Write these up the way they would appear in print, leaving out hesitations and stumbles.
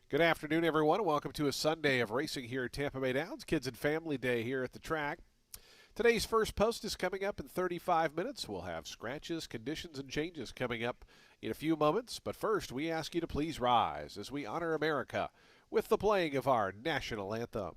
Good afternoon, everyone. Welcome to a Sunday of racing here at Tampa Bay Downs. Kids and Family Day here at the track. Today's first post is coming up in 35 minutes. We'll have scratches, conditions, and changes coming up in a few moments. But first, we ask you to please rise as we honor America with the playing of our national anthem.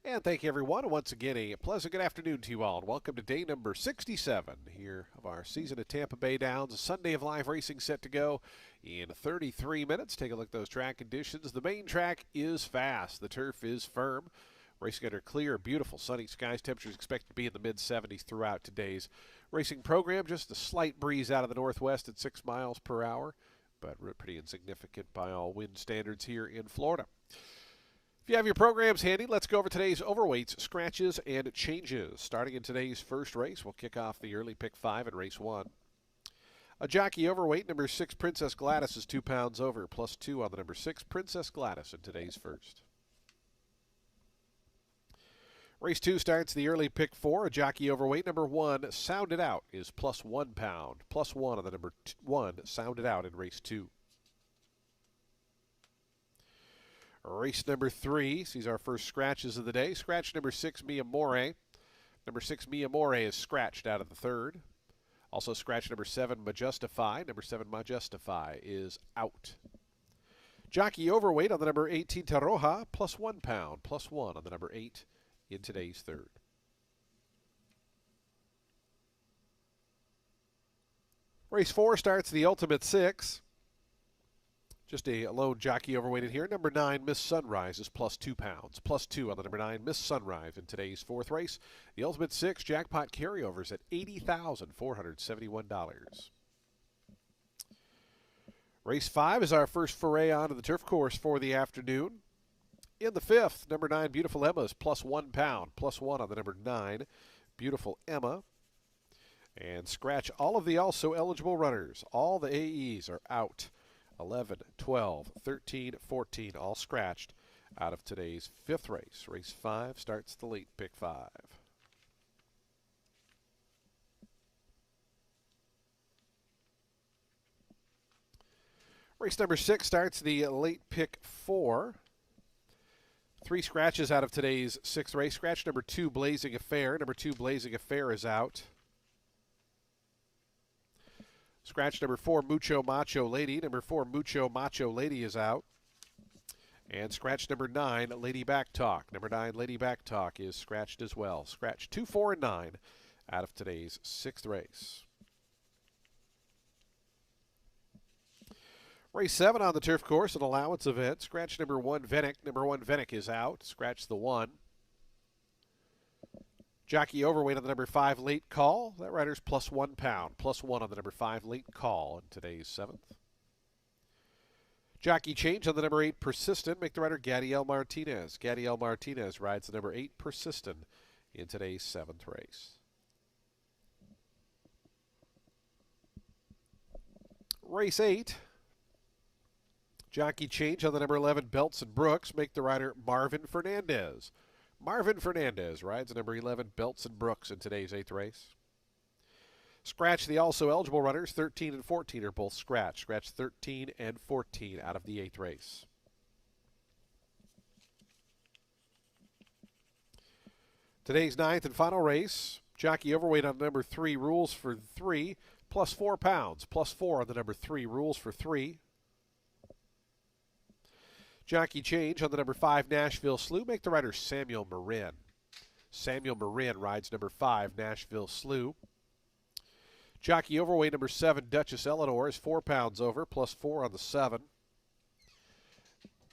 And thank you, everyone. Once again, a pleasant good afternoon to you all, and welcome to day number 67 here of our season at Tampa Bay Downs. A Sunday of live racing set to go in 33 minutes. Take a look at those track conditions. The main track is fast. The turf is firm. Racing under clear, beautiful, sunny skies. Temperatures expected to be in the mid-70s throughout today's racing program. Just a slight breeze out of the northwest at 6 miles per hour, but pretty insignificant by all wind standards here in Florida. If you have your programs handy, let's go over today's overweights, scratches, and changes. Starting in today's first race, we'll kick off the early pick 5 in race 1. A jockey overweight, number 6, Princess Gladys, is 2 pounds over, plus 2 on the number 6, Princess Gladys, in today's first. Race 2 starts the early pick 4. A jockey overweight, number 1, Sounded Out, is plus 1 pound, plus 1 on the number 1, Sounded Out, in race 2. Race number 3 sees our first scratches of the day. Scratch number 6, Mia More. Number 6, Mia More, is scratched out of the third. Also scratch number 7, Majestify. Number 7, Majestify, is out. Jockey overweight on the number 18, Taroja, plus 1 pound, plus 1 on the number 8 in today's third. Race 4 starts the Ultimate 6. Just a lone jockey overweight in here. Number 9, Miss Sunrise, is plus 2 pounds. Plus 2 on the number 9, Miss Sunrise, in today's fourth race. The Ultimate 6 jackpot carryovers at $80,471. Race 5 is our first foray onto the turf course for the afternoon. In the fifth, number 9, Beautiful Emma, is plus 1 pound. Plus 1 on the number 9, Beautiful Emma. And scratch all of the also eligible runners. All the AEs are out. 11, 12, 13, 14, all scratched out of today's fifth race. Race 5 starts the late pick 5. Race number 6 starts the late pick 4. 3 scratches out of today's sixth race. Scratch number 2, Blazing Affair. Number 2, Blazing Affair, is out. Scratch number 4, Mucho Macho Lady. Number 4, Mucho Macho Lady, is out. And scratch number 9, Lady Back Talk. Number 9, Lady Back Talk, is scratched as well. Scratch 2, 4, and 9 out of today's sixth race. Race 7 on the turf course, an allowance event. Scratch number 1, Venick. Number 1, Venick, is out. Scratch the 1. Jockey overweight on the number 5, Late Call. That rider's plus 1 pound. Plus 1 on the number 5, Late Call, in today's 7th. Jockey change on the number 8, Persistent. Make the rider Gadiel Martinez. Gadiel Martinez rides the number 8, Persistent, in today's 7th race. Race 8. Jockey change on the number 11, Belts and Brooks. Make the rider Marvin Fernandez. Marvin Fernandez rides number 11, Belts and Brooks, in today's 8th race. Scratch the also eligible runners. 13 and 14 are both scratched. Scratch 13 and 14 out of the 8th race. Today's ninth and final race. Jockey overweight on number 3 rules for 3, plus 4 pounds, plus 4 on the number 3 rules for 3. Jockey change on the number 5 Nashville Slew. Make the rider Samuel Marin. Samuel Marin rides number 5 Nashville Slew. Jockey overweight number 7 Duchess Eleanor is 4 pounds over, plus 4 on the 7.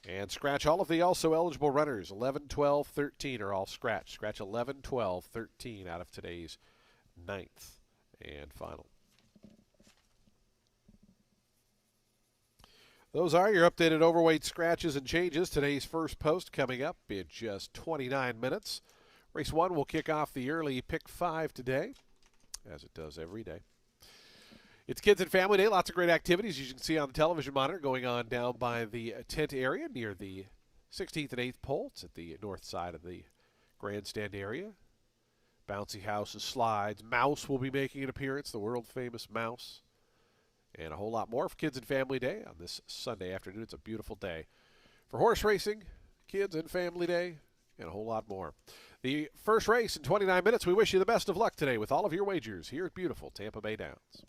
And scratch all of the also eligible runners. 11, 12, 13 are all scratched. Scratch 11, 12, 13 out of today's ninth and final. Those are your updated overweight scratches and changes. Today's first post coming up in just 29 minutes. Race 1 will kick off the early pick 5 today, as it does every day. It's Kids and Family Day. Lots of great activities, as you can see on the television monitor, going on down by the tent area near the 16th and 8th pole. It's at the north side of the grandstand area. Bouncy houses, slides. Mouse will be making an appearance, the world-famous Mouse. And a whole lot more for Kids and Family Day on this Sunday afternoon. It's a beautiful day for horse racing, Kids and Family Day, and a whole lot more. The first race in 29 minutes. We wish you the best of luck today with all of your wagers here at beautiful Tampa Bay Downs.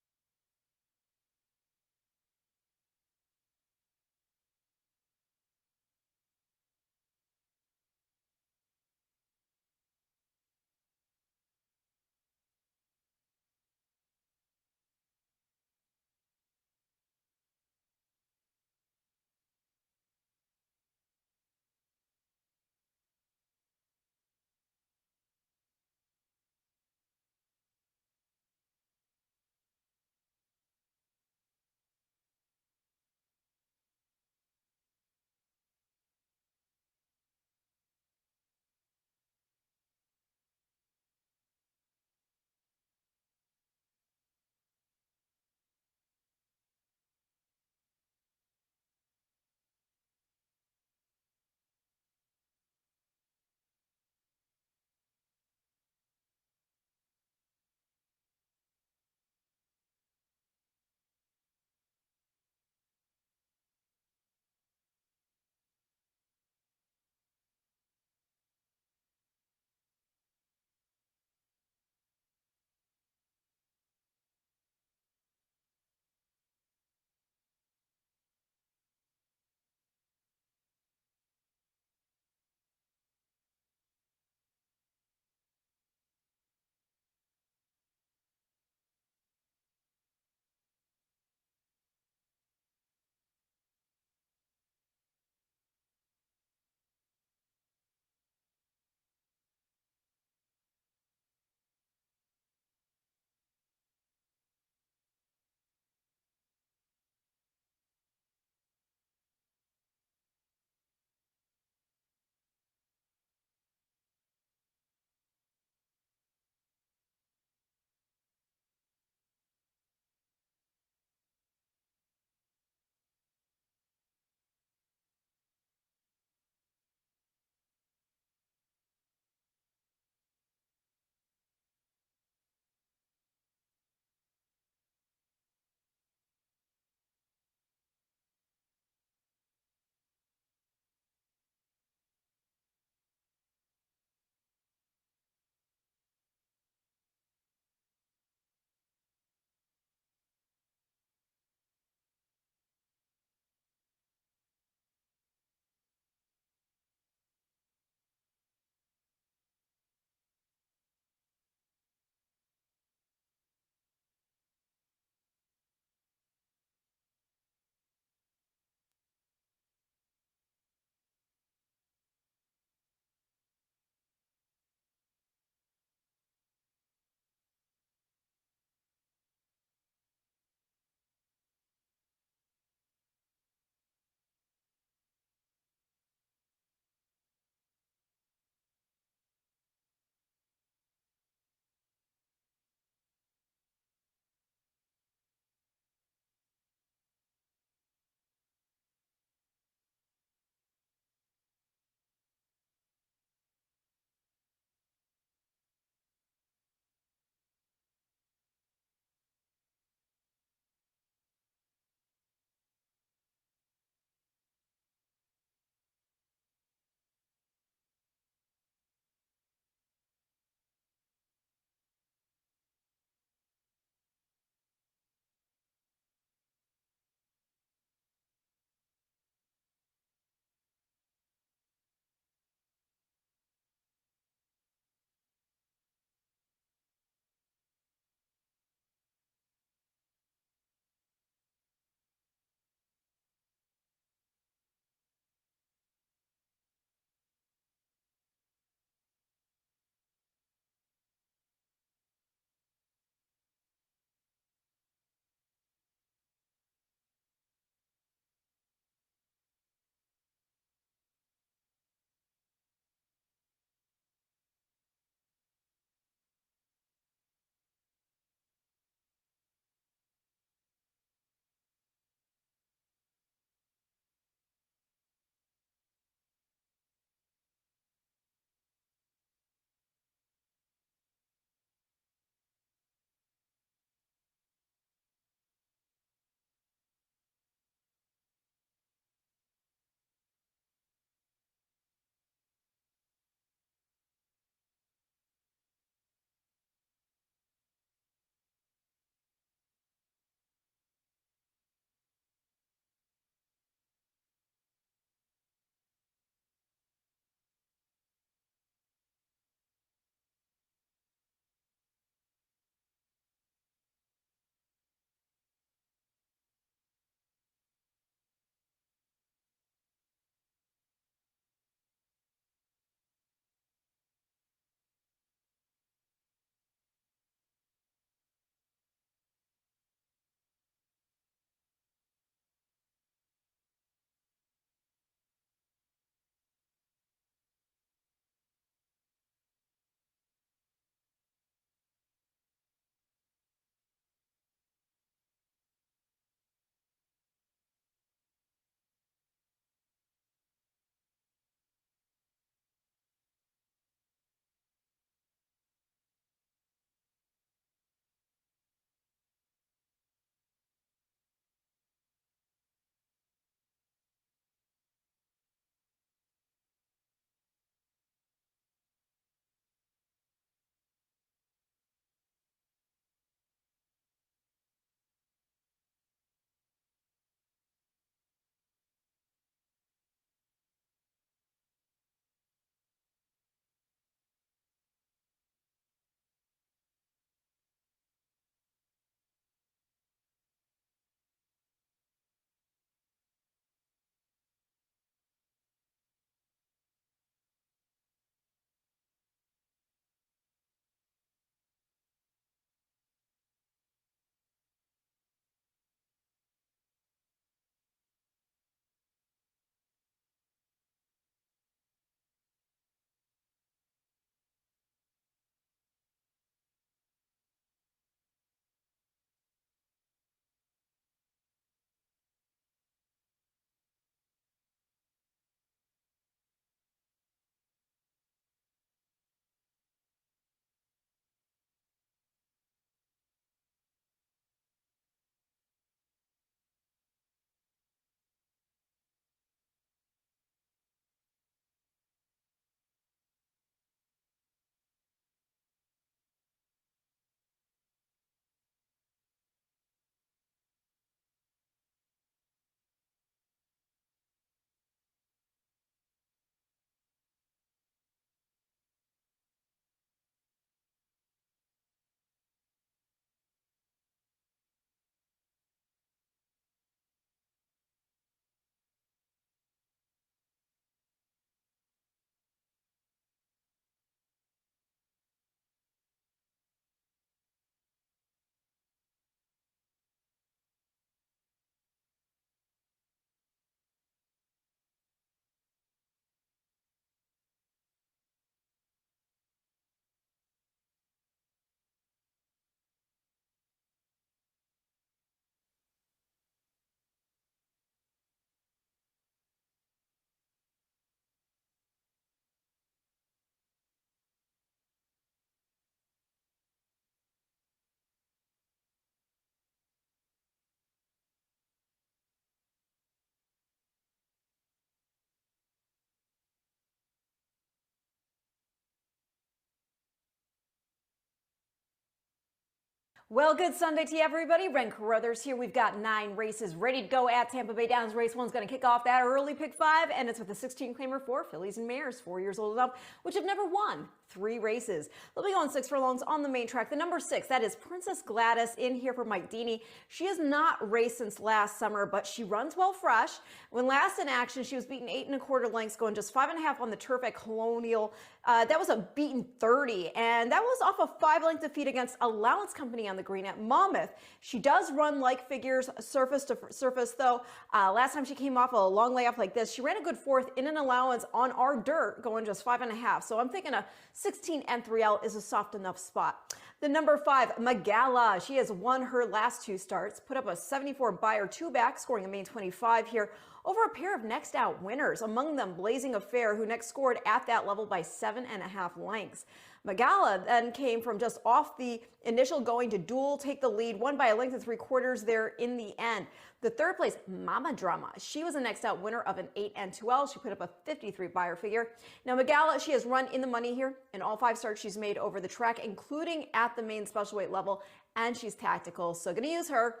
Well, good Sunday to you, everybody. Ren Carruthers here. We've got 9 races ready to go at Tampa Bay Downs. Race 1's going to kick off that early pick 5, and it's with a 16 claimer for fillies and mares 4 years old and up, which have never won 3 races. They'll be going 6 furlongs on the main track. The number 6, that is Princess Gladys, in here for Mike Deeney. She has not raced since last summer, but she runs well fresh. When last in action, she was beaten 8 1/4 lengths, going just 5 1/2 on the turf at Colonial. That was a beaten 30, and that was off a 5-length defeat against Allowance Company on the green at Monmouth. She does run like figures surface to surface, though. Last time she came off a long layoff like this, she ran a good 4th in an allowance on our dirt, going just 5 1/2. So I'm thinking a 16 and 3L is a soft enough spot. The number 5, Magala. She has won her last 2 starts, put up a 74 Beyer 2-back, scoring a main 25 here over a pair of next out winners, among them Blazing Affair, who next scored at that level by 7 1/2 lengths. Magala then came from just off the initial going to duel, take the lead, won by a length of 3/4 there in the end. The 3rd place, Mama Drama. She was a next out winner of an 8 and 2L. She put up a 53 Beyer figure. Now Magala, she has run in the money here in all 5 starts she's made over the track, including at the main special weight level, and she's tactical, so going to use her.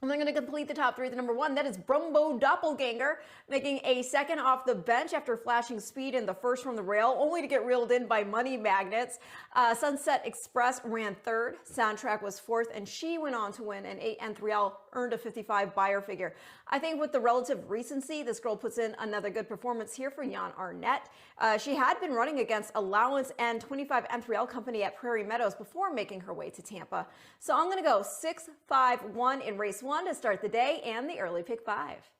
I'm going to complete the top 3. The number 1, that is Brumbo Doppelganger, making a 2nd off the bench after flashing speed in the 1st from the rail, only to get reeled in by Money Magnets. Sunset Express ran 3rd, Soundtrack was 4th, and she went on to win an 8 and 3L, earned a 55 Beyer figure. I think with the relative recency, this girl puts in another good performance here for Jan Arnett. She had been running against Allowance and 25 and 3L Company at Prairie Meadows before making her way to Tampa. So I'm going to go 6, 5, 1 in race 1 to start the day and the early pick 5.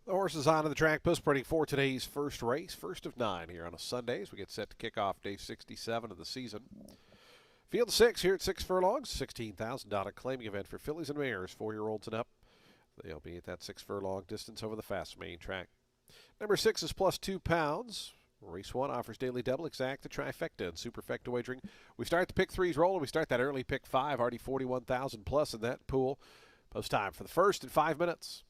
The horses onto the track, post spreading for today's first race, first of 9 here on a Sunday as we get set to kick off day 67 of the season. Field 6 here at 6 furlongs, $16,000 claiming event for fillies and mares, 4-year-olds and up. They'll be at that 6 furlong distance over the fast main track. Number 6 is plus £2. Race 1 offers daily double, exact, the trifecta, and superfecta wagering. We start the pick 3s rolling. We start that early pick 5, already 41,000 plus in that pool. Post time for the first in 5 minutes.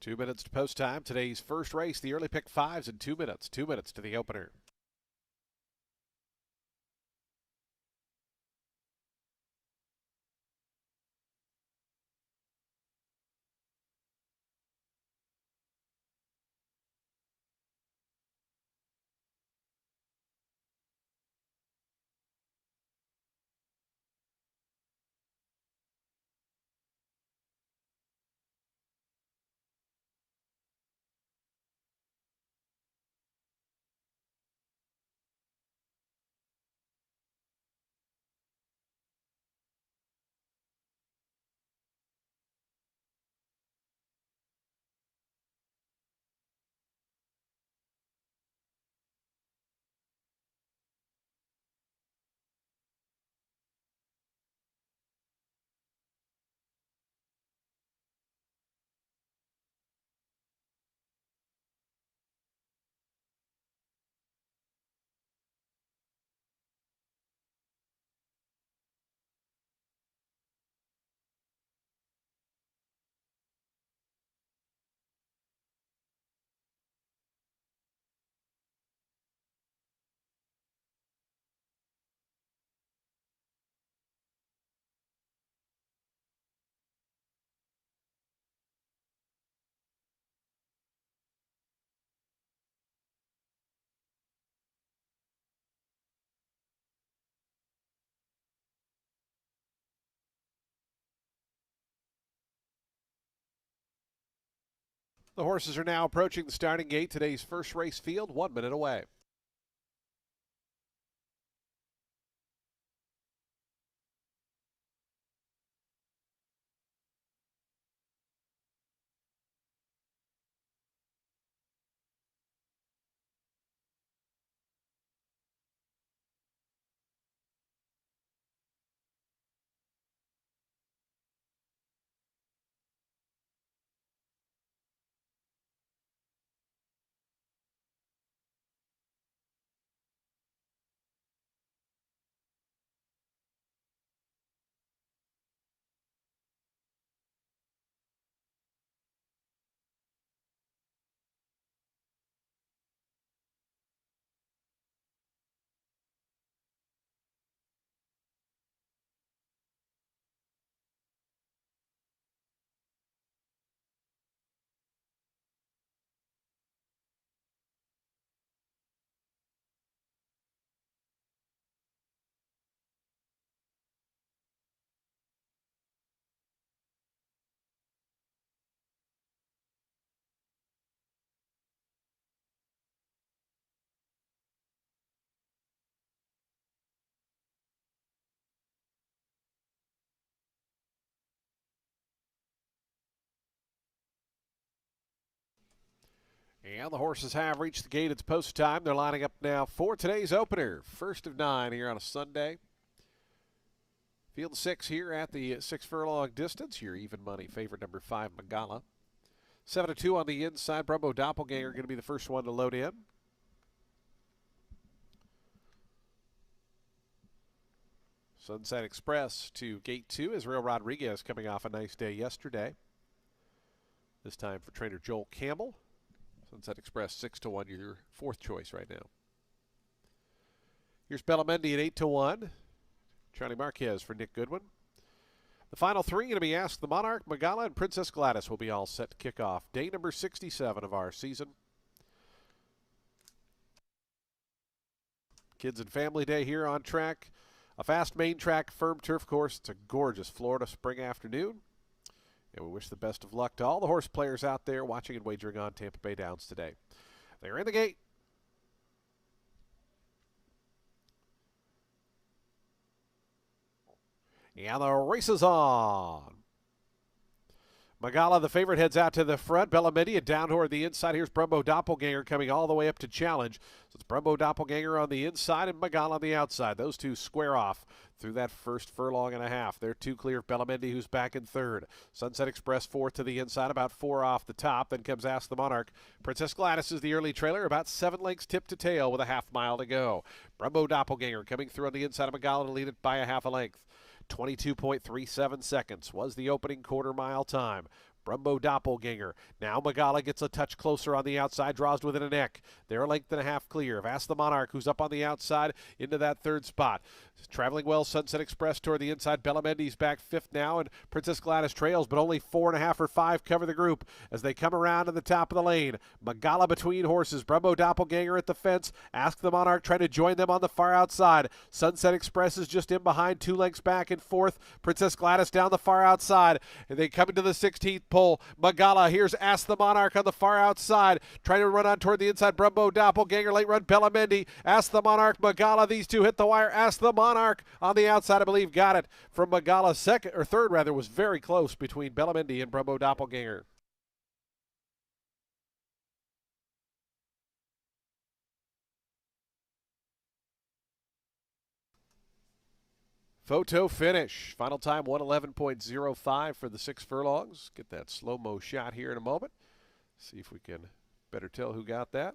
Two minutes to post time. Today's first race, the early pick 5s in 2 minutes. 2 minutes to the opener. The horses are now approaching the starting gate. Today's first race field, 1 minute away. And the horses have reached the gate. It's post time. They're lining up now for today's opener. First of 9 here on a Sunday. Field 6 here at the 6 furlong distance. Your even money favorite, number 5, Magala. 7-2 on the inside. Brumbo Doppelganger going to be the first one to load in. Sunset Express to gate 2 is Real Rodriguez, coming off a nice day yesterday. This time for trainer Joel Campbell. Sunset Express 6-1, your fourth choice right now. Here's Bellamendi at 8-1. Charlie Marquez for Nick Goodwin. The final 3 going to be Ask the Monarch, Magala, and Princess Gladys will be all set to kick off day number 67 of our season. Kids and Family Day here on track. A fast main track, firm turf course. It's a gorgeous Florida spring afternoon. And we wish the best of luck to all the horse players out there watching and wagering on Tampa Bay Downs today. They're in the gate. And the race is on. Magala, the favorite, heads out to the front. Bellamendi, down toward the inside. Here's Brumbo Doppelganger coming all the way up to challenge. So it's Brumbo Doppelganger on the inside and Magala on the outside. Those two square off through that first furlong and a half. They're 2 clear of Bellamendi, who's back in third. Sunset Express 4th to the inside, about 4 off the top. Then comes Ask the Monarch. Princess Gladys is the early trailer, about 7 lengths tip to tail with a half mile to go. Brumbo Doppelganger coming through on the inside of Magala to lead it by a half a length. 22.37 seconds was the opening quarter mile time. Brumbo Doppelganger. Now Magala gets a touch closer on the outside, draws within a neck. They're a length and a half clear of Ask the Monarch, who's up on the outside into that third spot. Traveling well, Sunset Express toward the inside. Bellamendi's back 5th now, and Princess Gladys trails, but only 4.5 or 5 cover the group as they come around to the top of the lane. Magala between horses. Brumbo Doppelganger at the fence. Ask the Monarch trying to join them on the far outside. Sunset Express is just in behind, 2 lengths back in 4th. Princess Gladys down the far outside. And they come into the 16th pole. Magala, here's Ask the Monarch on the far outside, trying to run on toward the inside. Brumbo Doppelganger, late run Bellamendi. Ask the Monarch, Magala, these two hit the wire. Ask the Monarch on the outside, I believe, got it from Magala. Third was very close between Bellamendi and Brumbo Doppelganger. Photo finish. Final time 111.05 for the 6 furlongs. Get that slow-mo shot here in a moment. See if we can better tell who got that.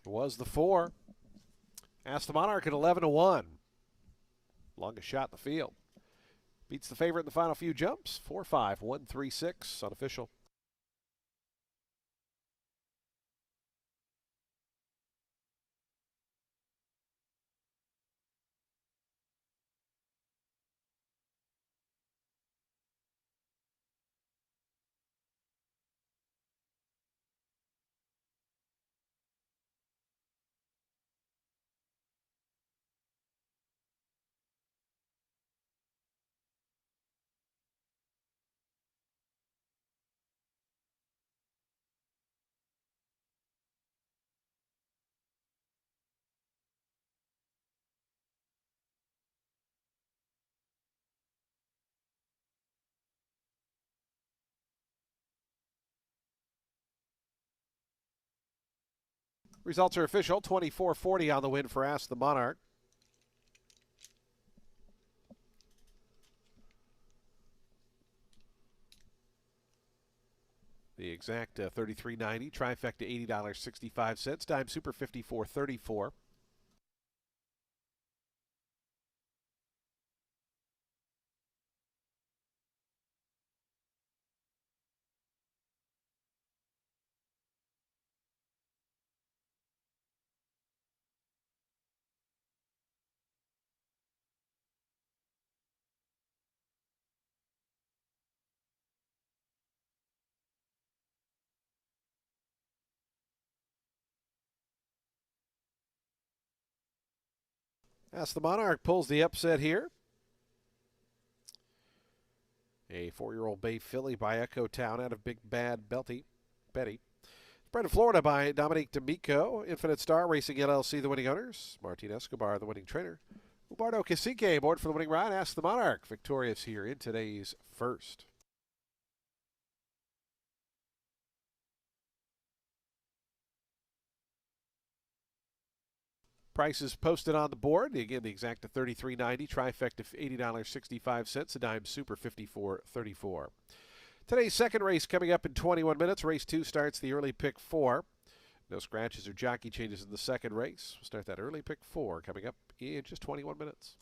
was the 4. Asked the Monarch at 11-1. Longest shot in the field. Beats the favorite in the final few jumps. 4-5, 1-3-6 unofficial. Results are official. 24-40 on the win for Ask the Monarch. The exact $33.90. Trifecta $80.65. Dime Super $54.34. Ask the Monarch pulls the upset here. A 4-year-old Bay filly by Echo Town out of Big Bad Betty. Bred in Florida by Dominique D'Amico. Infinite Star Racing LLC, the winning owners. Martin Escobar, the winning trainer. Ubardo Cacique aboard for the winning ride. Ask the Monarch. Victorious here in today's first. Prices posted on the board. Again, the exacta $33.90. Trifecta $80.65. A Dime Super $54.34. Today's second race coming up in 21 minutes. Race 2 starts the early pick 4. No scratches or jockey changes in the second race. We'll start that early pick 4 coming up in just 21 minutes.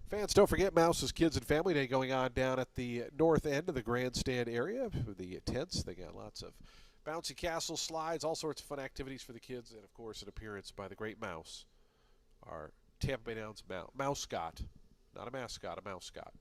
Fans, don't forget Mouse's Kids and Family Day going on down at the north end of the grandstand area. The tents, they got lots of bouncy castle slides, all sorts of fun activities for the kids, and of course an appearance by the great Mouse, our Tampa Bay Downs Mousecot. Not a mascot, a Mousecot.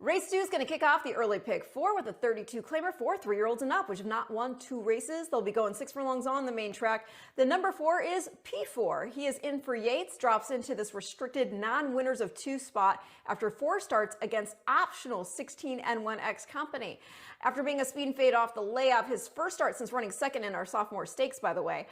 Race 2 is going to kick off the early pick 4 with a 32 claimer for 3-year-olds and up, which have not won 2 races. They'll be going 6 furlongs on the main track. The number 4 is P4. He is in for Yates, drops into this restricted non-winners of 2 spot after 4 starts against optional 16 N1X Company. After being a speed and fade off the layoff, his first start since running second in our sophomore stakes, by the way,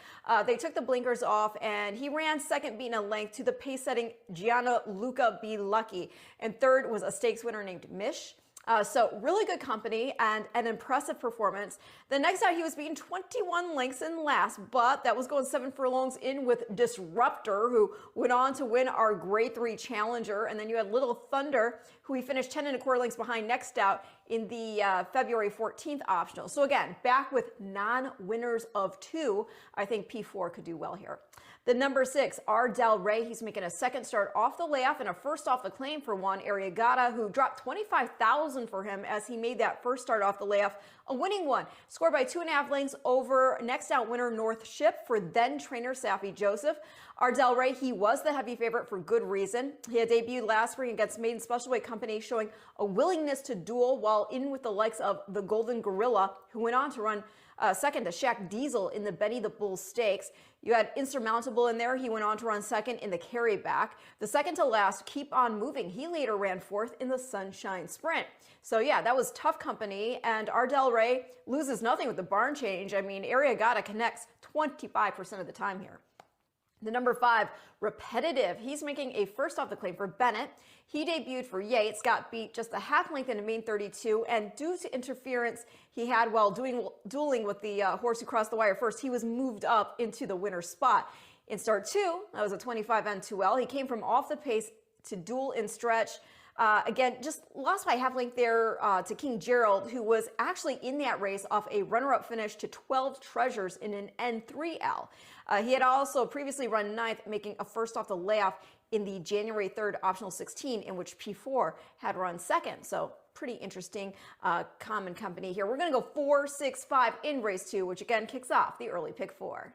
they took the blinkers off and he ran second, beating a length to the pace-setting Gianluca B. Lucky. And third was a stakes winner named Mish. So really good company and an impressive performance. The next out, he was beaten 21 lengths in last, but that was going 7 furlongs in with Disruptor, who went on to win our Grade 3 Challenger. And then you had Little Thunder, who he finished 10 1/4 lengths behind next out in the February 14th optional. So again, back with non-winners of 2. I think P4 could do well here. The number 6, R. Del Rey, he's making a second start off the layoff and a first off the claim for Juan Arriagada, who dropped $25,000 for him as he made that first start off the layoff a winning one. Scored by 2.5 lengths over next out winner North Ship for then trainer Safi Joseph. R. Del Rey, he was the heavy favorite for good reason. He had debuted last spring against Maiden Special Weight Company, showing a willingness to duel while in with the likes of the Golden Gorilla, who went on to run second to Shaq Diesel in the Benny the Bull Stakes. You had Insurmountable in there. He went on to run second in the Carryback. The second to last, Keep On Moving, he later ran fourth in the Sunshine Sprint. So yeah, that was tough company. And R. Del Rey loses nothing with the barn change. I mean, Arriagada connects 25% of the time here. The number 5, Repetitive. He's making a first off the claim for Bennett. He debuted for Yates, got beat just a half length in the main 32, and due to interference he had while dueling with the horse who crossed the wire first, he was moved up into the winner's spot. In start 2, that was a 25 N2L. He came from off the pace to duel in stretch. Again, just lost by half length there to King Gerald, who was actually in that race off a runner-up finish to 12 Treasures in an N3L. He had also previously run 9th, making a first off the layoff in the January 3rd optional 16, in which P4 had run second. So pretty interesting common company here. We're going to go 4, 6, 5 in race 2, which again kicks off the early pick 4.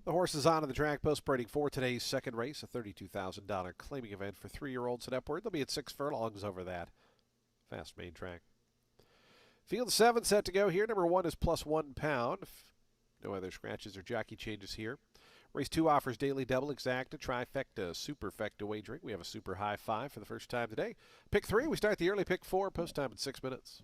The horses on the track postbreeding for today's second race, a $32,000 claiming event for 3-year-olds and upward. They'll be at 6 furlongs over that fast main track. Field 7 set to go here. Number 1 is plus £1. No other scratches or jockey changes here. Race 2 offers daily double, exacta, trifecta, superfecta wagering. We have a super high 5 for the first time today. Pick 3, we start the early pick 4, post time in 6 minutes.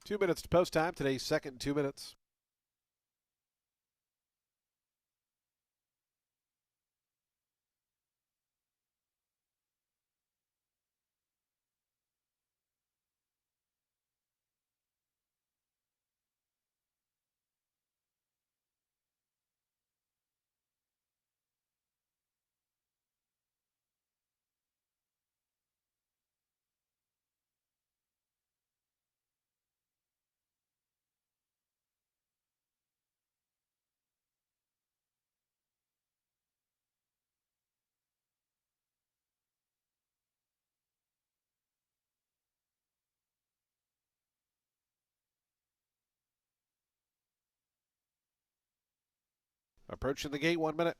2 minutes to post time. Today's second 2 minutes. Approaching the gate, 1 minute.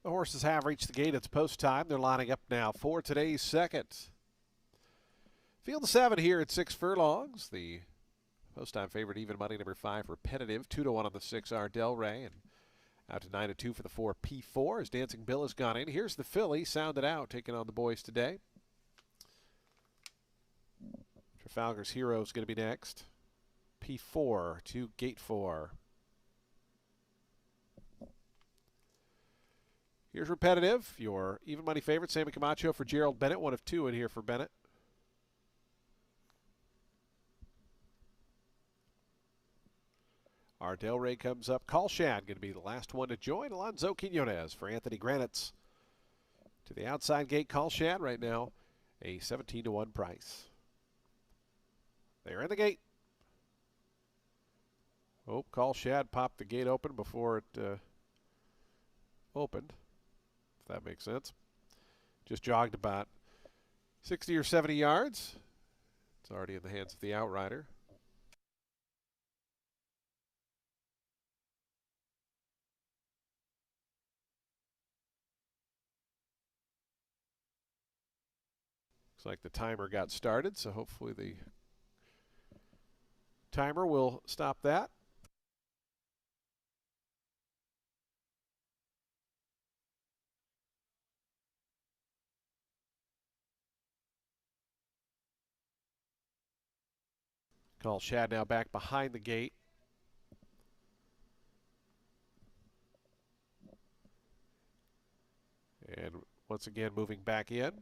The horses have reached the gate. It's post time. They're lining up now for today's second. Field 7 here at 6 furlongs. The post time favorite, even money, number 5, Repetitive. 2-1 on the 6, Ardell Ray. And out to 9-2 for the 4, P4, as Dancing Bill has gone in. Here's the filly, sounded out, taking on the boys today. Trafalgar's Hero is going to be next. P4 to gate 4. Here's Repetitive, your even money favorite. Sammy Camacho for Gerald Bennett. 1 of 2 in here for Bennett. Ardell Ray comes up. Call Shad going to be the last one to join. Alonzo Quinones for Anthony Granitz. To the outside gate, Call Shad right now. A 17-1 price. They're in the gate. Oh, Call Shad popped the gate open before it opened. If that makes sense. Just jogged about 60 or 70 yards. It's already in the hands of the outrider. Looks like the timer got started, so hopefully the timer will stop that. Call Shad now back behind the gate. And once again moving back in.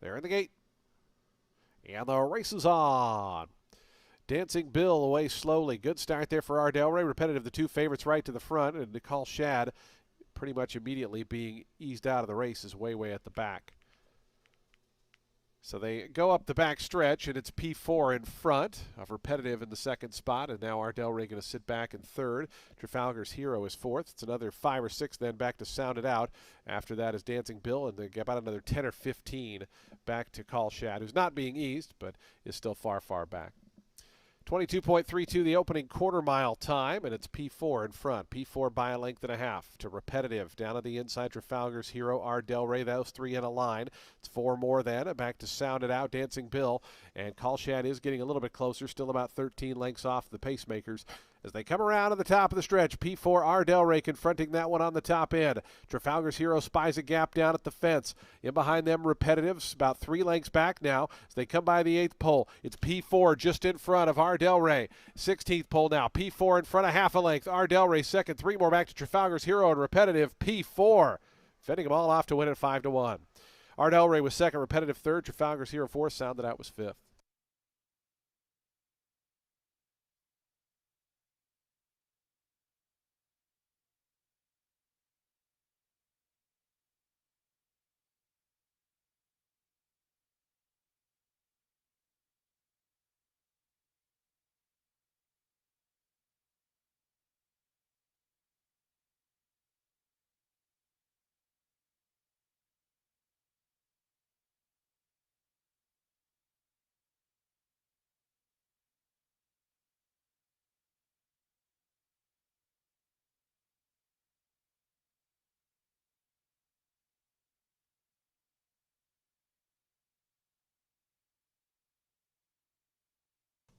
They're in the gate. And the race is on. Dancing Bill away slowly. Good start there for Ardell Ray. Repetitive, the 2 favorites right to the front. And Call Shad pretty much immediately being eased out of the race is way at the back. So they go up the back stretch, and it's P4 in front of Repetitive in the 2nd spot, and now Ardell Ray going to sit back in 3rd. Trafalgar's Hero is 4th. It's another 5 or 6 then back to Sound It Out. After that is Dancing Bill, and they get about another 10 or 15 back to Call Shad, who's not being eased, but is still far back. 22.32 the opening quarter mile time, and it's P4 in front. P4 by a length and a half to Repetitive. Down on the inside, Trafalgar's Hero, R. Del Rey. Those three in a line. It's four more then. Back to Sound It Out, Dancing Bill. And Kalshad is getting a little bit closer, still about 13 lengths off the pacemakers. As they come around to the top of the stretch, P4 R. Del Rey confronting that one on the top end. Trafalgar's Hero spies a gap down at the fence. In behind them, Repetitives about 3 lengths back now as they come by the 8th pole. It's P4 just in front of R. Del Rey. 16th pole now. P4 in front of half a length. R. Del Rey second. 3 more back to Trafalgar's Hero and Repetitive. P4 fending them all off to win at 5-1. R. Del Rey was second. Repetitive third. Trafalgar's Hero fourth. Sound It Out was fifth.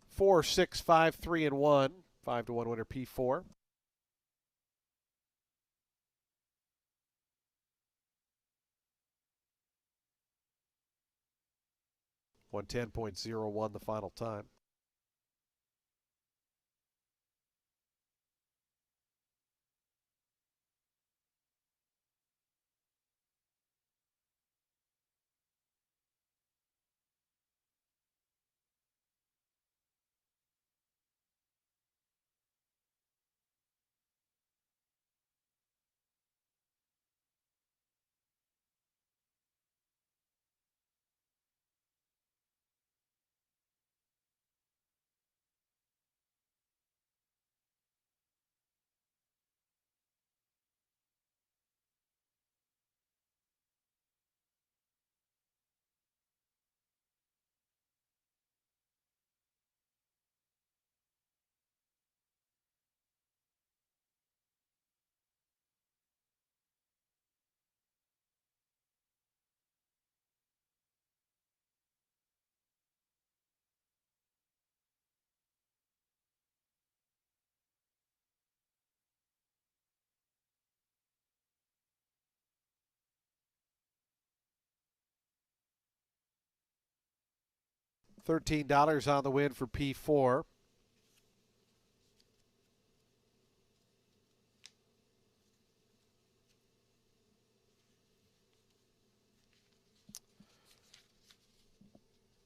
Four, six, five, 3, and 1. 5-1 winner P4. Won 10.01 the final time. $13 on the win for P4.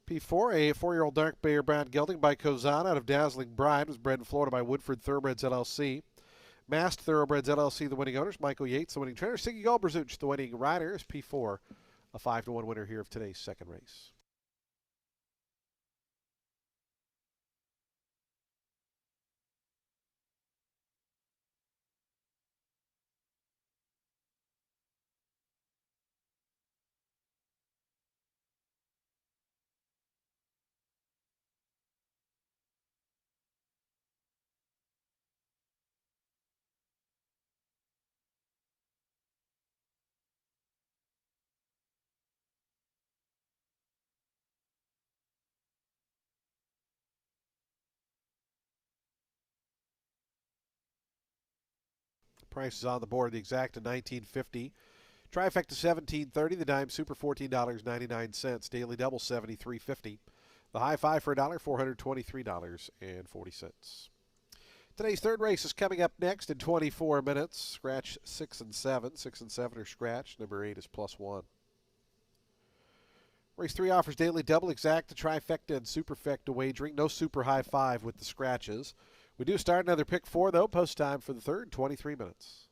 P4, a 4-year-old dark bay or brown gelding by Kozan out of Dazzling Bride, was bred in Florida by Woodford Thoroughbreds LLC. Masked Thoroughbreds LLC, the winning owners. Michael Yates, the winning trainer. Siggy Golberzuch, the winning rider, is P4, a 5-1 winner here of today's second race. Price is on the board. The exact to $19.50. Trifecta $17.30. The dime super $14.99. Daily double $73.50. The high five for $1, $423.40. Today's third race is coming up next in 24 minutes. Scratch 6 and 7. 6 and 7 are scratch. Number 8 is +1. Race 3 offers daily double, exacta, trifecta, and superfecta wagering. No super high five with the scratches. We do start another pick 4, though. Post time for the third, 23 minutes.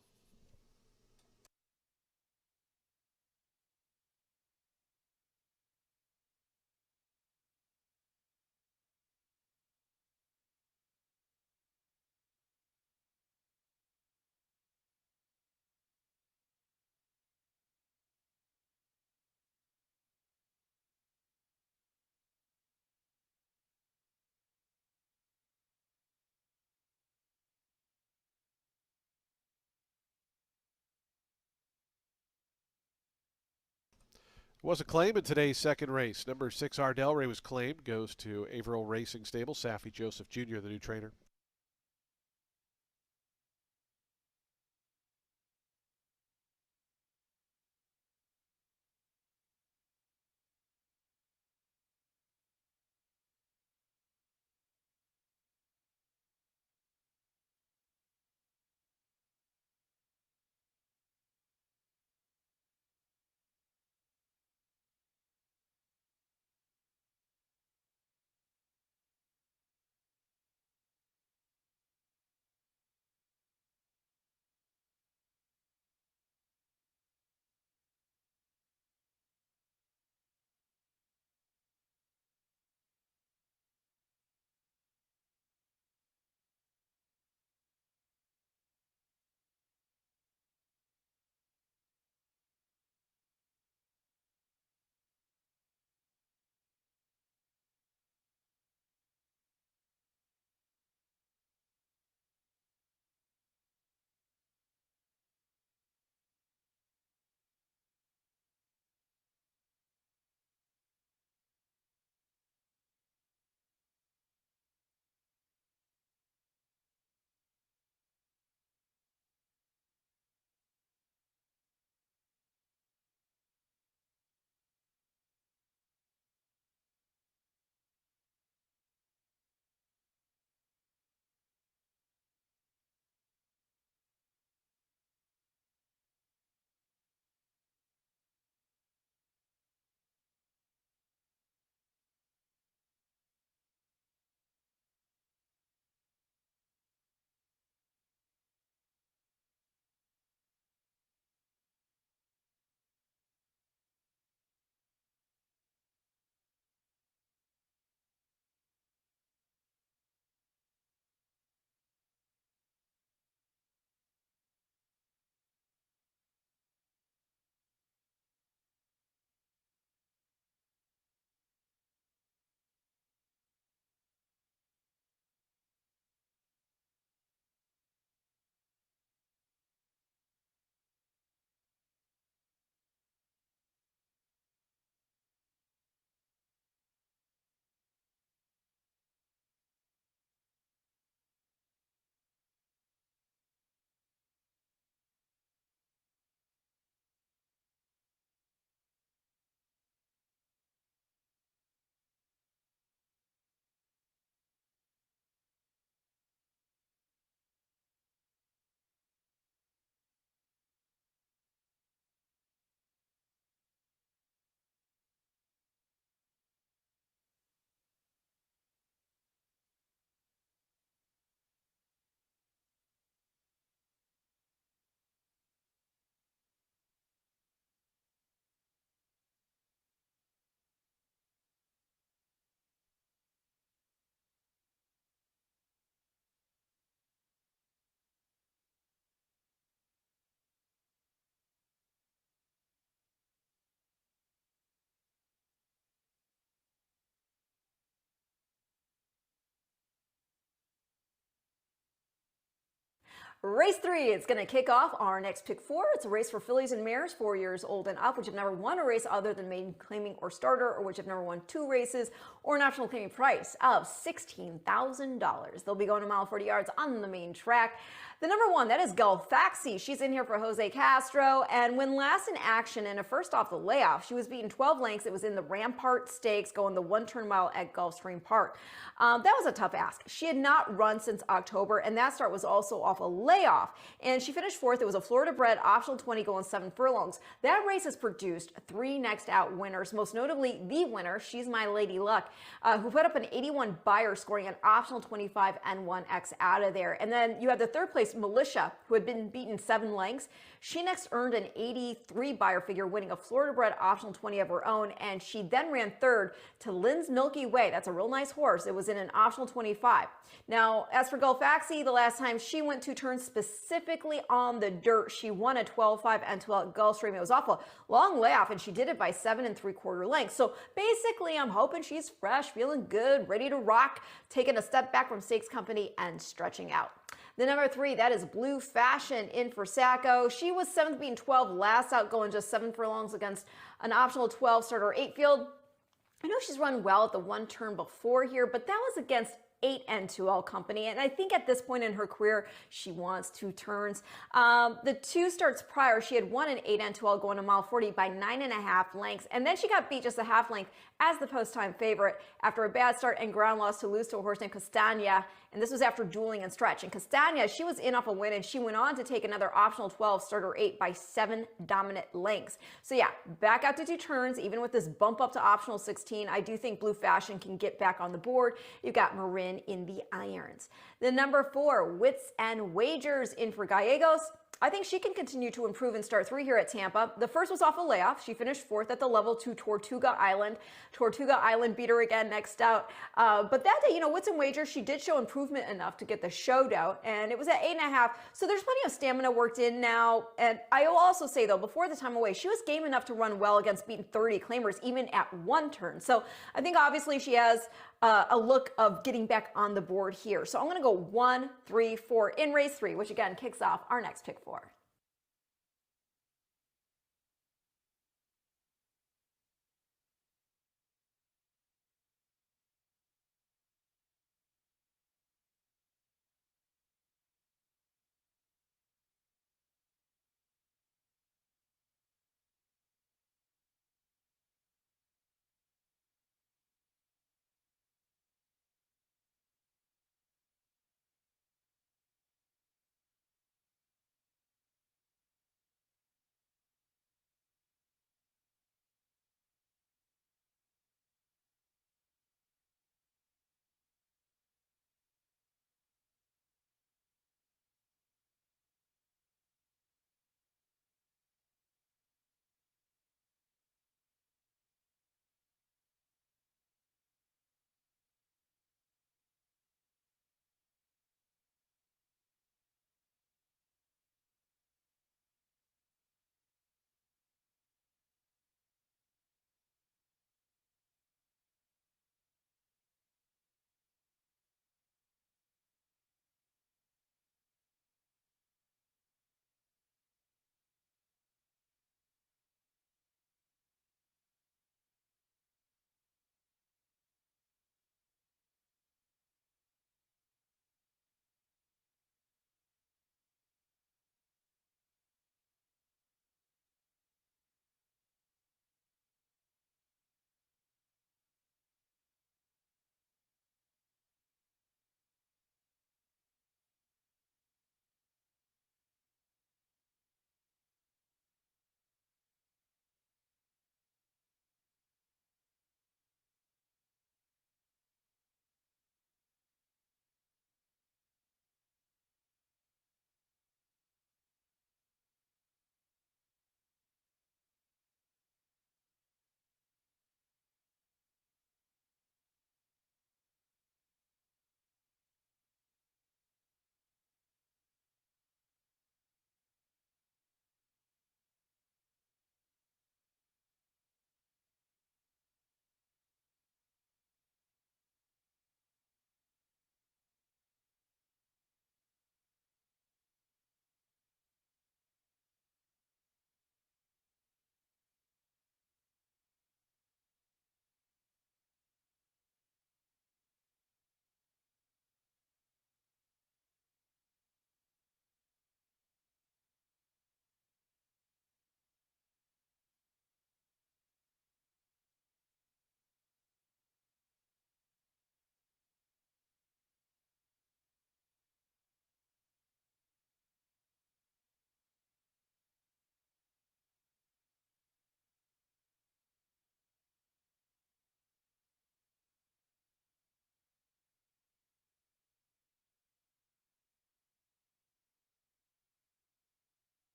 Was a claim in today's second race. Number 6 Ardell Ray was claimed. Goes to Averill Racing Stable. Safi Joseph Jr., the new trainer. Race 3 is going to kick off our next pick 4. It's a race for fillies and mares 4 years old and up, which have never won a race other than maiden claiming or starter, or which have never won 2 races, or an optional claiming price of $16,000. They'll be going a mile 40 yards on the main track. The number 1, that is Gulfaxi. She's in here for Jose Castro, and when last in action in a first off the layoff, she was beaten 12 lengths. It was in the Rampart Stakes, going the 1-turn mile at Gulfstream Park. That was a tough ask. She had not run since October, and that start was also off a layoff. And she finished 4th. It was a Florida-bred optional 20 going 7 furlongs. That race has produced 3 next out winners, most notably the winner, She's My Lady Luck, who put up an 81 buyer, scoring an optional 25 and 1X out of there. And then you have the 3rd place Militia, who had been beaten 7 lengths. She next earned an 83 buyer figure, winning a Florida-bred optional 20 of her own, and she then ran 3rd to Lynn's Milky Way. That's a real nice horse. It was in an optional 25. Now, as for Gulfaxi, the last time she went 2 turns turns, specifically on the dirt. She won a 12-5 end-to-end at Gulfstream. It was off a long layoff, and she did it by 7 3/4 lengths. So basically, I'm hoping she's fresh, feeling good, ready to rock, taking a step back from Stakes Company and stretching out. The number 3, that is Blue Fashion in for Sacco. She was 7th beating 12 last out, going just 7 furlongs against an optional 12 starter 8 field. I know she's run well at the one turn before here, but that was against 8 N2L company, and I think at this point in her career she wants 2 turns. The 2 starts prior, she had won an 8 N2L going a mile 40 by 9.5 lengths, and then she got beat just a half length as the post-time favorite after a bad start and ground loss to lose to a horse named Castagna, and this was after dueling and stretch. And Castagna, she was in off a win, and she went on to take another optional 12 starter 8 by 7 dominant lengths. So yeah, back out to 2 turns, even with this bump up to optional 16. I do think Blue Fashion can get back on the board. You've got Marin in the irons. The number 4, Wits and Wagers in for Gallegos. I think she can continue to improve in start 3 here at Tampa. The first was off a layoff. She finished 4th at the level 2 Tortuga Island. Tortuga Island beat her again next out. But that day, Wits and Wagers, she did show improvement enough to get the showdown, and it was at 8.5. So there's plenty of stamina worked in now. And I will also say, though, before the time away, she was game enough to run well against beaten 30 claimers, even at 1 turn. So I think obviously she has a look of getting back on the board here. So I'm going to go 1, 3, 4 in race 3, which again kicks off our next pick 4.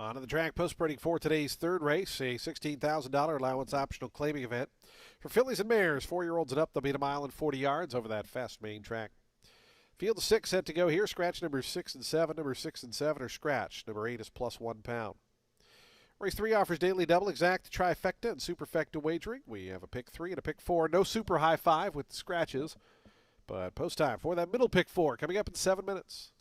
On to the track post-sprinting for today's third race, a $16,000 allowance optional claiming event. For fillies and mares, 4-year-olds and up, they'll beat a mile and 40 yards over that fast main track. Field of 6 set to go here. Scratch number 6 and 7. Number 6 and 7 are scratch. Number 8 is plus 1 pound. Race 3 offers daily double, exact, trifecta, and superfecta wagering. We have a pick 3 and a pick 4. No super high 5 with the scratches. But post time for that middle pick 4 coming up in 7 minutes.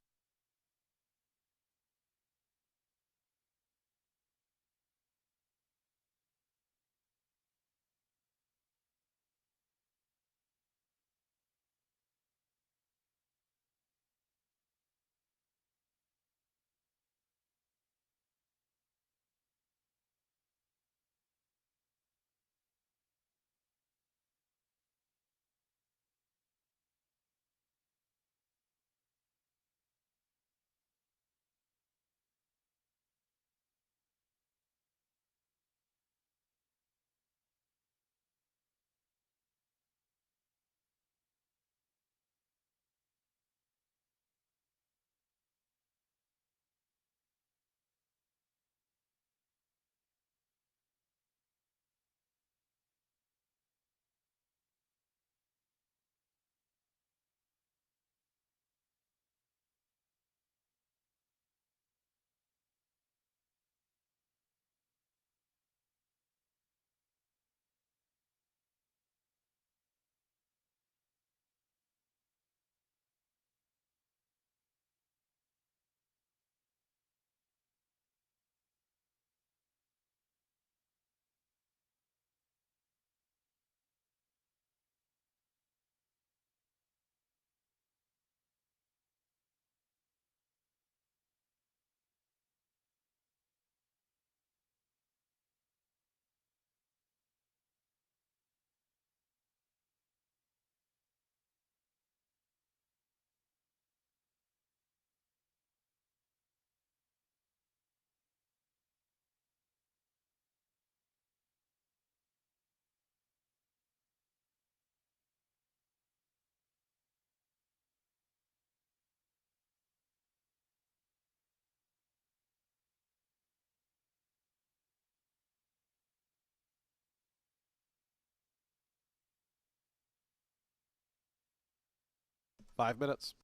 Five minutes.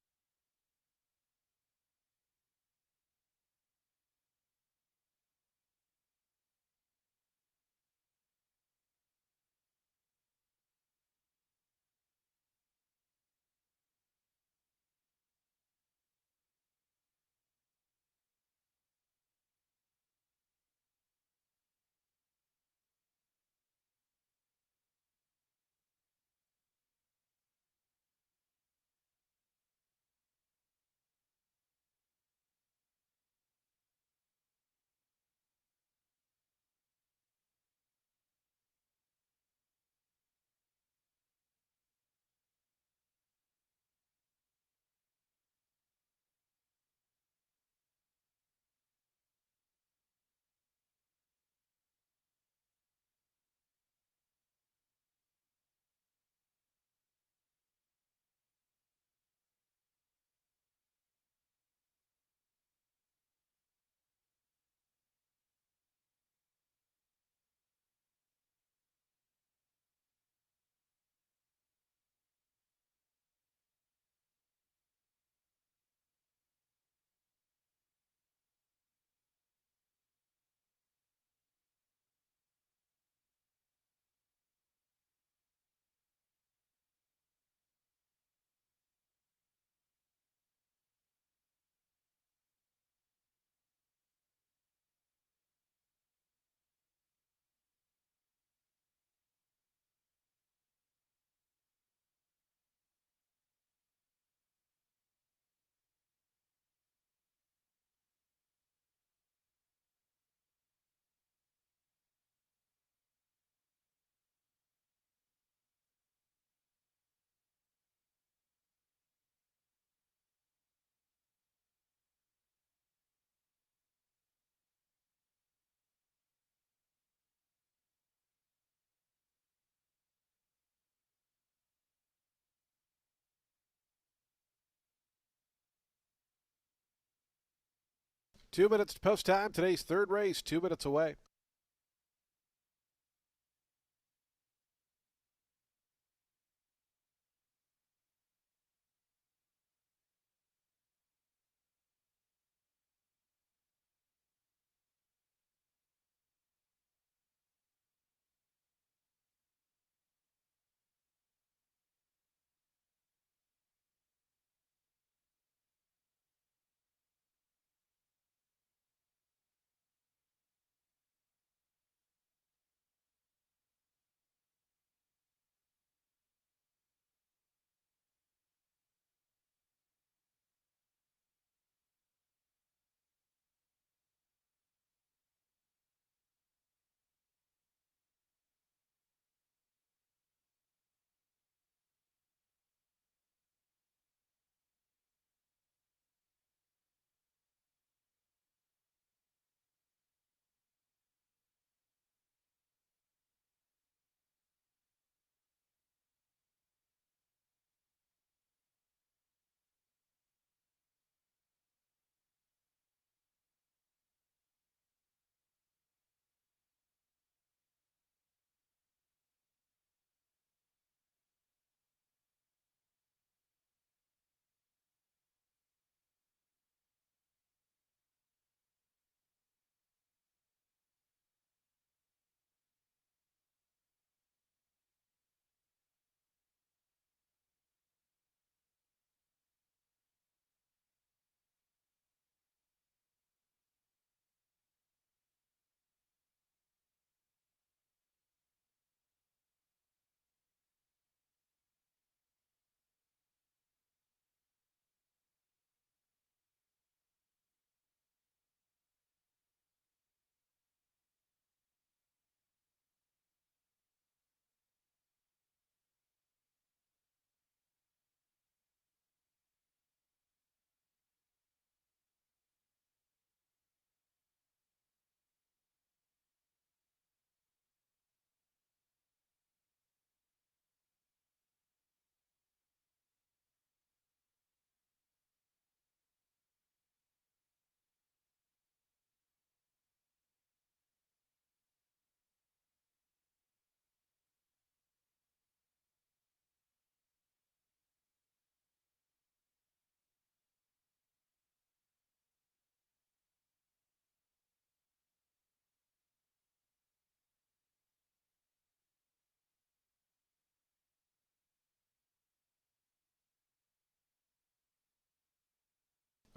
2 minutes to post time. Today's third race, 2 minutes away.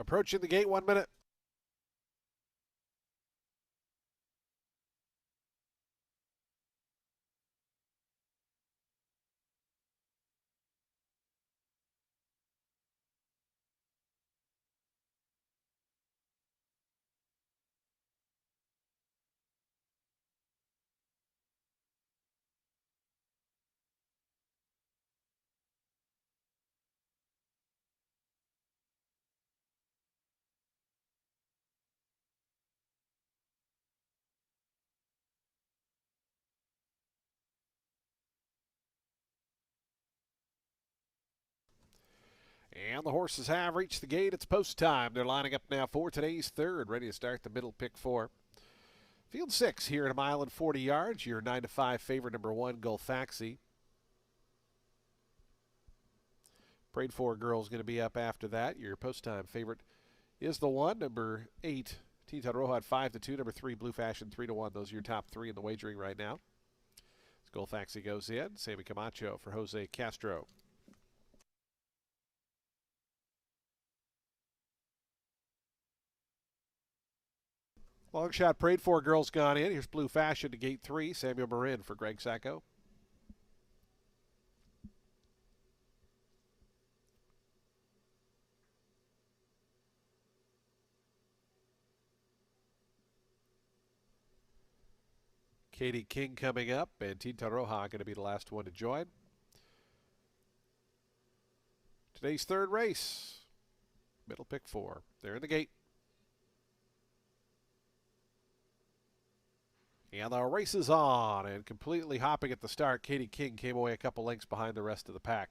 Approaching the gate, 1 minute. And the horses have reached the gate. It's post time. They're lining up now for today's third, ready to start the middle pick four. Field 6 here at a mile and 40 yards. Your 9-5 favorite, number 1, Gulfaxi. Prayed for girl's going to be up after that. Your post time favorite is the 1, number 8, Tinta Roja at 5-2, number 3, Blue Fashion 3-1. Those are your top 3 in the wagering right now. As Gulfaxi goes in, Sammy Camacho for Jose Castro. Long shot prayed for girl's gone in. Here's Blue Fashion to gate 3. Samuel Marin for Greg Sacco. Katie King coming up, and Tinta Roja going to be the last one to join. Today's third race, middle pick 4. They're in the gate. And the race is on, and completely hopping at the start, Katie King came away a couple lengths behind the rest of the pack.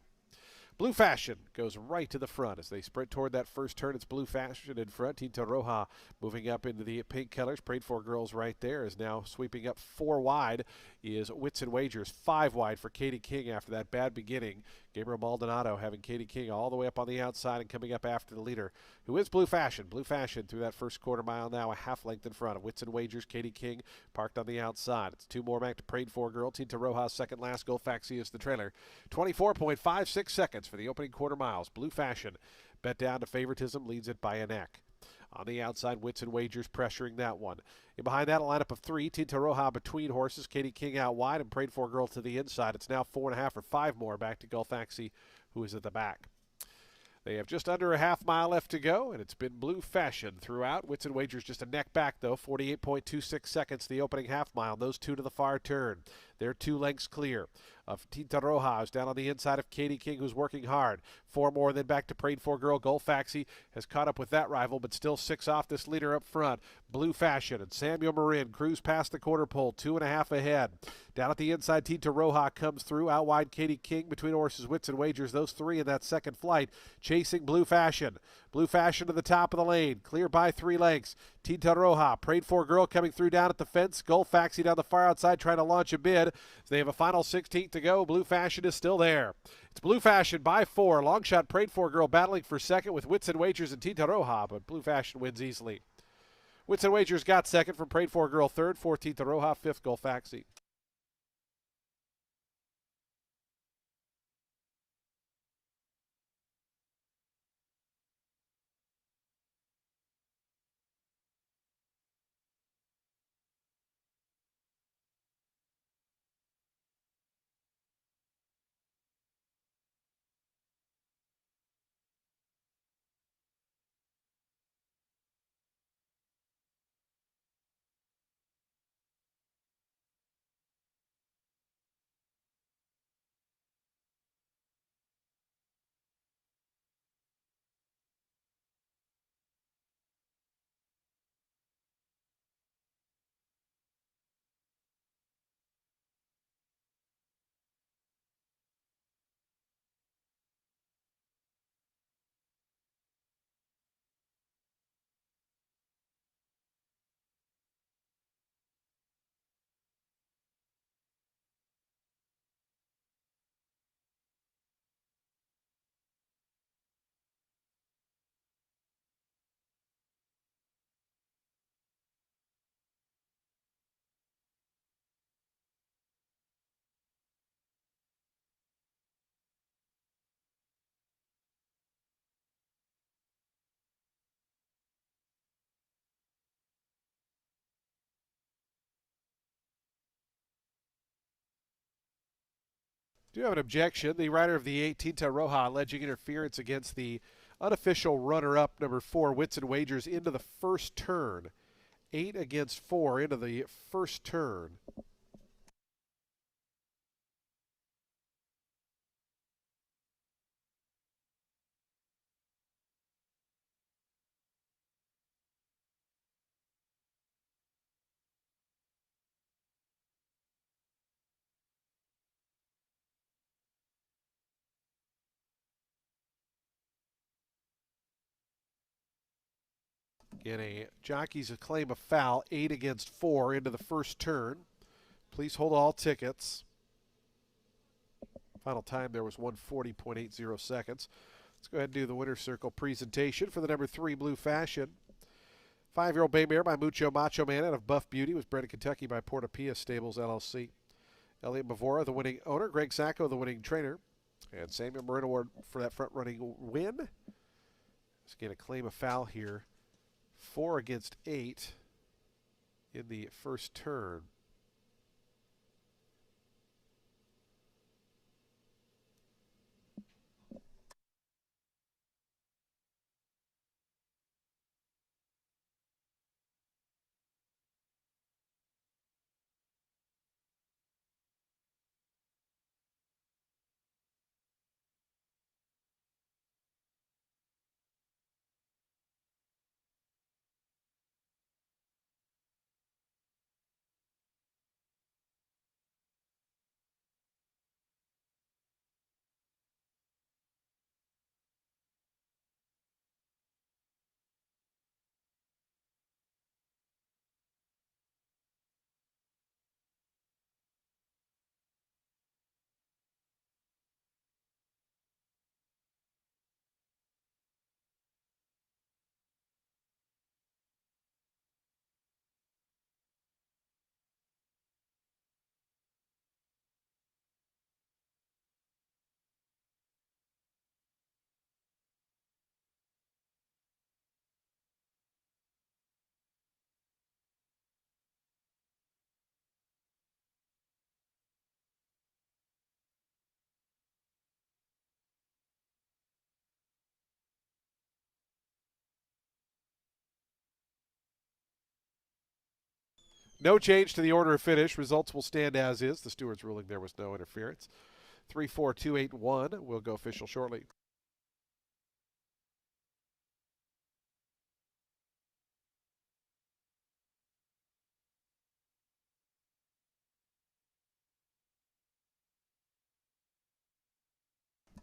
Blue Fashion goes right to the front as they sprint toward that first turn. It's Blue Fashion in front. Tinta Roja moving up into the pink colors. Prayed for girls right there is now sweeping up 4 wide. Is Wits and Wagers 5 wide for Katie King after that bad beginning. Gabriel Maldonado having Katie King all the way up on the outside and coming up after the leader, who is Blue Fashion. Blue Fashion through that first quarter mile now a half length in front of Wits and Wagers. Katie King parked on the outside. It's 2 more back to Prayed for girl. Tinta Roja second last. Golfaxi is the trailer. 24.56 seconds for the opening quarter miles. Blue Fashion bet down to favoritism, leads it by a neck. On the outside, Wits and Wagers pressuring that one. And behind that, a lineup of 3. Tinta Roja between horses. Katie King out wide and Prayed for girl to the inside. It's now 4.5 or 5 more back to Golfaxi, who is at the back. They have just under a half mile left to go, and it's been Blue Fashion throughout. Wits and Wagers just a neck back, though. 48.26 seconds the opening half mile. Those 2 to the far turn. They're 2 lengths clear of Tinta Roja, who's down on the inside of Katie King, who's working hard. 4 more, then back to Prayed for girl. Golfaxi has caught up with that rival, but still 6 off this leader up front. Blue Fashion and Samuel Marin cruise past the quarter pole, 2.5 ahead. Down at the inside, Tinta Roja comes through. Out wide, Katie King between horses, Wits and Wagers. Those 3 in that second flight, chasing Blue Fashion. Blue Fashion to the top of the lane, clear by 3 lengths. Tinta Roja, Prayed for girl coming through down at the fence. Golfaxi down the far outside trying to launch a bid. They have a final 16th to go. Blue Fashion is still there. It's Blue Fashion by 4. Long shot Prayed for girl battling for second with Wits and Wagers and Tinta Roja, but Blue Fashion wins easily. Wits and Wagers got second from Prayed for girl third, 4th Tinta Roja, 5th Golfaxi. Do have an objection. The rider of the 8, Tinta Roja, alleging interference against the unofficial runner-up, number 4, Wits and Wagers, into the first turn. 8 against 4 into the first turn. Again, a jockey's a claim of foul, 8 against 4 into the first turn. Please hold all tickets. Final time there was 140.80 seconds. Let's go ahead and do the winner's circle presentation for the number 3 Blue Fashion. 5-year-old bay mare by Mucho Macho Man out of Buff Beauty was bred in Kentucky by Porta Pia Stables, LLC. Elliot Mavora, the winning owner. Greg Sacco, the winning trainer. And Samuel Marin Award for that front-running win. Let's get a claim of foul here. 4 against 8 in the first turn. No change to the order of finish. Results will stand as is. The steward's ruling there was no interference. 3-4-2-8-1 will go official shortly.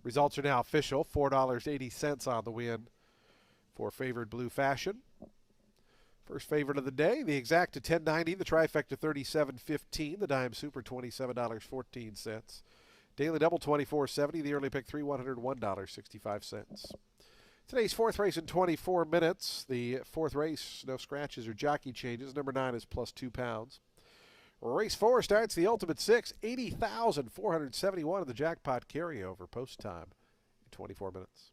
Results are now official. $4.80 on the win for favored Blue Fashion. First favorite of the day, the exacta $10.90, the trifecta $37.15, the dime super $27.14. Daily double $24.70, the early pick 3 $101.65. Today's fourth race in 24 minutes. The fourth race, no scratches or jockey changes. Number 9 is plus 2 pounds. Race 4 starts the ultimate 6, 80,471 of the jackpot carryover post time in 24 minutes.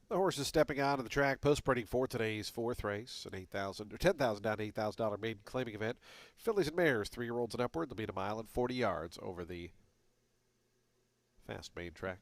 The horses stepping onto the track, post-sprinting for today's fourth race, an $10,000 down to $8,000 maiden claiming event. Fillies and mares, 3-year-olds and upward. They'll be at a mile and 40 yards over the fast main track.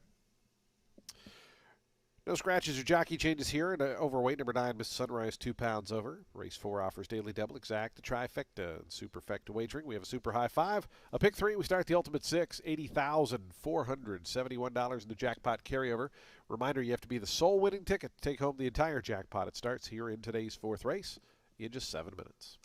No scratches or jockey changes here. And overweight, number 9, Miss Sunrise, 2 pounds over. Race 4 offers daily double, exact, trifecta, and superfecta wagering. We have a super high 5. A pick 3, we start the ultimate 6, $80,471 in the jackpot carryover. Reminder, you have to be the sole winning ticket to take home the entire jackpot. It starts here in today's fourth race in just 7 minutes.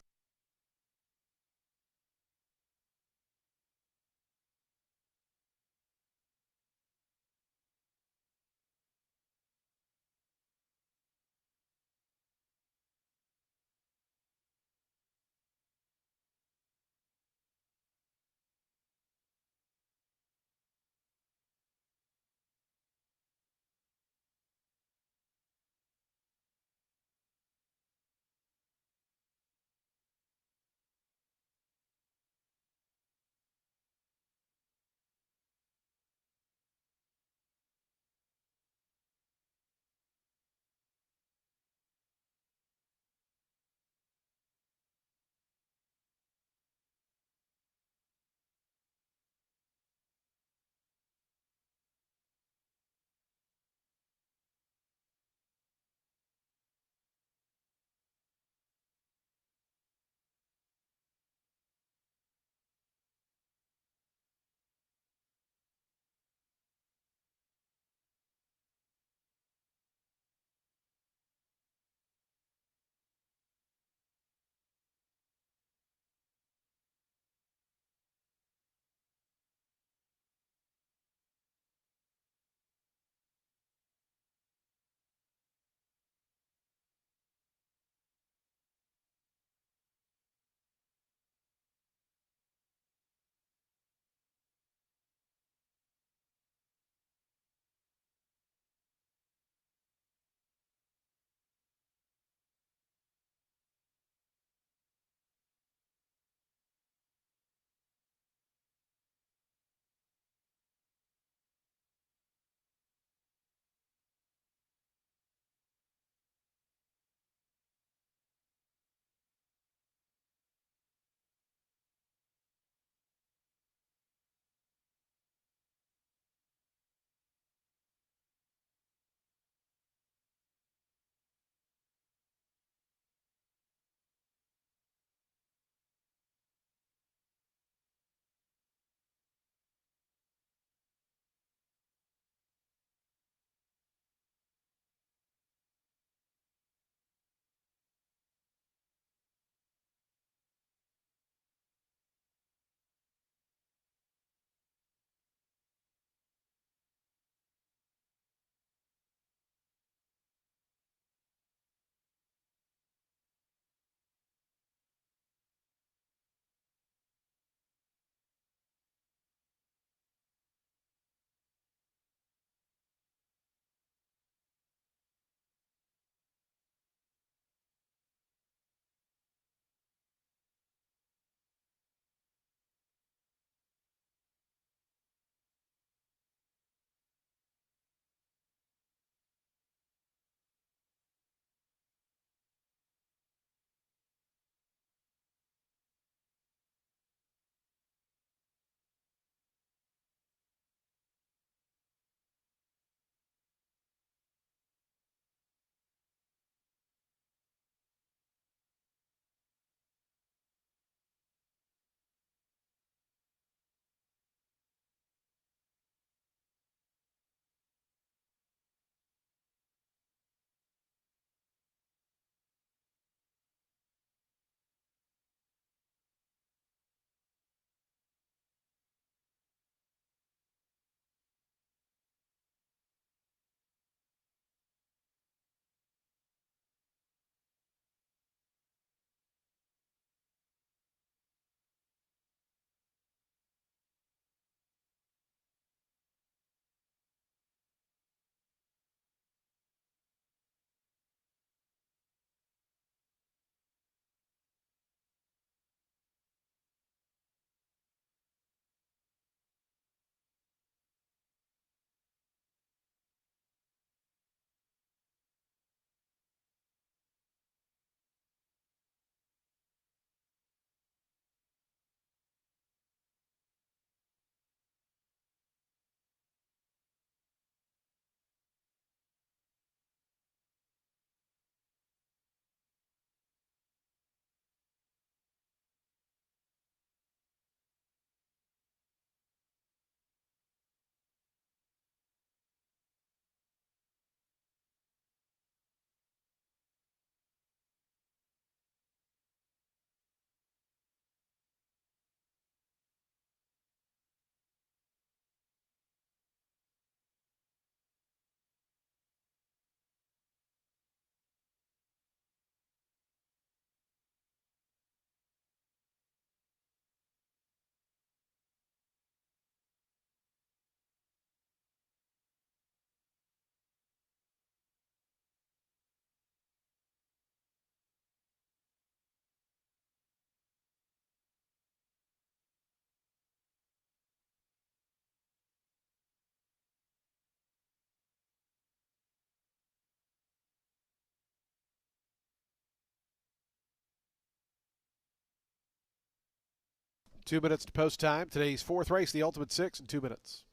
2 minutes to post time. Today's fourth race, the Ultimate Six, in 2 minutes.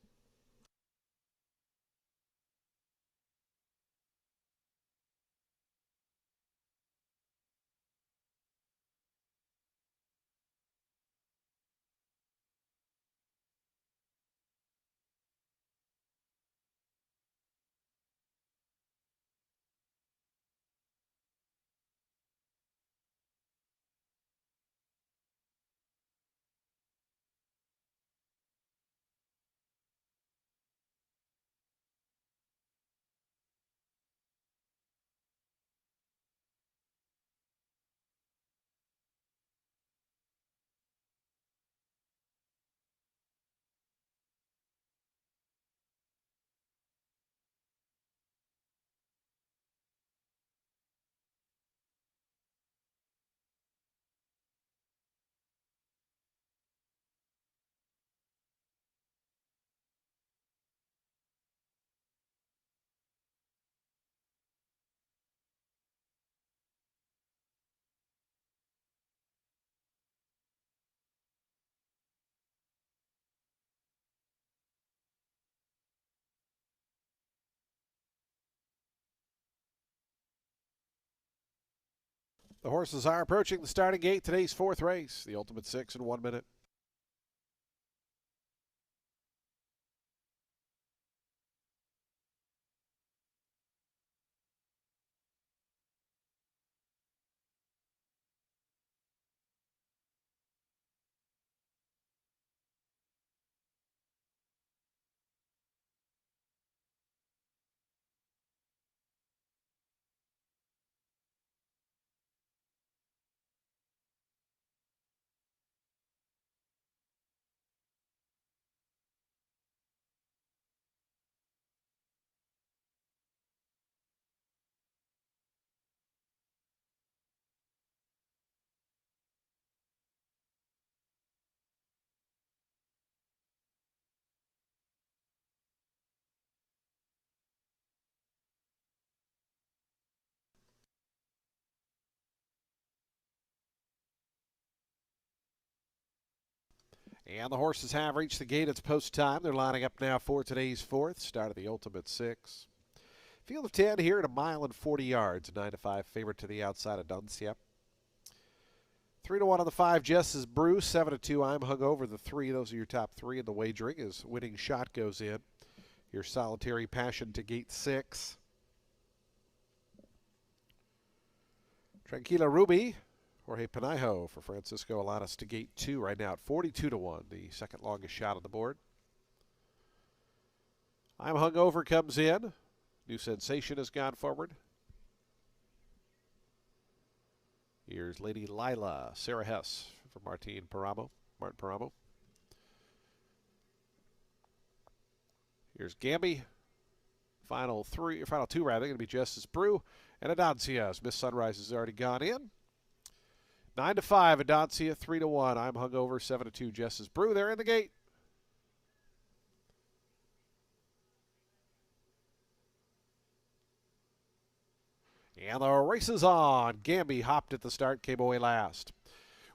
The horses are approaching the starting gate. Today's fourth race, the Ultimate Six, in 1 minute. And the horses have reached the gate. It's post time. They're lining up now for today's fourth, start of the Ultimate Six. Field of 10 here at 1 mile and 40 yards. 9-5 favorite to the outside of Duncia. 3-1 on the 5, Jess's Brew. 7-2, I'm Hungover. The 3, those are your top 3 in the wagering as Winning Shot goes in. Your Solitary Passion to gate 6. Tranquila Ruby. Jorge Panijo for Francisco Alanis to gate 2 right now at 42-1, the second longest shot on the board. I'm Hungover comes in. New Sensation has gone forward. Here's Lady Lila, Sarah Hess for Martin Paramo. Here's Gamby. Final 2 rather, going to be Justice Brew and Adancia's. Miss Sunrise has already gone in. 9-5, Adancia. 3-1, I'm Hungover. 7-2, Justice Brew. They're in the gate. And the race is on. Gamby hopped at the start, came away last.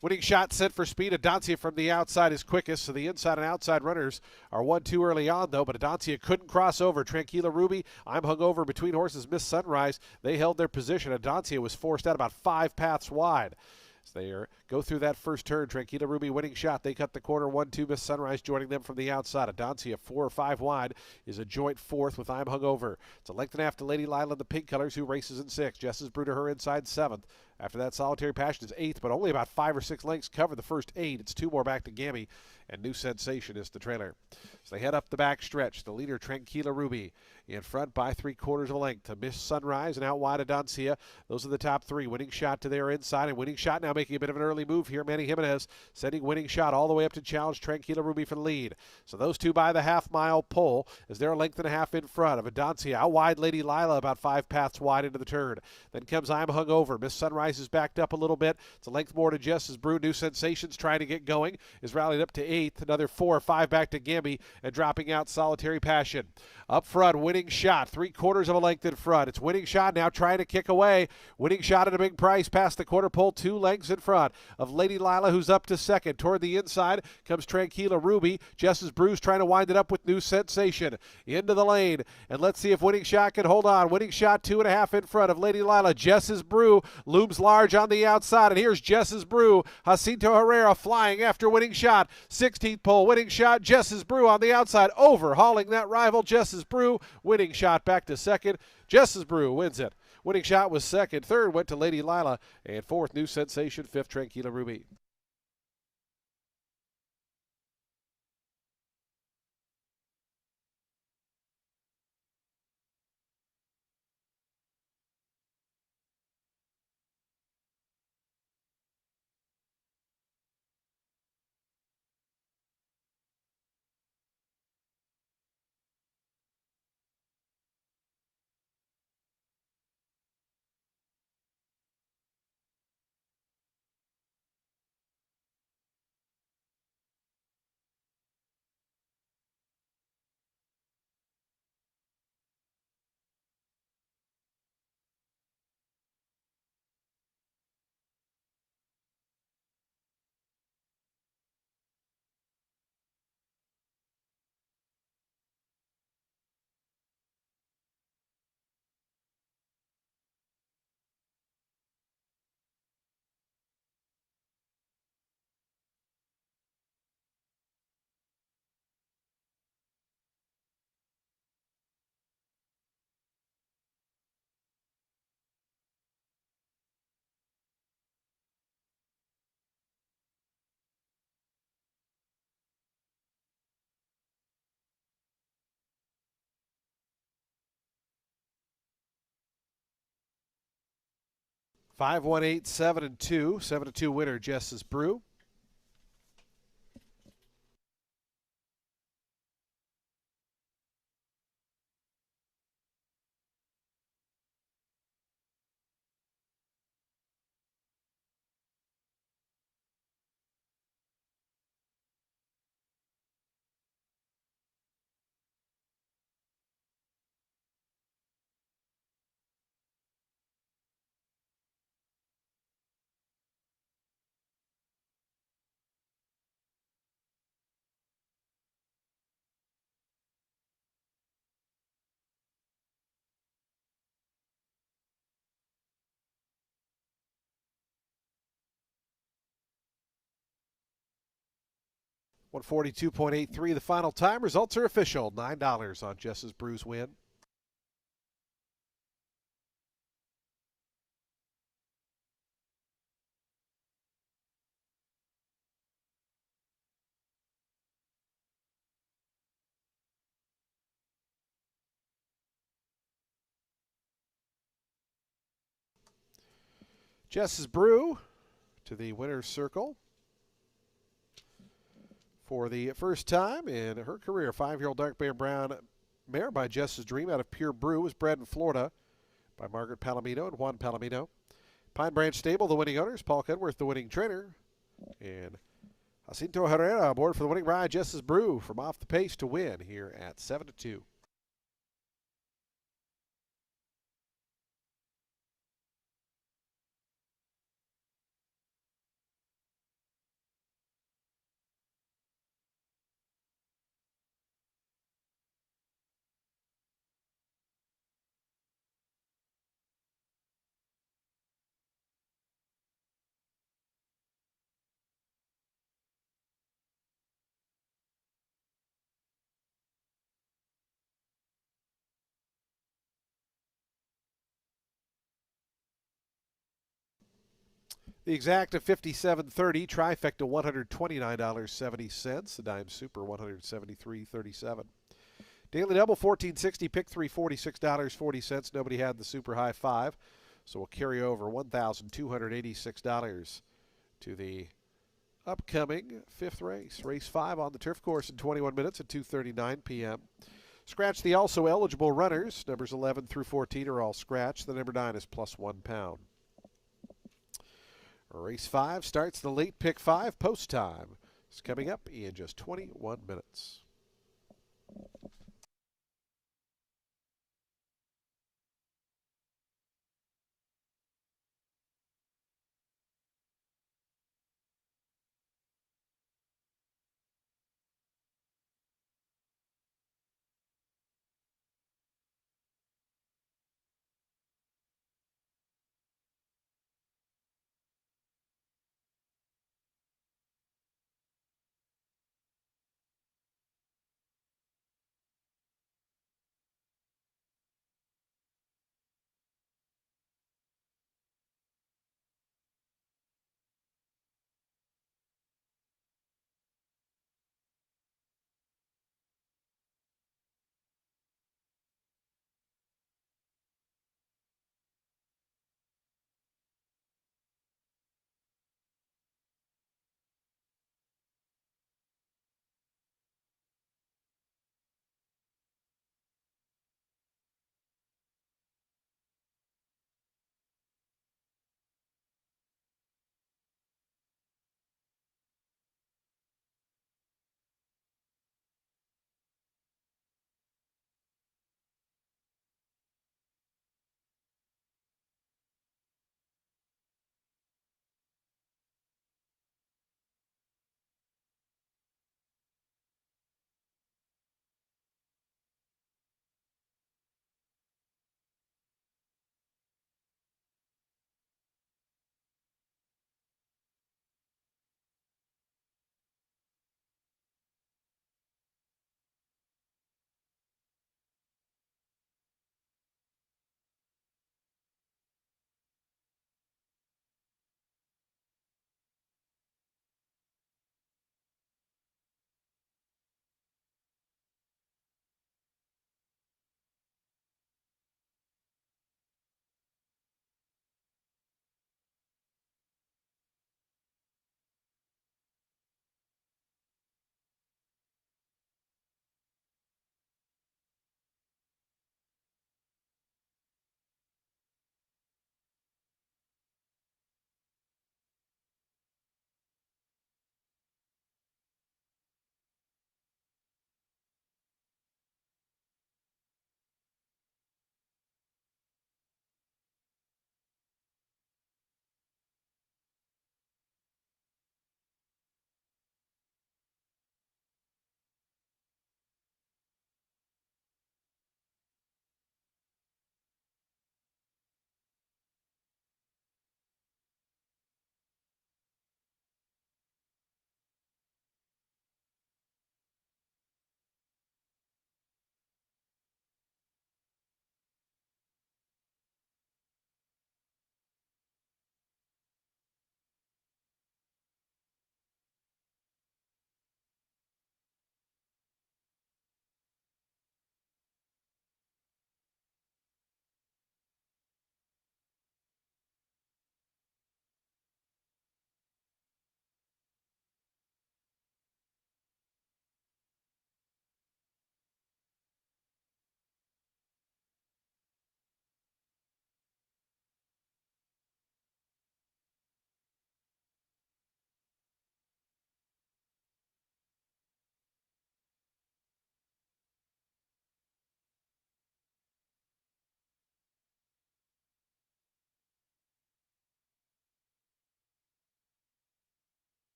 Winning Shot set for speed. Adancia from the outside is quickest, so the inside and outside runners are 1-2 early on, though, but Adancia couldn't cross over. Tranquila Ruby, I'm Hungover between horses. Miss Sunrise, they held their position. Adancia was forced out about 5 paths wide. As they go through that first turn, Tranquila Ruby, Winning Shot. They cut the corner. 1-2, Miss Sunrise joining them from the outside. Adancia 4 or 5 wide is a joint fourth with I'm Hungover. It's a length and a half to Lady Lila in the pink colors, who races in 6. Jess's Brew to her inside 7th. After that, Solitary Passion is 8th, but only about 5 or 6 lengths cover the first 8. It's 2 more back to Gammy, and New Sensation is the trailer. So they head up the back stretch. The leader, Tranquila Ruby, in front by 3/4 of a length to Miss Sunrise and out wide Adancia. Those are the top 3. Winning Shot to their inside, and Winning Shot now making a bit of an early move here. Manny Jimenez sending Winning Shot all the way up to challenge Tranquila Ruby for the lead. So those two by the half-mile pole as they're a length and a half in front of Adancia. Out wide, Lady Lila about 5 paths wide into the turn. Then comes I'm Hungover. Miss Sunrise is backed up a little bit. It's a length more to Jess's Brew. New Sensations trying to get going. Is rallied up to 8. 8th. Another 4 or 5 back to Gamby and dropping out Solitary Passion. Up front, Winning Shot, 3/4 of a length in front. It's Winning Shot now trying to kick away. Winning Shot at a big price past the quarter pole, 2 lengths in front of Lady Lila, who's up to second. Toward the inside comes Tranquila Ruby. Jess's Bruce trying to wind it up with New Sensation. Into the lane, and let's see if Winning Shot can hold on. Winning Shot 2.5 in front of Lady Lila. Jess's Brew looms large on the outside, and here's Jess's Brew. Jacinto Herrera flying after Winning Shot. 16th pole, Winning Shot. Jess's Brew on the outside, overhauling that rival. Jess's Brew. Winning Shot back to second. Jess's Brew wins it. Winning Shot was second. Third went to Lady Lila. And fourth, New Sensation. Fifth, Tranquila Ruby. Five, 1, 8, 7, and 2. 7-2 winner, Jess's Brew. $142.83 the final time. Results are official. $9 on Jess's Brew's win. Jess's Brew to the winner's circle. For the first time in her career, 5-year-old Dark Bear Brown mare by Jess's Dream out of Pure Brew was bred in Florida by Margaret Palomino and Juan Palomino. Pine Branch Stable, the winning owners. Paul Kenworth, the winning trainer. And Jacinto Herrera aboard for the winning ride. Jess's Brew from off the pace to win here at 7-2. The exact of 57.30, trifecta $129.70, the dime super $173.37. Daily double 1460, pick 3 $46.40. Nobody had the super high 5, so we'll carry over $1,286 to the upcoming 5th race. Race 5 on the turf course in 21 minutes at 2:39 p.m. Scratch the also eligible runners. Numbers 11 through 14 are all scratched. The number 9 is plus £1. Race 5 starts the late pick 5 post time. It's coming up in just 21 minutes.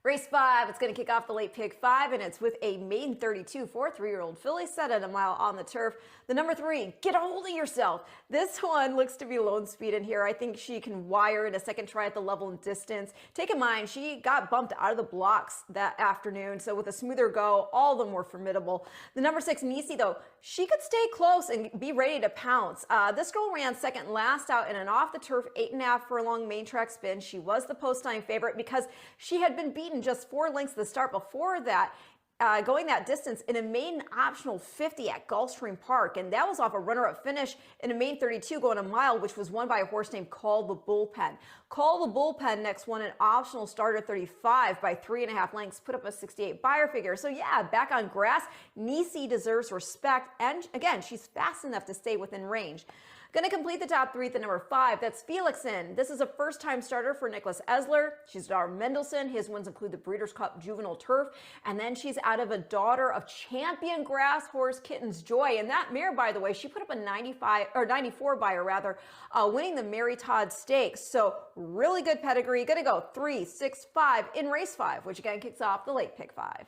Race 5, it's going to kick off the late pick 5, and it's with a maiden 32 for 3-year-old filly set at a mile on the turf. The number 3, Get a Hold of Yourself. This one looks to be lone speed in here. I think she can wire in a second try at the level and distance. Take in mind, she got bumped out of the blocks that afternoon, so with a smoother go, all the more formidable. The number 6, Nisi, though, she could stay close and be ready to pounce. This girl ran second last out in an off-the-turf 8.5 furlong main track spin. She was the post-time favorite because she had been beaten just 4 lengths at the start before that, going that distance in a maiden optional 50 at Gulfstream Park, and that was off a runner-up finish in a maiden 32 going a mile, which was won by a horse named Call the Bullpen. Call the Bullpen next won an optional starter 35 by 3.5 lengths, put up a 68 buyer figure. So yeah, back on grass, Nisi deserves respect, and again, she's fast enough to stay within range. Going to complete the top 3 at the number 5. That's Felixin. This is a first-time starter for Nicholas Esler. She's daughter of Mendelssohn. His wins include the Breeders' Cup Juvenile Turf. And then she's out of a daughter of champion grass horse Kitten's Joy. And that mare, by the way, she put up a 94 buyer rather, winning the Mary Todd Stakes. So really good pedigree. Going to go 3, 6, 5 in race 5, which again kicks off the late pick 5.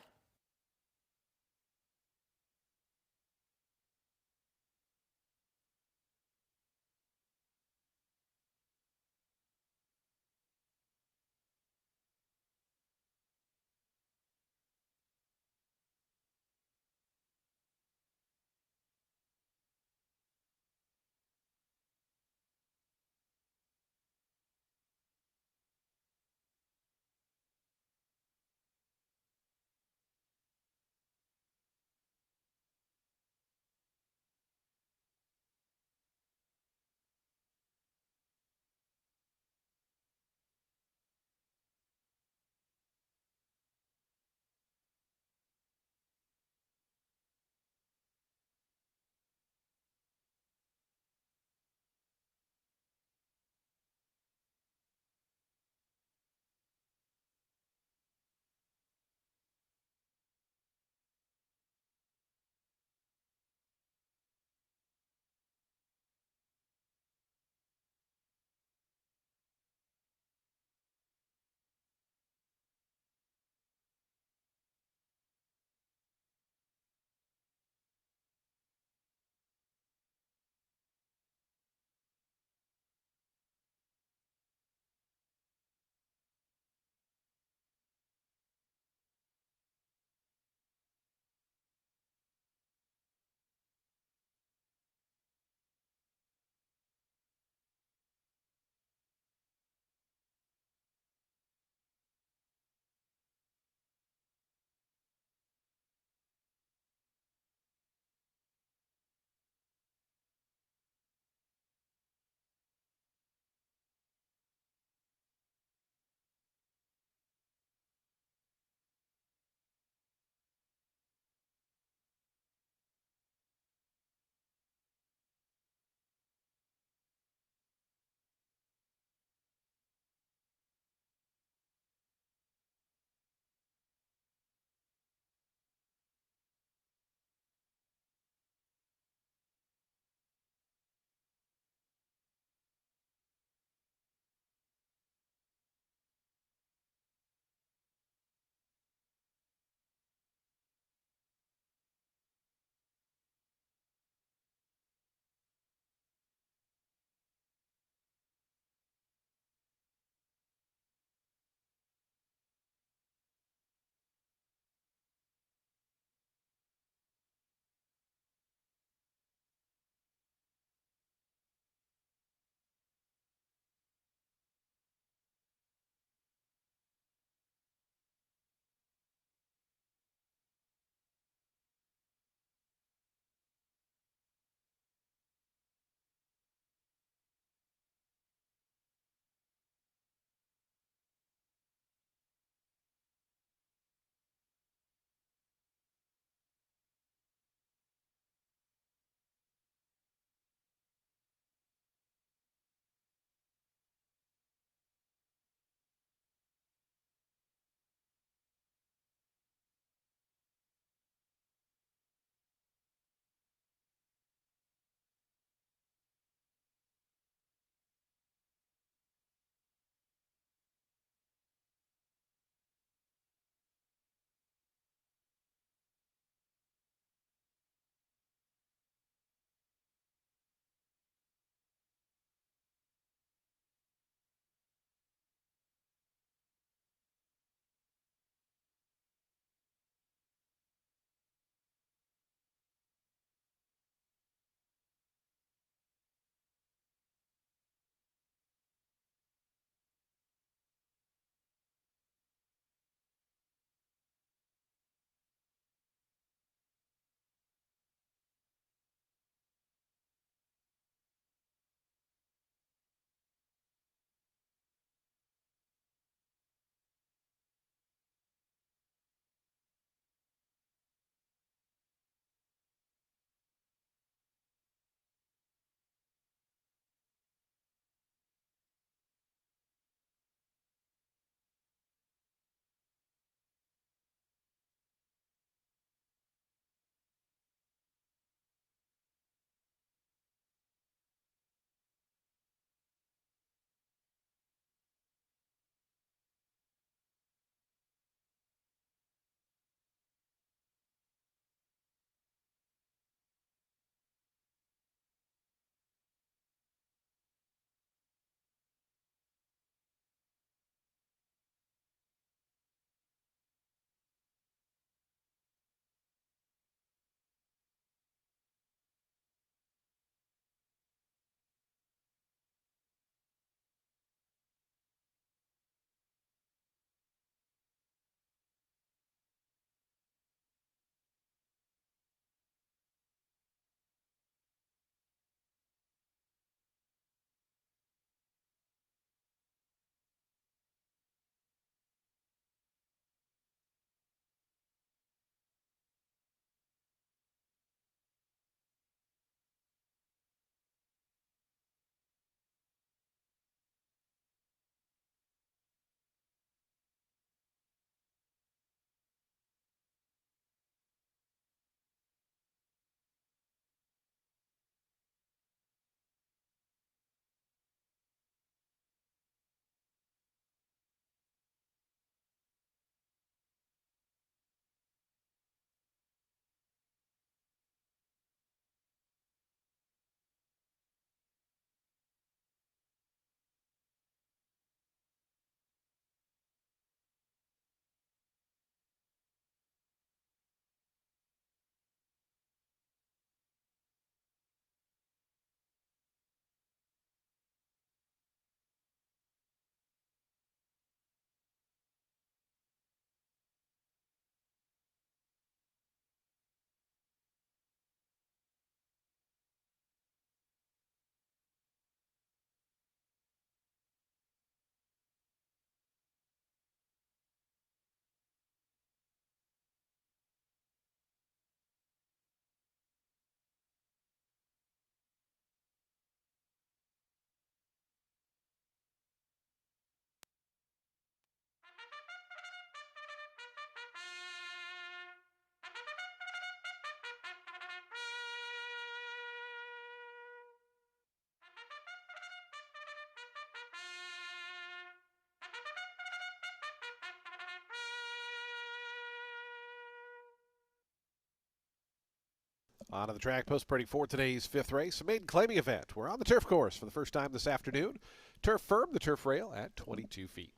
On to the track post party for today's fifth race, a maiden claiming event. We're on the turf course for the first time this afternoon. Turf firm, the turf rail at 22 feet.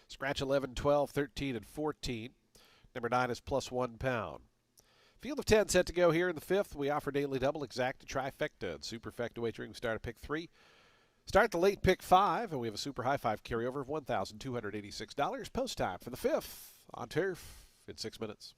Scratch 11, 12, 13, and 14. Number 9 is plus 1 pound. Field of 10 set to go here in the fifth. We offer daily double, exacta, trifecta, and superfecta wagering. We start at pick 3. Start the late pick 5, and we have a super high 5 carryover of $1,286. Post time for the fifth on turf in 6 minutes.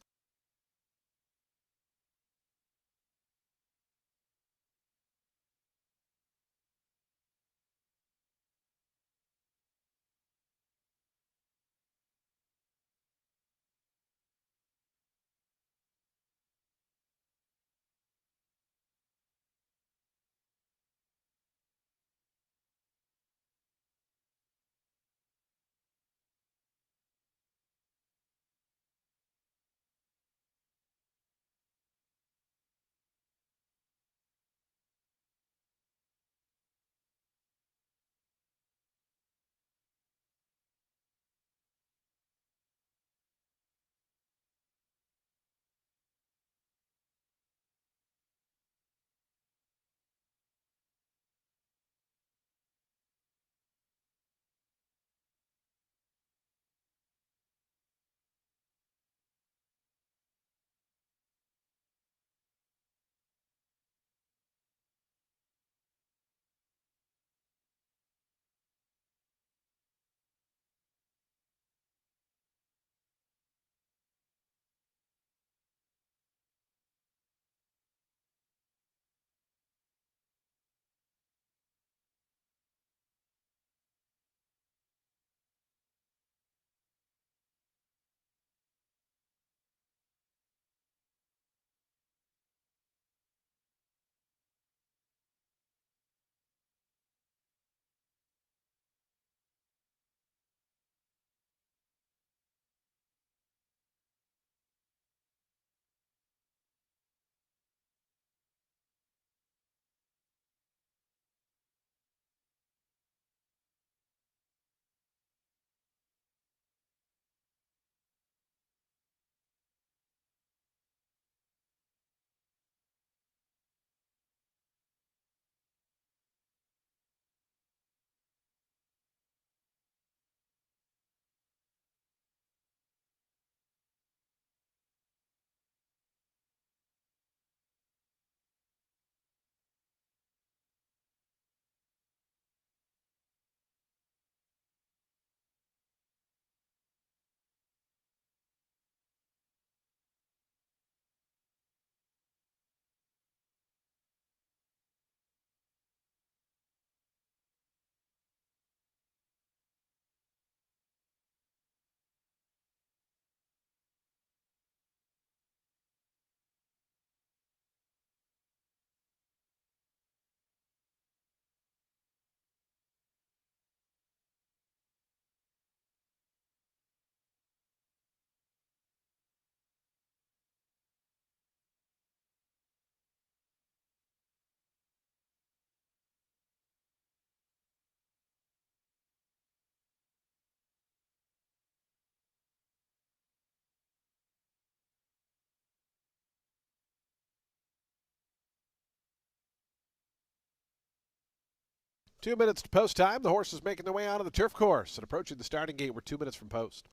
Two minutes to post time. The horse is making their way onto the turf course and approaching the starting gate. We're 2 minutes from post.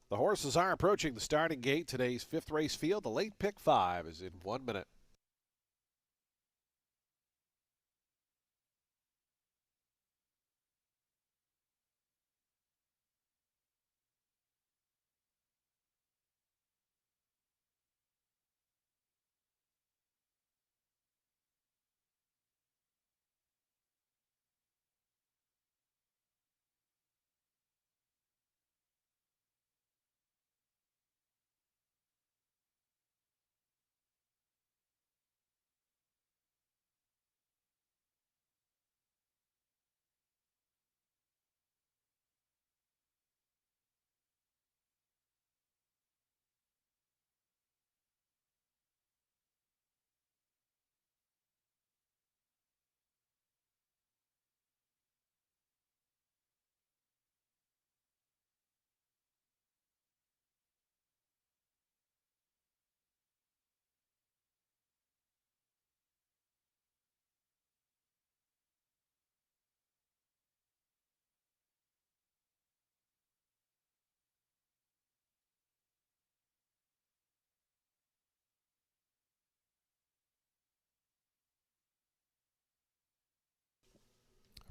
The horses are approaching the starting gate. Today's fifth race field. The late pick 5 is in 1 minute.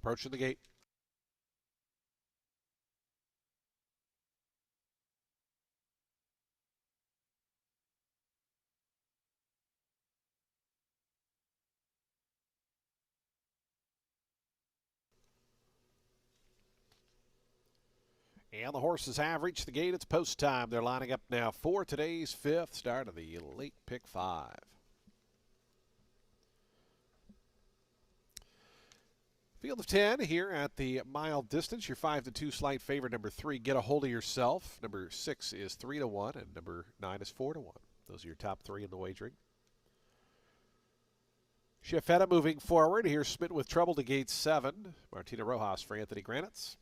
Approaching the gate. And the horses have reached the gate. It's post time. They're lining up now for today's fifth start of the late pick 5. Field of 10 here at the mile distance. Your 5-2 slight favorite, number 3, Get a Hold of Yourself. Number 6 is 3-1, and number 9 is 4-1. Those are your top 3 in the wagering. Chiafetta moving forward. Here's Smitten with Trouble to gate 7. Martina Rojas for Anthony Granitz.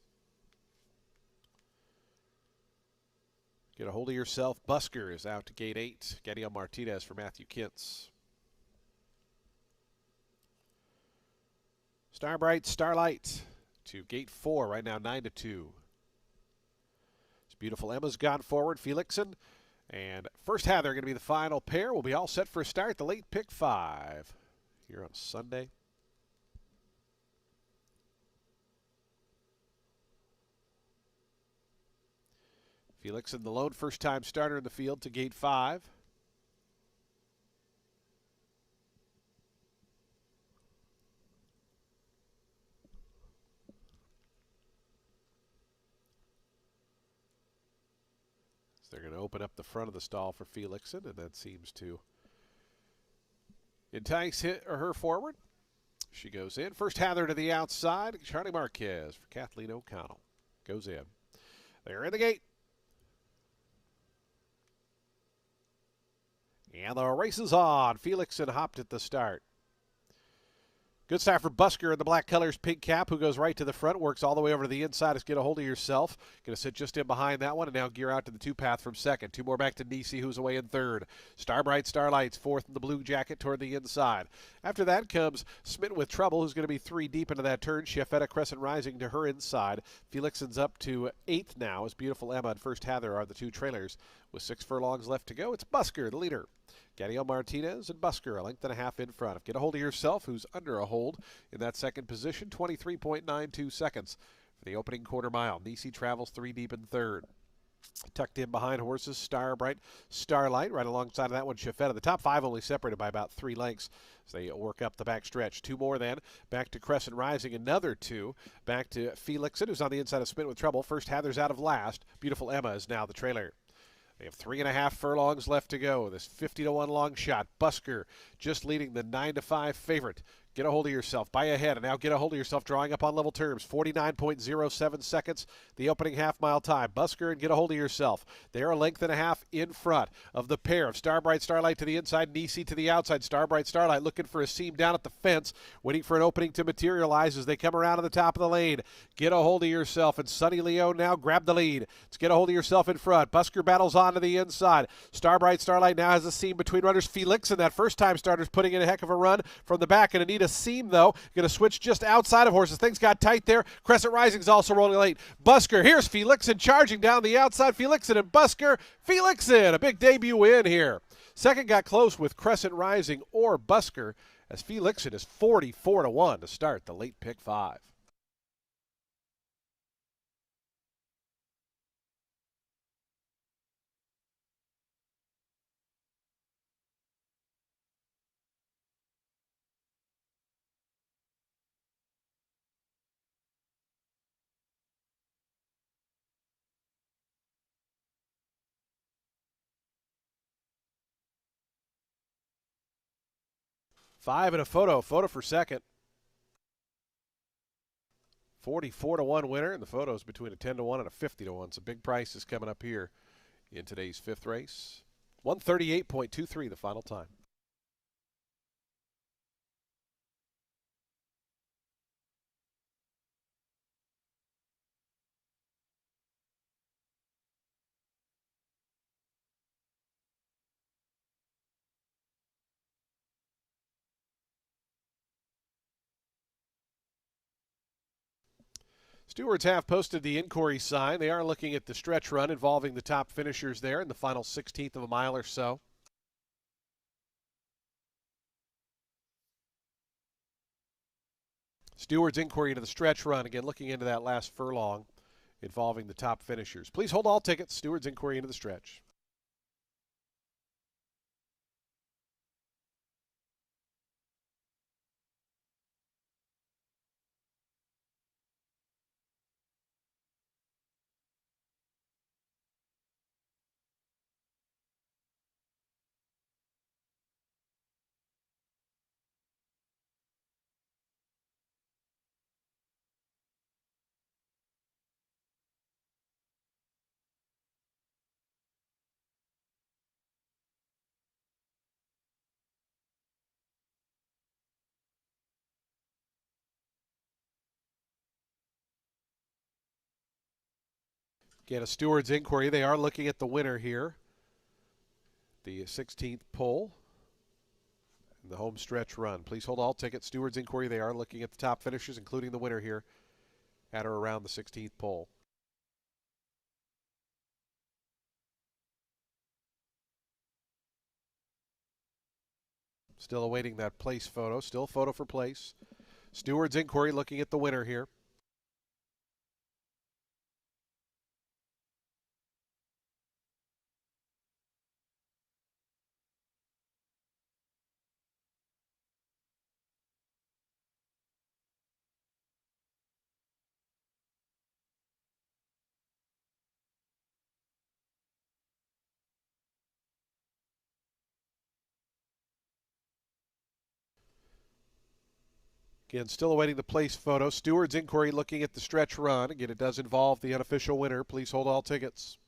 Get a Hold of Yourself. Busker is out to gate 8. Gadiel Martinez for Matthew Kintz. Starbright, Starlight to gate 4, right now 9-2. It's beautiful. Emma's gone forward. Felixson and First Heather are going to be the final pair. We'll be all set for a start. The late pick 5 here on Sunday. Felixson, the lone first-time starter in the field, to gate 5. They're going to open up the front of the stall for Felixson, and that seems to entice her forward. She goes in. First Heather to the outside. Charlie Marquez for Kathleen O'Connell. Goes in. They're in the gate. And the race is on. Felixson hopped at the start. Good start for Busker in the black colors, pink cap, who goes right to the front, works all the way over to the inside. Is Get a Hold of Yourself. Going to sit just in behind that one and now gear out to the 2-path from second. 2 more back to Nisi, who's away in third. Starbright, Starlight's fourth in the blue jacket toward the inside. After that comes Smitten with Trouble, who's going to be 3 deep into that turn. Chiafetta, Crescent Rising to her inside. Felixson's up to 8th now, as Beautiful Emma and First Heather are the 2 trailers. With 6 furlongs left to go, it's Busker, the leader. Gadiel Martinez and Busker, a length and a half in front. Get a Hold of Yourself, who's under a hold in that second position, 23.92 seconds for the opening quarter mile. Nisi travels 3 deep in third. Tucked in behind horses, Starbright, Starlight, right alongside of that one, Chiafetta. The top 5 only separated by about 3 lengths as they work up the back stretch. 2 more then, back to Crescent Rising, another 2. Back to Felixson, who's on the inside of Smitten with Trouble. First Heather's out of last. Beautiful Emma is now the trailer. They have 3.5 furlongs left to go. This 50-1 long shot. Busker just leading the 9-5 favorite. Get a Hold of Yourself by ahead, and now Get a Hold of Yourself drawing up on level terms. 49.07 seconds, the opening half-mile time. Busker and Get a Hold of Yourself. They're a length and a half in front of the pair of Starbright, Starlight to the inside, Nisi to the outside. Starbright, Starlight looking for a seam down at the fence, waiting for an opening to materialize as they come around to the top of the lane. Get a Hold of Yourself, and Sonny Leone now grab the lead. Let's Get a Hold of Yourself in front. Busker battles on to the inside. Starbright, Starlight now has a seam between runners. Felixson, that first-time starter's putting in a heck of a run from the back, and Anita a seam, though. Going to switch just outside of horses. Things got tight there. Crescent Rising's also rolling late. Busker, here's Felixen charging down the outside. Felixen and Busker. Felixen, a big debut win here. Second got close with Crescent Rising or Busker, as Felixen is 44-1 to start the late pick 5. Five and a photo for second. 44-1 winner, and the photo's between a 10-1 and a 50-1. So big prices coming up here in today's fifth race. 138.23 the final time. Stewards have posted the inquiry sign. They are looking at the stretch run involving the top finishers there in the final 16th of a mile or so. Stewards inquiry into the stretch run, again looking into that last furlong involving the top finishers. Please hold all tickets. Stewards inquiry into the stretch. Again, a steward's inquiry. They are looking at the winner here. The 16th pole. And the home stretch run. Please hold all tickets. Steward's inquiry. They are looking at the top finishers, including the winner here at or around the 16th pole. Still awaiting that place photo. Still photo for place. Steward's inquiry looking at the winner here. Again, still awaiting the place photo. Steward's inquiry looking at the stretch run. Again, it does involve the unofficial winner. Please hold all tickets.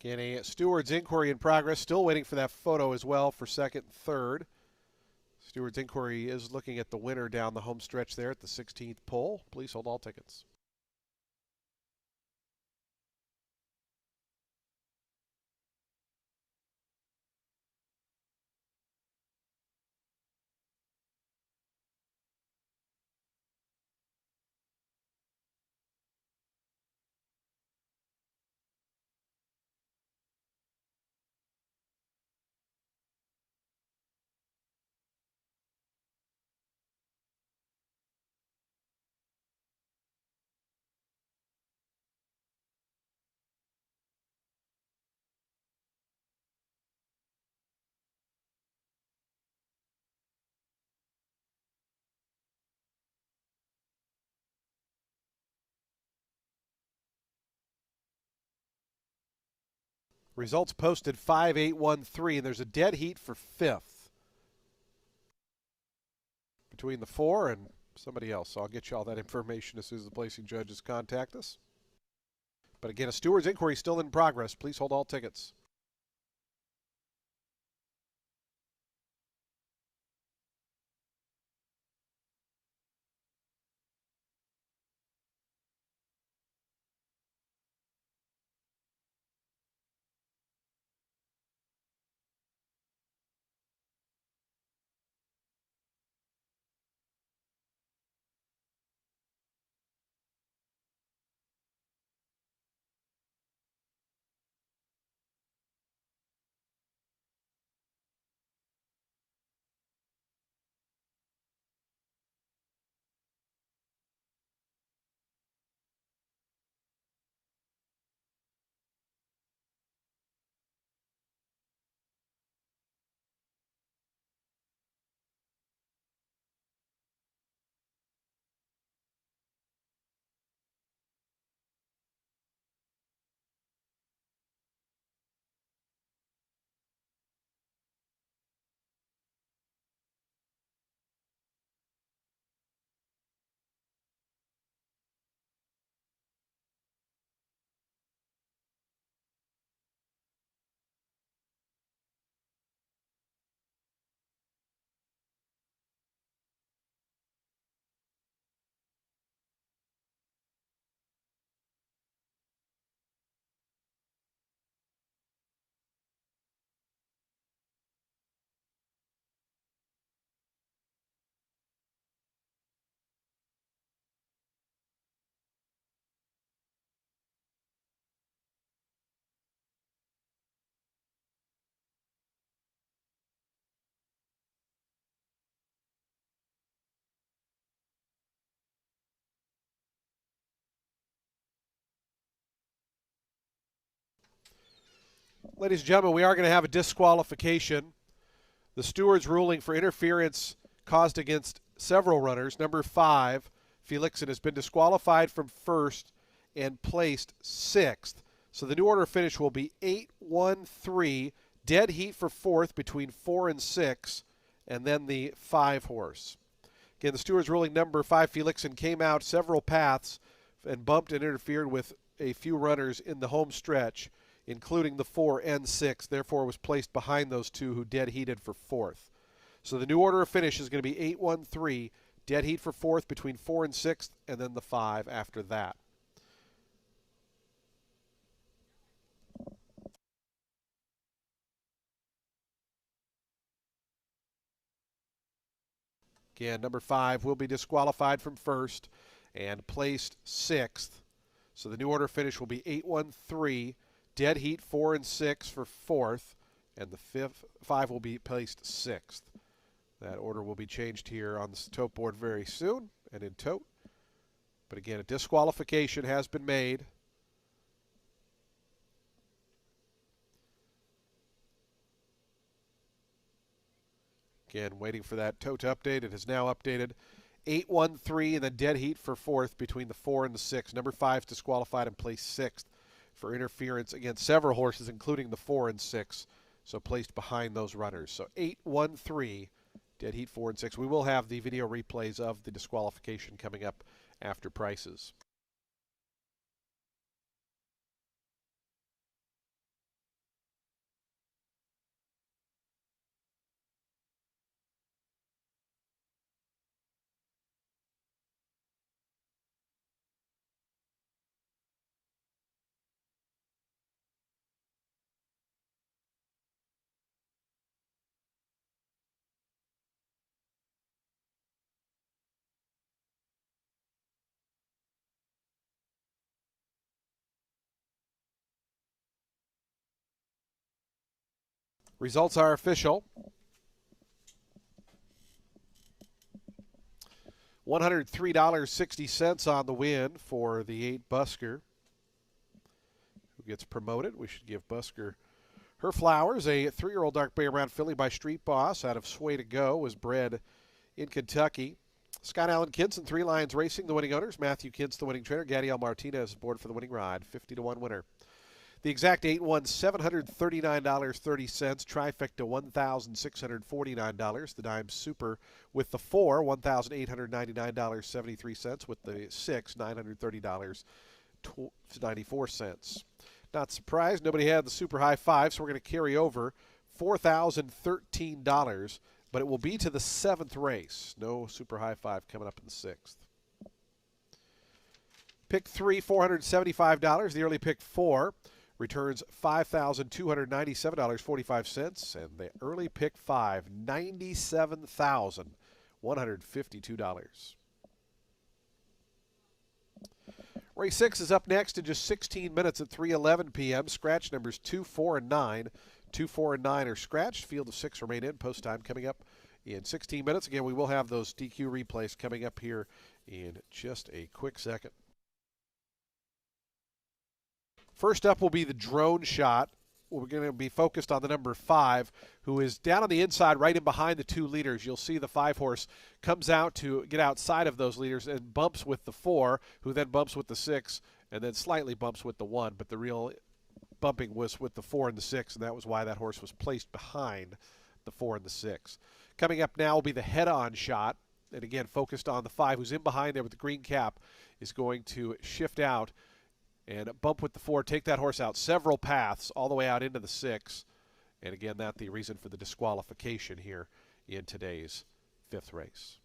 Again, a steward's inquiry in progress. Still waiting for that photo as well for second and third. Steward's inquiry is looking at the winner down the home stretch there at the 16th pole. Please hold all tickets. Results posted 5-8-1-3, and there's a dead heat for 5th between the 4 and somebody else. So I'll get you all that information as soon as the placing judges contact us. But again, a steward's inquiry is still in progress. Please hold all tickets. Ladies and gentlemen, we are going to have a disqualification. The steward's ruling for interference caused against several runners. Number 5, Felixson, has been disqualified from first and placed 6th. So the new order of finish will be 8-1-3, dead heat for 4th between 4 and 6, and then the 5 horse. Again, the steward's ruling number 5, Felixson, came out several paths and bumped and interfered with a few runners in the home stretch, including the 4 and 6, therefore was placed behind those two who dead heated for 4th. So the new order of finish is going to be 8-1-3, dead heat for 4th between 4 and 6th, and then the 5 after that. Again, number 5 will be disqualified from first and placed 6th. So the new order of finish will be 8-1-3, dead heat 4 and 6 for 4th, and the 5 will be placed 6th. That order will be changed here on the tote board very soon and in tote. But again, a disqualification has been made. Again, waiting for that tote to update. It has now updated. 8-1-3 and then dead heat for 4th between the 4 and the 6. Number 5 is disqualified and placed 6th for interference against several horses, including the 4 and 6, so placed behind those runners. So 8-1-3, dead heat 4 and 6. We will have the video replays of the disqualification coming up after prices. Results are official. $103.60 on the win for the 8 Busker, who gets promoted. We should give Busker her flowers. A 3-year-old dark bay around filly by Street Boss out of Sway to Go was bred in Kentucky. Scott Allen Kinson, 3 Lions Racing, the winning owners. Matthew Kintz, the winning trainer. Gadiel Martinez aboard for the winning ride. 50-1 winner. The exact 8 won $739.30. Trifecta $1,649. The dime super with the 4 $1,899.73. With the 6 $930.94. Not surprised, nobody had the super high 5, so we're going to carry over $4,013, but it will be to the 7th race. No super high 5 coming up in the 6th. Pick 3, $475. The early pick 4 returns $5,297.45, and the early pick 5, $97,152. Race 6 is up next in just 16 minutes at 3:11 p.m. Scratch numbers 2, 4, and 9. 2, 4, and 9 are scratched. Field of 6 remain in. Post time coming up in 16 minutes. Again, we will have those DQ replays coming up here in just a quick second. First up will be the drone shot. We're going to be focused on the number 5, who is down on the inside right in behind the 2 leaders. You'll see the 5 horse comes out to get outside of those leaders and bumps with the 4, who then bumps with the 6, and then slightly bumps with the 1. But the real bumping was with the 4 and the 6, and that was why that horse was placed behind the 4 and the 6. Coming up now will be the head-on shot. And again, focused on the 5, who's in behind there with the green cap, is going to shift out and bump with the 4, take that horse out several paths all the way out into the 6. And again, that's the reason for the disqualification here in today's 5th race.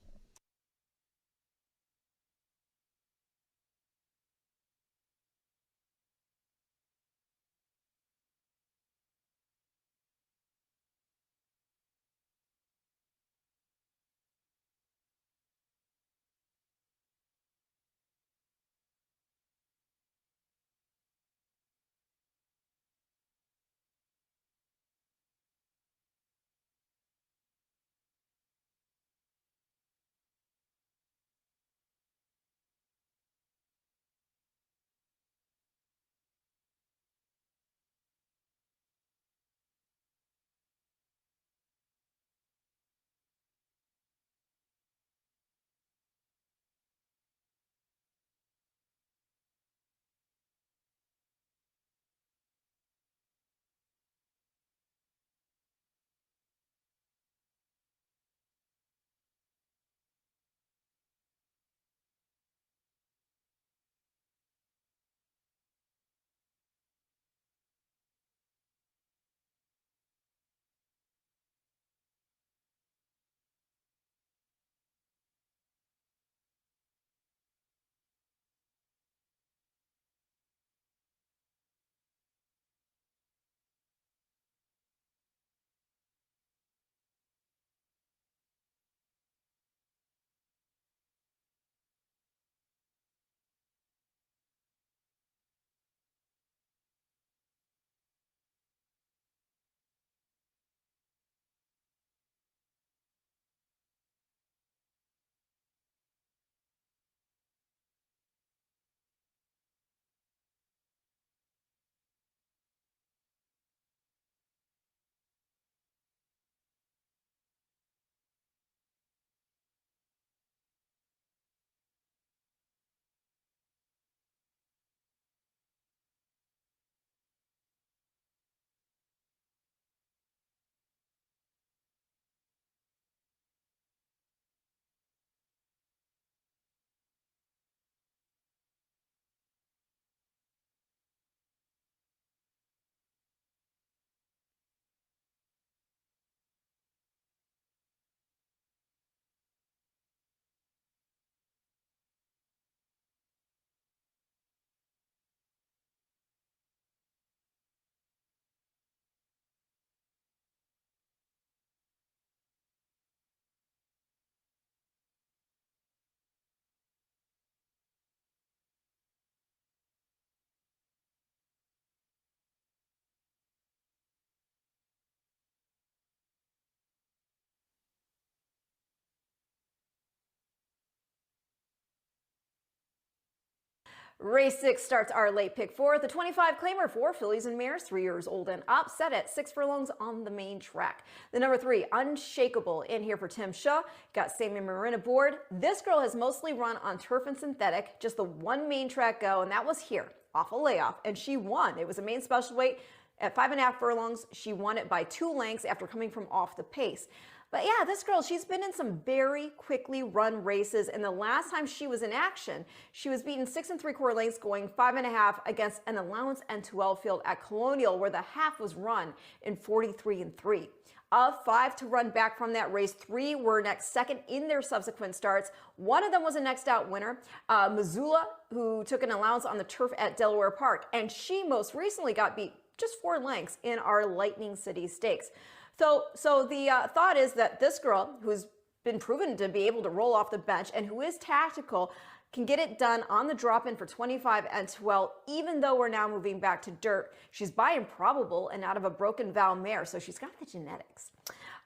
Race 6 starts our late pick 4. The 25 claimer for fillies and mares 3 years old and up, set at 6 furlongs on the main track. The number 3, Unshakable, in here for Tim Shaw. Got Sammy Marin aboard. This girl has mostly run on turf and synthetic, just the one main track go, and that was here off a layoff, and she won. It was a main special weight at 5.5 furlongs. She won it by 2 lengths after coming from off the pace. But yeah, this girl, she's been in some very quickly run races. And the last time she was in action, she was beaten 6 3/4 lengths going 5.5 against an allowance and 12 field at Colonial, where the half was run in 43 3. Of 5 to run back from that race, 3 were next second in their subsequent starts. One of them was a next out winner, Missoula, who took an allowance on the turf at Delaware Park. And she most recently got beat just 4 lengths in our Lightning City Stakes. So the thought is that this girl, who's been proven to be able to roll off the bench and who is tactical, can get it done on the drop-in for 25 and 12, even though we're now moving back to dirt. She's by improbable and out of a broken vow mare, so she's got the genetics.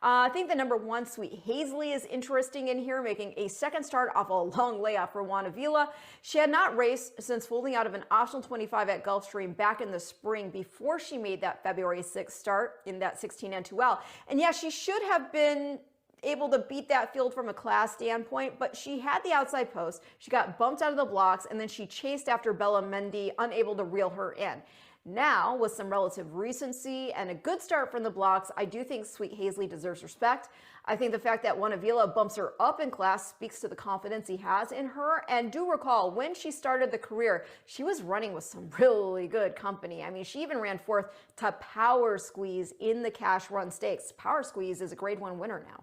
I think the number 1, Sweet Hazley, is interesting in here, making a second start off a long layoff for Juan Avila. She had not raced since folding out of an optional 25 at Gulfstream back in the spring before she made that February 6th start in that 16 N2L. And yeah, she should have been able to beat that field from a class standpoint, but she had the outside post. She got bumped out of the blocks, and then she chased after Bella Mendy, unable to reel her in. Now, with some relative recency and a good start from the blocks, I do think Sweet Hazley deserves respect. I think the fact that Juan Avila bumps her up in class speaks to the confidence he has in her. And do recall, when she started the career, she was running with some really good company. I mean, she even ran fourth to Power Squeeze in the Cash Run Stakes. Power Squeeze is a Grade 1 winner now.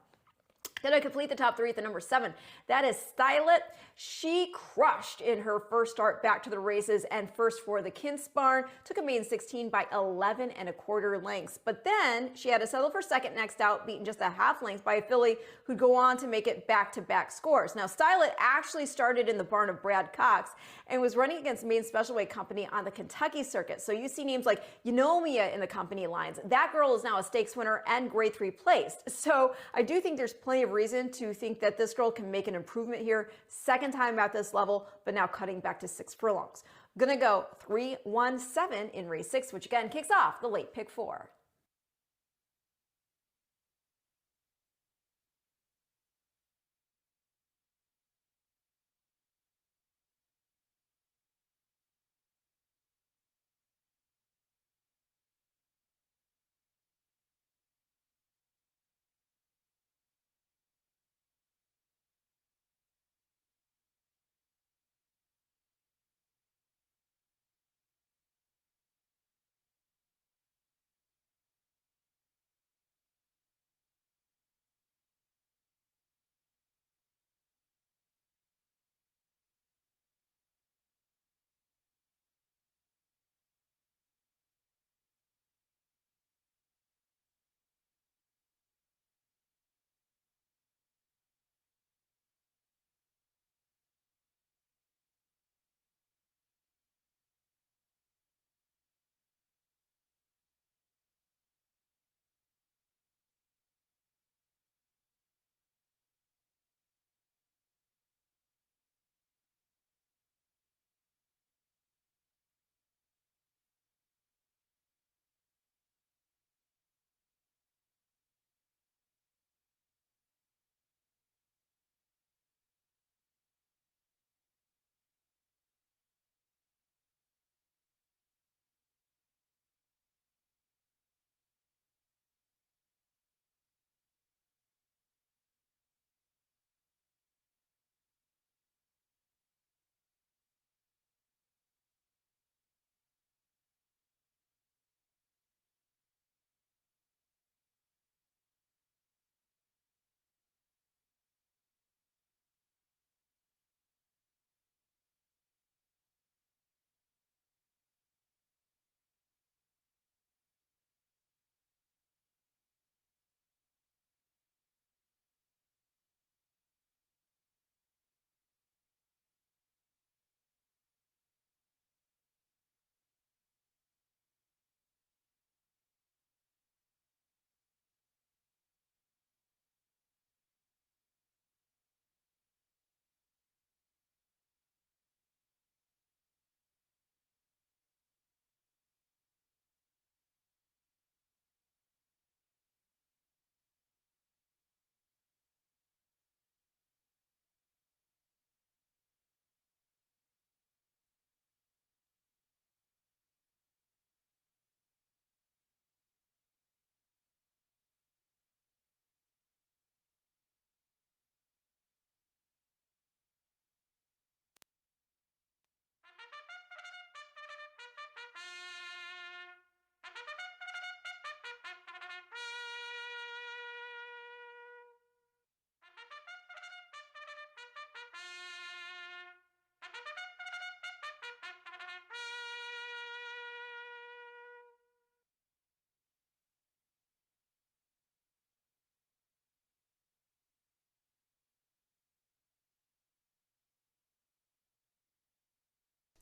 Gonna complete the top 3 at the number 7. That is Style It. She crushed in her first start back to the races and first for the Kintz barn. Took a main 16 by 11 1/4 lengths. But then she had to settle for second next out, beaten just a half length by a filly who'd go on to make it back-to-back scores. Now, Style It actually started in the barn of Brad Cox and was running against Main Special Weight Company on the Kentucky circuit. So you see names like Eunomia in the company lines. That girl is now a stakes winner and Grade 3 placed. So I do think there's plenty of reason to think that this girl can make an improvement here. Second time at this level, but now cutting back to 6 furlongs. Gonna go 3-1-7 in race 6, which again kicks off the late pick 4.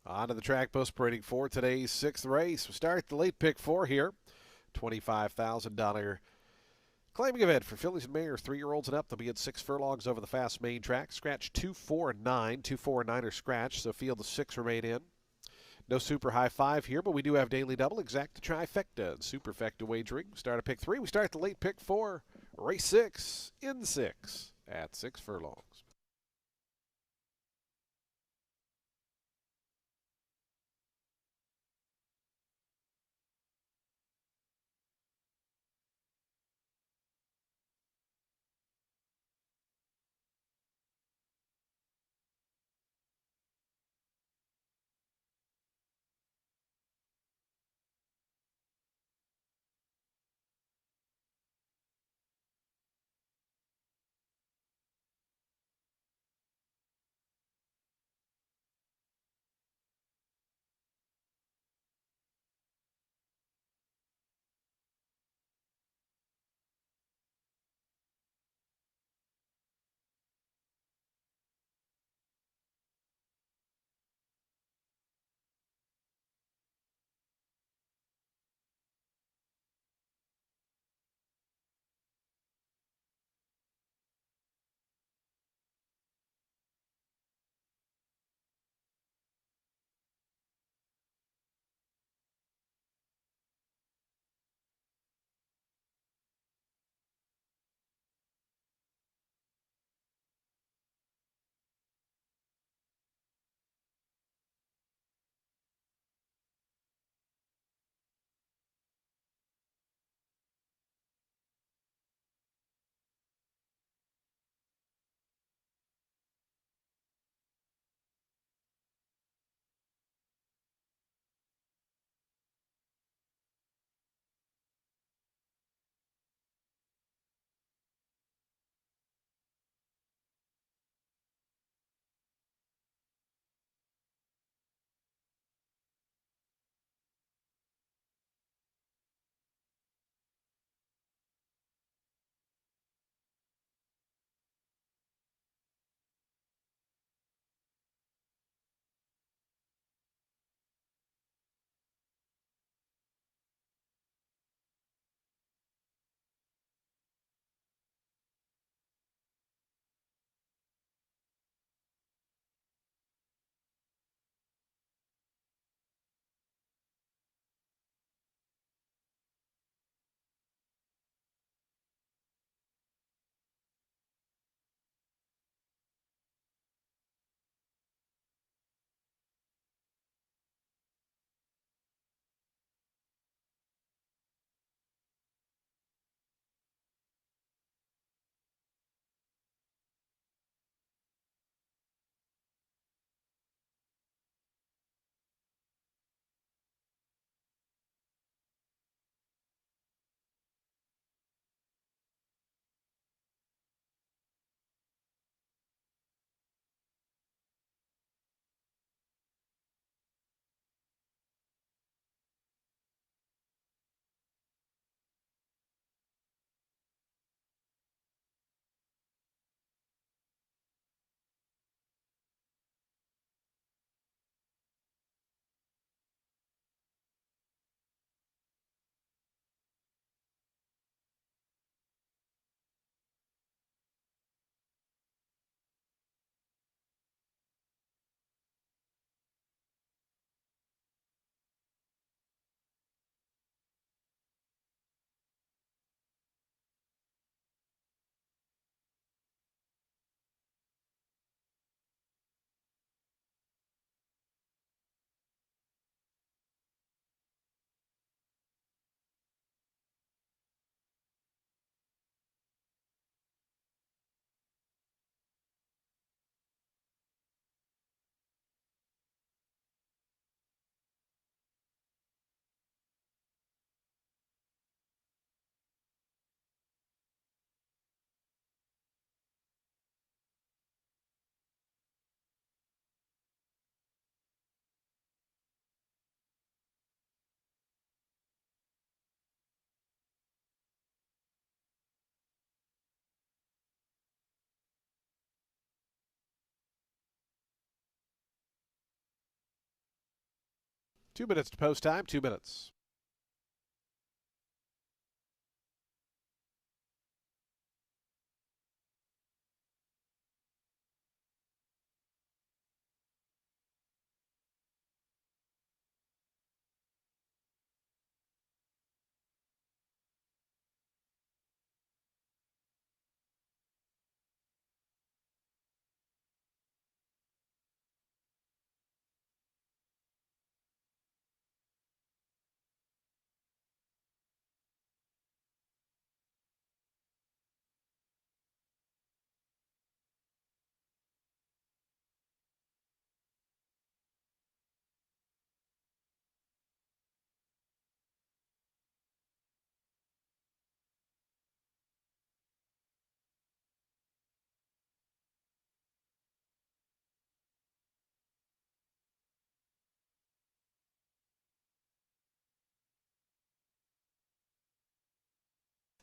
On to the track post parading for today's sixth race. We start the late pick four here. $25,000 claiming event for fillies and mares, 3-year-olds and up. They'll be at 6 furlongs over the fast main track. Scratch 2, 4, and 9. 2, 4, and 9 are scratched, so field of 6 remain in. No super high five here, but we do have daily double, exacta, trifecta, and superfecta wagering. Start at pick 3. We start the late pick 4. Race 6 in 6 at 6 furlongs. 2 minutes to post time, 2 minutes.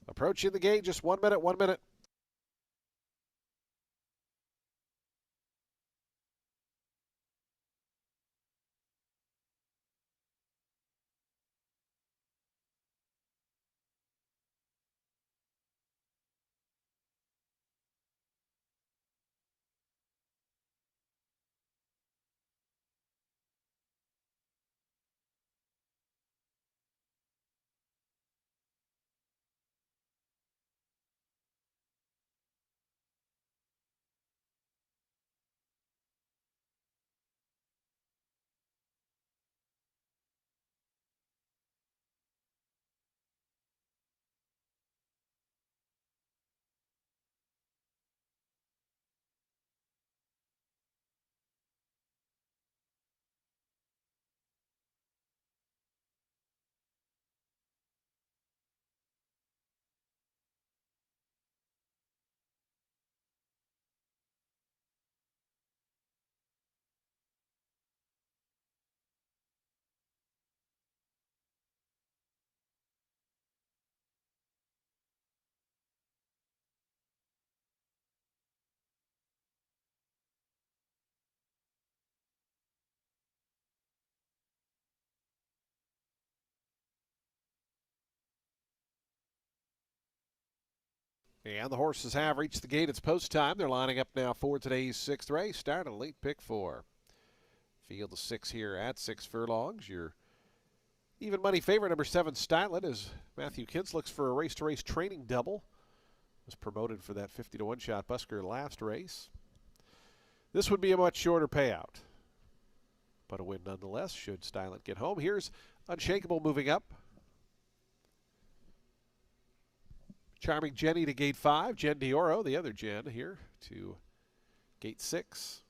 Approaching the gate, just 1 minute, 1 minute. And the horses have reached the gate. It's post time. They're lining up now for today's 6th race. Start a late pick 4. Field of 6 here at 6 furlongs. Your even money favorite, number 7, Stylet, as Matthew Kins looks for a race-to-race training double. Was promoted for that 50 to 1 shot busker last race. This would be a much shorter payout, but a win nonetheless should Stylet get home. Here's Unshakable moving up. Charming Jenny to gate 5. Jen Dioro, the other Jen, here to gate 6.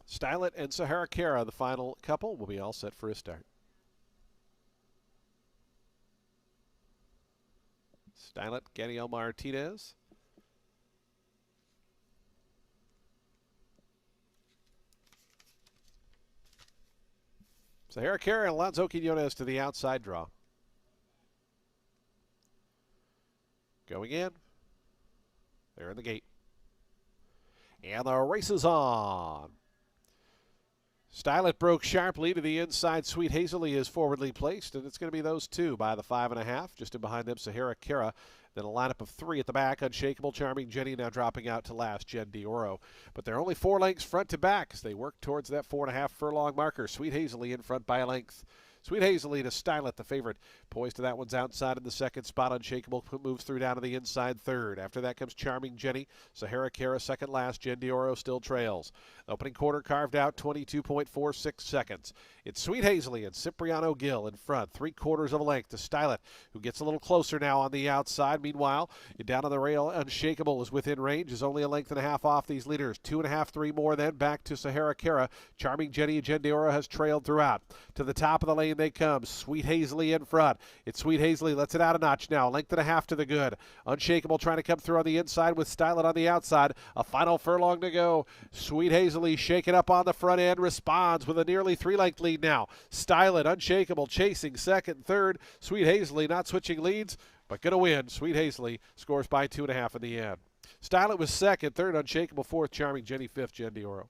Stylet and Sahara Cara, the final couple, will be all set for a start. Stylet, Ganiel Martinez. Sahara Cara and Alonso Quinones to the outside draw. Going in. They're in the gate. And the race is on. Stylet broke sharply to the inside. Sweet Hazily is forwardly placed, and it's going to be those two by the 5.5. Just in behind them, Sahara Cara. Then a lineup of 3 at the back. Unshakable, Charming Jenny now dropping out to last, Jen Dioro. But they're only 4 lengths front to back as they work towards that 4.5 furlong marker. Sweet Hazily in front by a length. Sweet Hazily to Stylet, the favorite. Poised to that one's outside in the 2nd spot. Unshakable moves through down to the inside 3rd. After that comes Charming Jenny. Sahara Cara second last. Jen Dioro still trails. Opening quarter carved out 22.46 seconds. It's Sweet Hazily and Cipriano Gill in front. 3/4 of a length to Stylet, who gets a little closer now on the outside. Meanwhile, down on the rail, Unshakable is within range. Is only a length and a half off these leaders. 2.5, 3 more then back to Sahara Cara. Charming Jenny and Jen Dioro has trailed throughout. To the top of the lane they come. Sweet Hazily in front. It's Sweet Hazily lets it out a notch now. Length and a half to the good. Unshakable trying to come through on the inside with Stylet on the outside. A final furlong to go. Sweet Hazily shaking up on the front end. Responds with a nearly 3-length lead now. Stylet, Unshakable chasing 2nd, 3rd. Sweet Hazily not switching leads, but going to win. Sweet Hazily scores by 2.5 in the end. Stylet was 2nd, 3rd. Unshakable 4th. Charming Jenny 5th. Jen Dioro.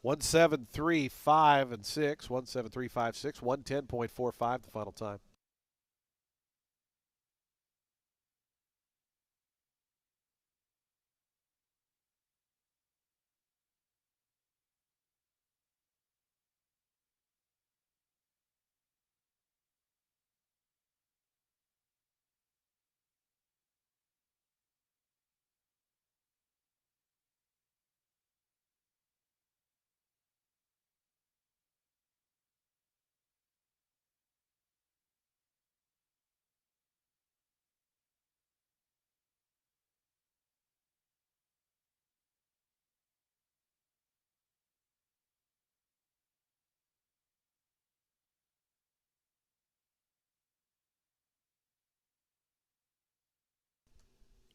173.5 and 6. 173.56. 110.45 the final time.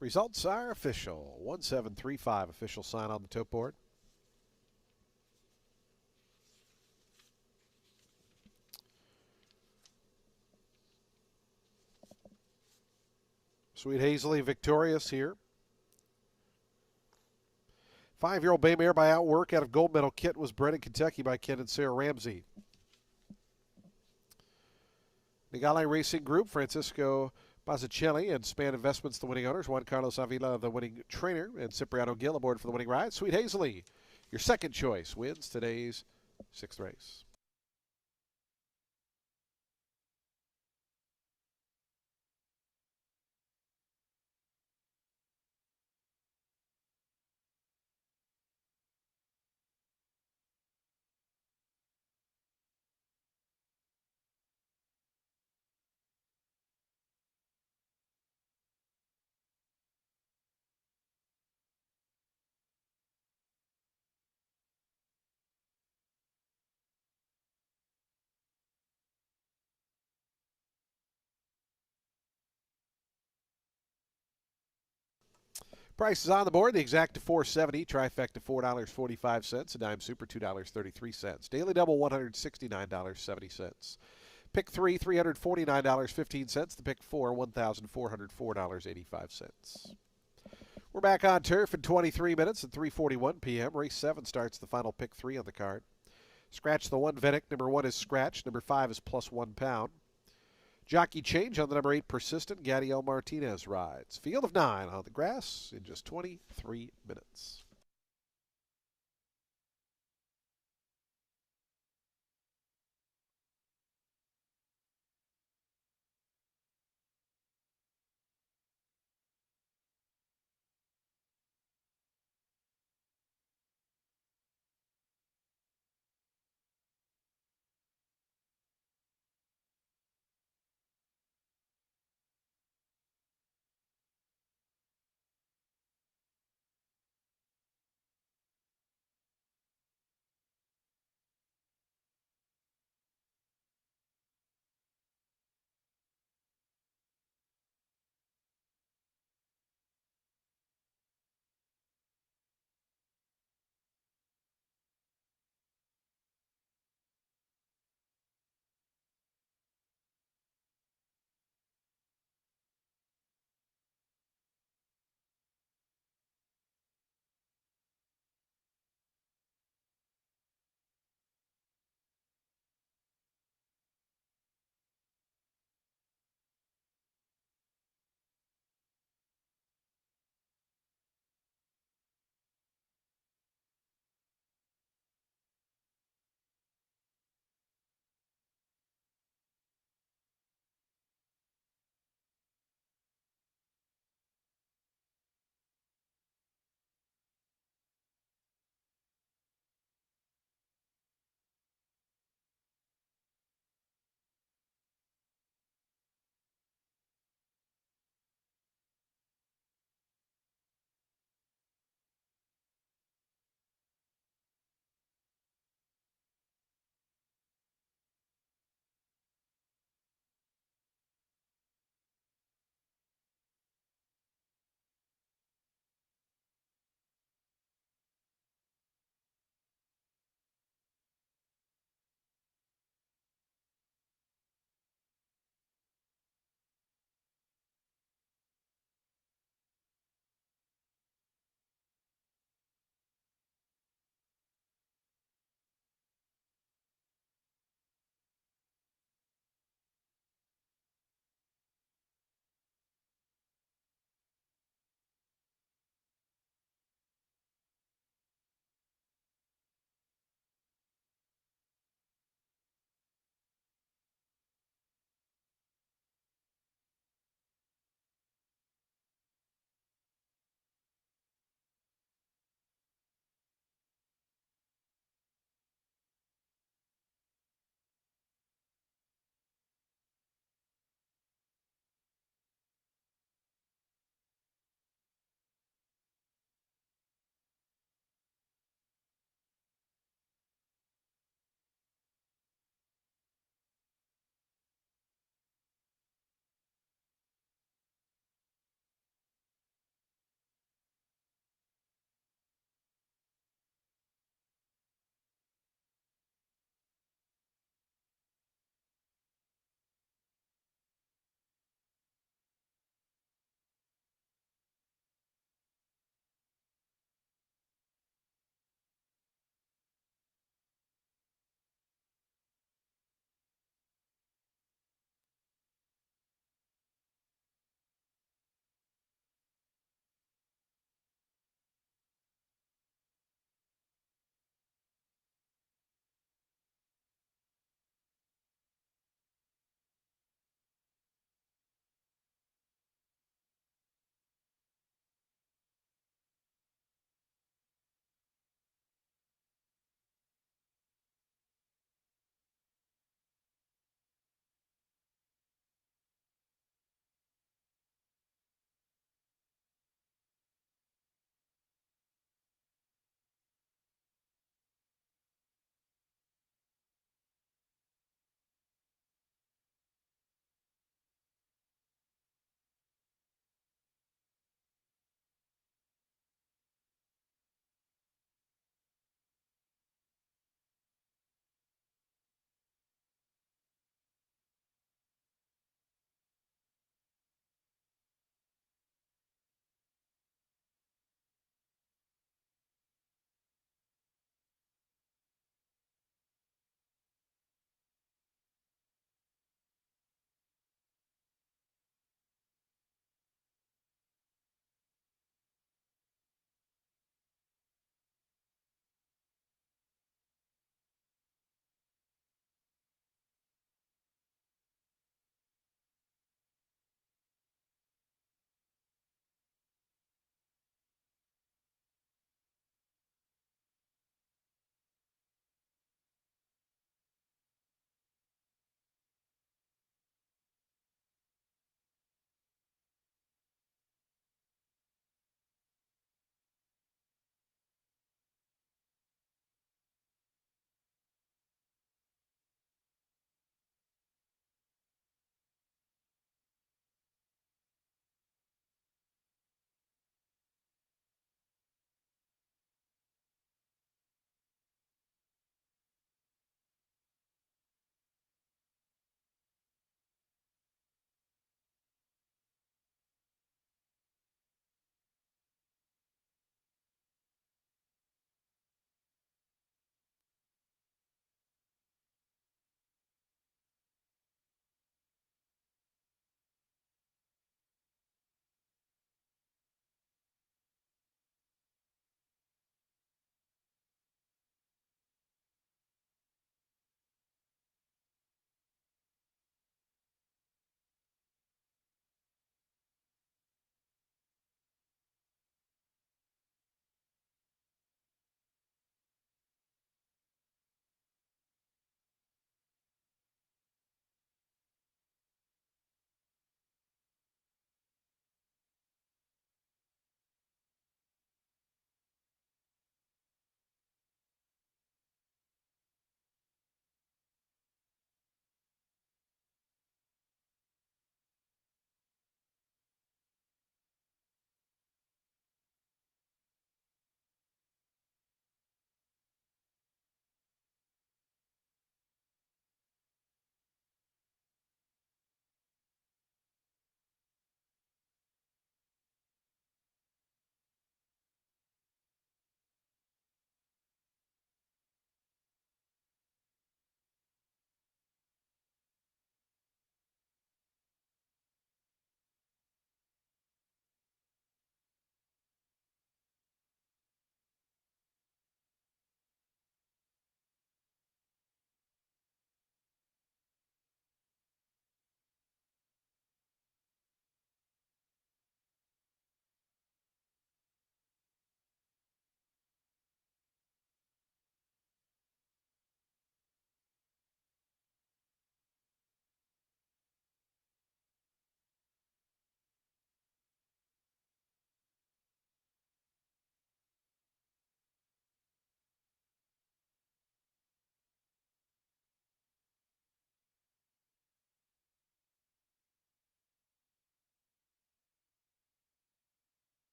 Results are official. 1735 official sign on the tote board. Sweet Hazley victorious here. 5-year-old bay mare by Outwork out of gold medal kit was bred in Kentucky by Ken and Sarah Ramsey. Nigale Racing Group, Francisco Bazzicelli and Span Investments, the winning owners. Juan Carlos Avila, the winning trainer, and Cipriano Gill aboard for the winning ride. Sweet Hazley, your second choice, wins today's 6th race. Prices on the board. The exacta $4.70, trifecta $4.45, a dime super $2.33. Daily double $169.70. Pick 3, $349.15. The pick 4, $1,404.85. We're back on turf in 23 minutes at 3:41 p.m. Race 7 starts the final pick 3 on the card. Scratch the 1 Vedic. Number 1 is scratched. Number 5 is plus £1. Jockey change on the number 8 Persistent. Gadiel Martinez rides. Field of 9 on the grass in just 23 minutes.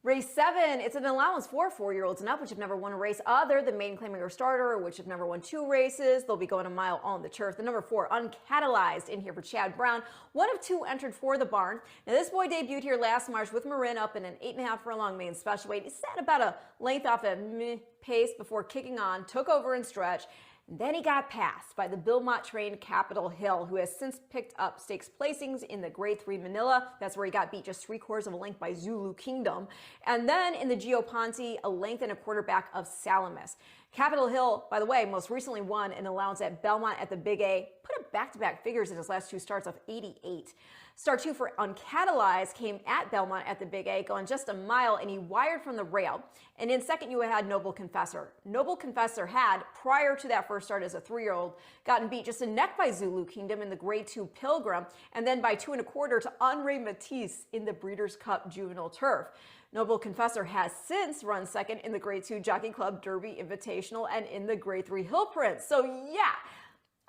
Race 7, it's an allowance for 4-year-olds and up, which have never won a race other than maiden claiming or starter, or which have never won 2 races. They'll be going a mile on the turf. The number 4, Uncatalyzed, in here for Chad Brown. 1 of 2 entered for the barn. Now, this boy debuted here last March with Marin up in an 8.5 furlong main special weight. He sat about a length off a pace before kicking on, took over and stretched. Then he got passed by the Bilmont-trained Capitol Hill, who has since picked up stakes placings in the Grade 3 Manila. That's where he got beat just 3/4 of a length by Zulu Kingdom. And then in the Gio Ponte, a length and a quarter back of Salamis. Capitol Hill, by the way, most recently won an allowance at Belmont at the Big A, put up back-to-back figures in his last 2 starts of 88. Start 2 for Uncatalyzed came at Belmont at the Big A, going just a mile, and he wired from the rail. And in second, you had Noble Confessor. Noble Confessor had, prior to that first start as a 3-year-old, gotten beat just a neck by Zulu Kingdom in the Grade 2 Pilgrim, and then by 2 1/4 to Henri Matisse in the Breeders' Cup Juvenile Turf. Noble Confessor has since run second in the Grade 2 Jockey Club Derby Invitational and in the Grade 3 Hill Prince. So yeah,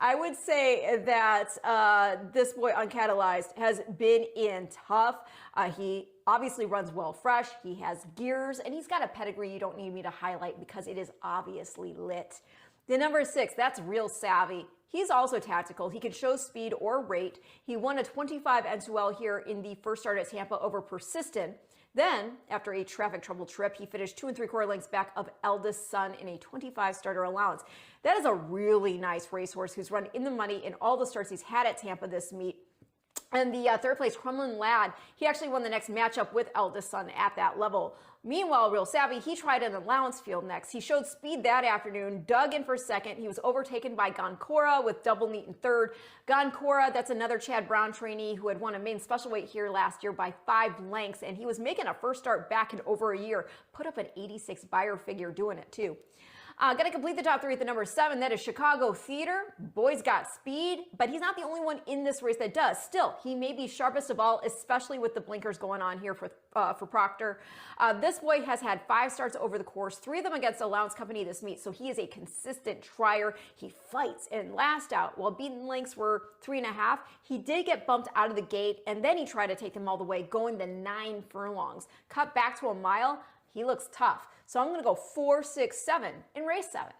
I would say that this boy Uncatalyzed has been in tough. He obviously runs well fresh. He has gears, and he's got a pedigree you don't need me to highlight because it is obviously lit. The number 6, that's Real Savvy. He's also tactical. He can show speed or rate. He won a 25 N2L here in the first start at Tampa over Persistent. Then, after a traffic trouble trip, he finished 2 3/4 lengths back of Eldest Son in a 25 starter allowance. That is a really nice racehorse who's run in the money in all the starts he's had at Tampa this meet. And the third place, Crumlin Lad, he actually won the next matchup with Eldest Son at that level. Meanwhile, Real Savvy, he tried an allowance field next. He showed speed that afternoon, dug in for second. He was overtaken by Goncora with Double Neat in third. Goncora, that's another Chad Brown trainee who had won a main special weight here last year by 5 lengths, and he was making a first start back in over a year. Put up an 86 buyer figure doing it too. Going to complete the top 3 at the number 7. That is Chicago Theater. Boy's got speed, but he's not the only one in this race that does. Still, he may be sharpest of all, especially with the blinkers going on here for Proctor. This boy has had 5 starts over the course, 3 of them against Allowance Company this meet, so he is a consistent trier. He fights, and last out, while beaten lengths were 3.5, he did get bumped out of the gate, and then he tried to take them all the way, going the 9 furlongs. Cut back to a mile. He looks tough. So I'm going to go 4, 6, 7 in race 7.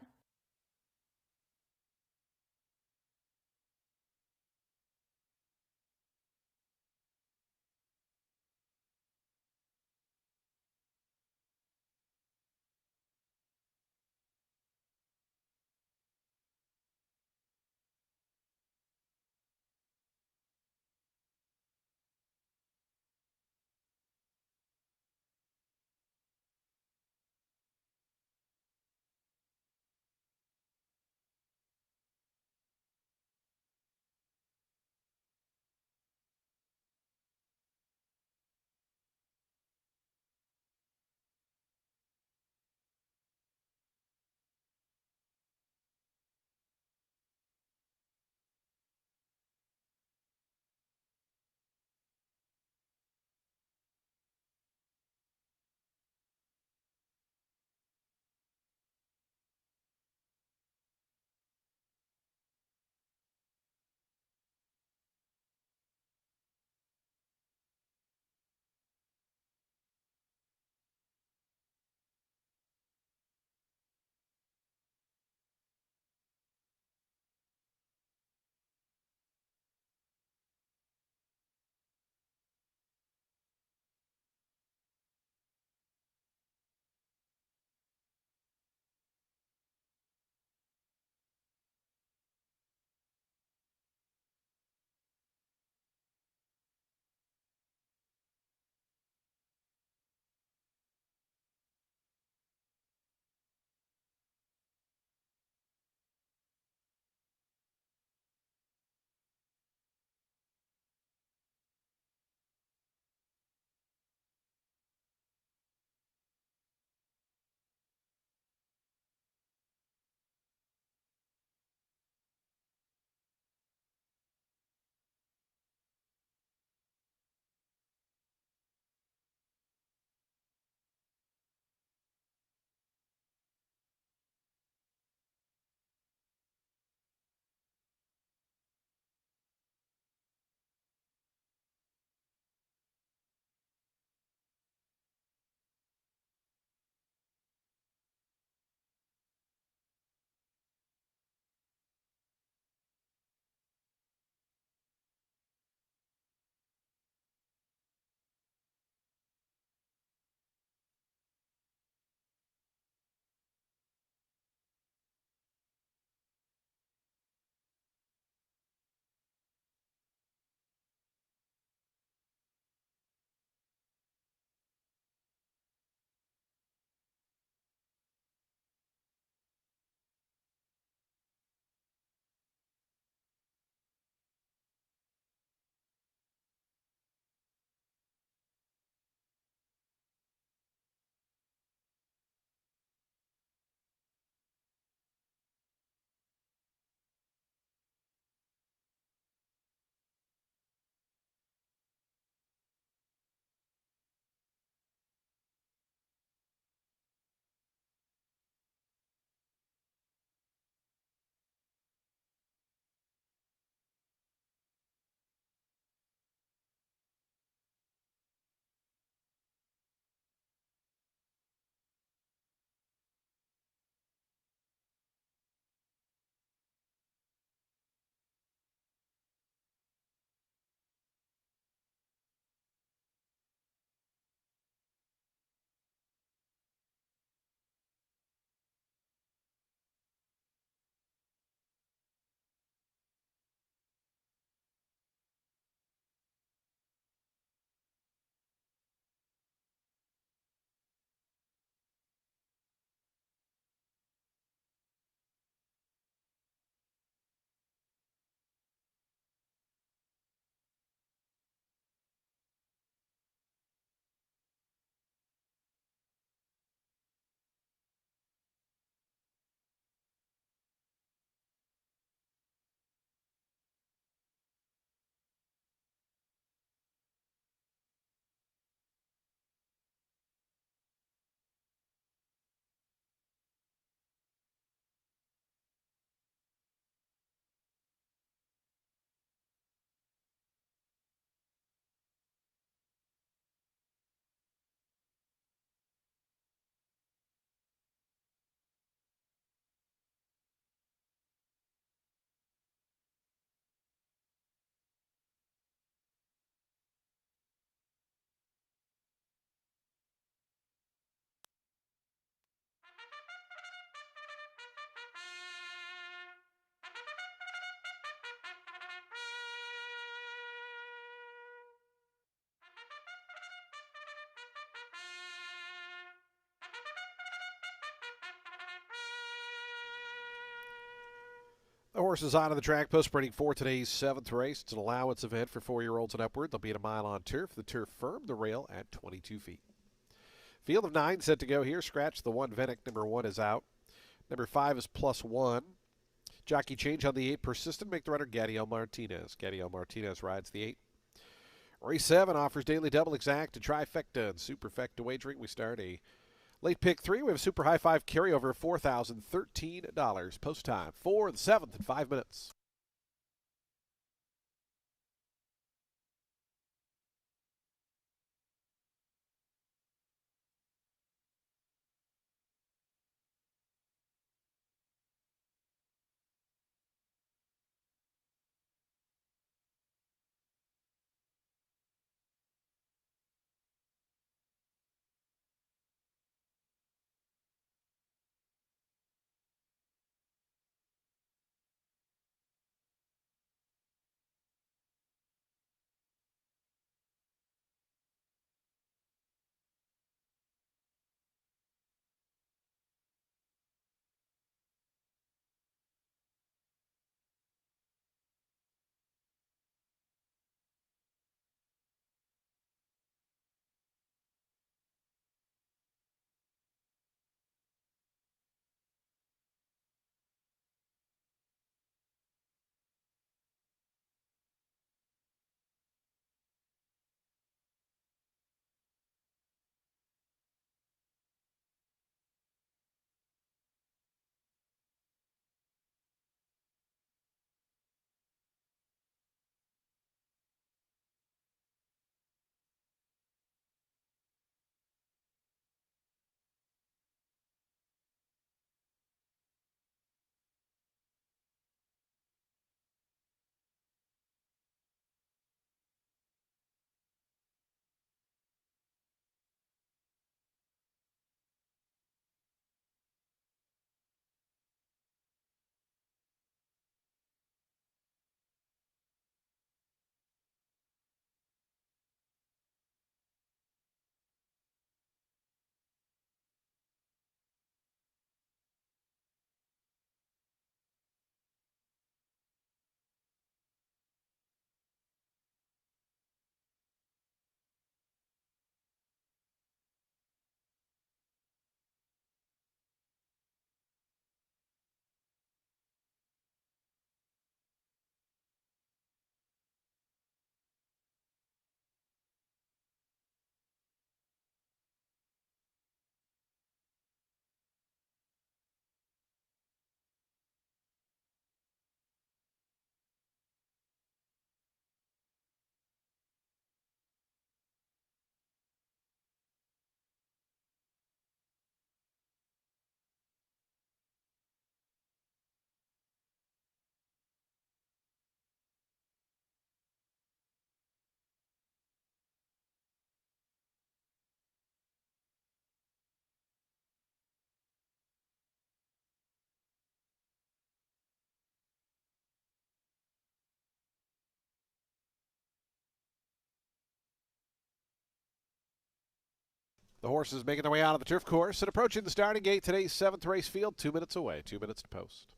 The horses on the track post sprinting for today's 7th race. It's an allowance event for 4-year-olds and upward. They'll be at a mile on turf. The turf firm, the rail at 22 feet. Field of 9 set to go here. Scratch the 1. Venick, number 1 is out. Number 5 is +1. Jockey change on the 8. Persistent. Make the runner Gadiel Martinez. Gadiel Martinez rides the 8. Race 7 offers daily double exact, a trifecta, and superfecta wagering. We start a late pick 3. We have a super high 5 carryover of $4,013. Post time for the 7th in 5 minutes. The horses making their way out of the turf course and approaching the starting gate. Today's 7th race field, 2 minutes away. 2 minutes to post.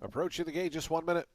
Approaching the gate, just 1 minute.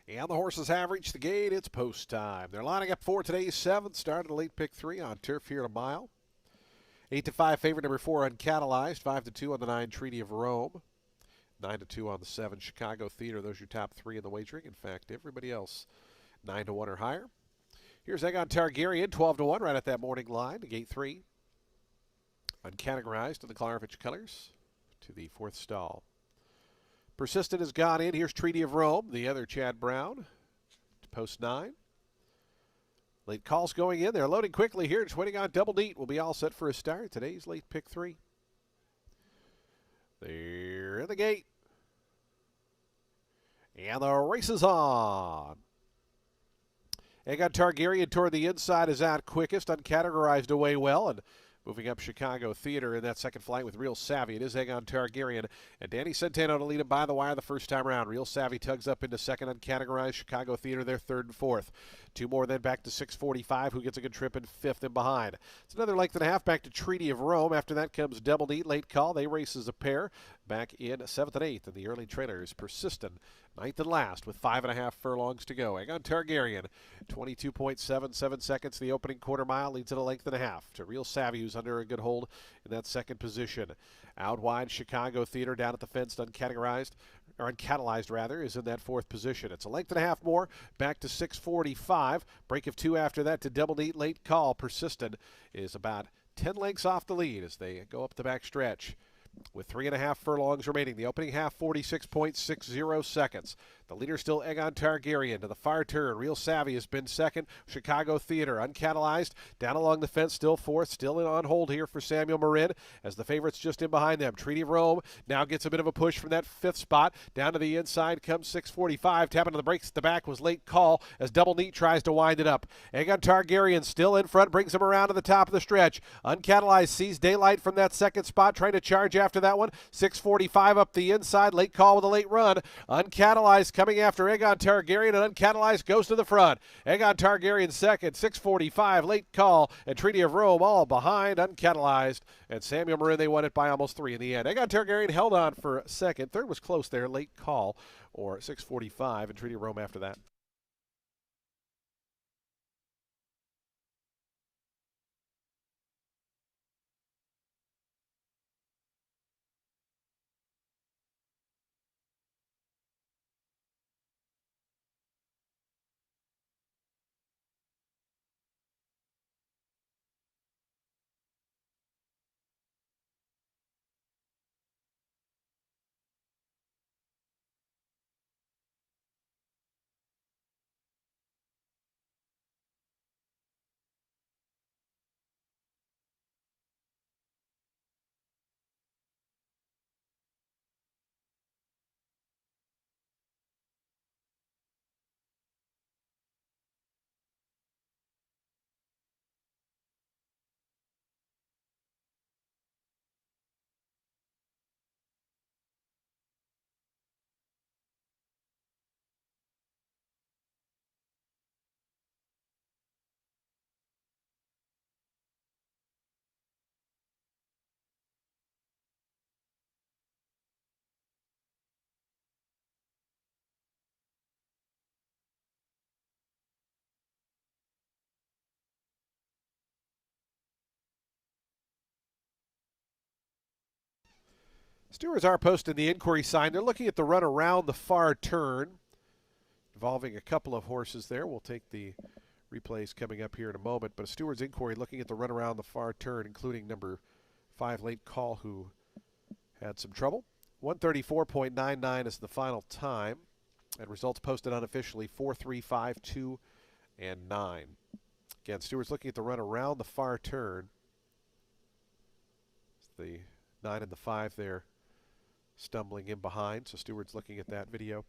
And the horses have reached the gate. It's post time. They're lining up for today's 7th. Started a late pick 3 on turf here at a mile. 8-5 favorite number 4 Uncatalyzed. 5-2 on the 9 Treaty of Rome. 9-2 on the 7 Chicago Theater. Those are your top 3 in the wagering. In fact, everybody else 9-1 or higher. Here's Egon Targaryen, 12-1 right at that morning line. To gate 3. Uncategorized in the Clarvich colors to the 4th stall. Persistent has gone in. Here's Treaty of Rome, the other Chad Brown, to post 9. Late calls going in. They're loading quickly here. It's waiting on Double Neat. Will be all set for a start. Today's late pick 3. They're in the gate. And the race is on. Egon Targaryen toward the inside is out quickest. Uncategorized away well. And moving up Chicago Theater in that second flight with Real Savvy. It is Egon Targaryen and Danny Centeno to lead him by the wire the first time around. Real Savvy tugs up into second, uncategorized. Chicago Theater there third and fourth. 2 more then back to 645, who gets a good trip in fifth and behind. It's another length and a half back to Treaty of Rome. After that comes Double Neat, late call. They race as a pair back in 7th and 8th. And the early trailers Persistent, 9th and last with 5.5 furlongs to go. Egon Targaryen, 22.77 seconds. The opening quarter mile leads at a length and a half to Real Savvy, who's under a good hold in that second position. Out wide, Chicago Theater down at the fence, uncategorized, or uncatalyzed rather, is in that 4th position. It's a length and a half more, back to 645. Break of 2 after that to Double Neat, late call. Persistent is about 10 lengths off the lead as they go up the back stretch. With 3.5 furlongs remaining. The opening half, 46.60 seconds. The leader still Egon Targaryen. To the far turn, Real Savvy has been second. Chicago Theater, uncatalyzed. Down along the fence, still fourth. Still in on hold here for Samuel Marin as the favorites just in behind them. Treaty of Rome now gets a bit of a push from that 5th spot. Down to the inside comes 645. Tapping to the brakes at the back was late call as Double Neat tries to wind it up. Egon Targaryen still in front, brings him around to the top of the stretch. Uncatalyzed sees daylight from that 2nd spot, trying to charge after that one. 645 up the inside. Late call with a late run. Uncatalyzed coming after Egon Targaryen, and Uncatalyzed goes to the front. Egon Targaryen second. 645 late call, and Treaty of Rome all behind. Uncatalyzed and Samuel Marin, they won it by almost 3 in the end. Egon Targaryen held on for second. Third was close there. Late call or 645, and Treaty of Rome after that. Stewards are posting the inquiry sign. They're looking at the run around the far turn, involving a couple of horses there. We'll take the replays coming up here in a moment. But a steward's inquiry looking at the run around the far turn, including number 5, Late Call, who had some trouble. 134.99 is the final time. And results posted unofficially 4, 3, 5, 2, and 9. Again, Stewart's looking at the run around the far turn. The 9 and the 5 there stumbling in behind. So Stewart's looking at that video.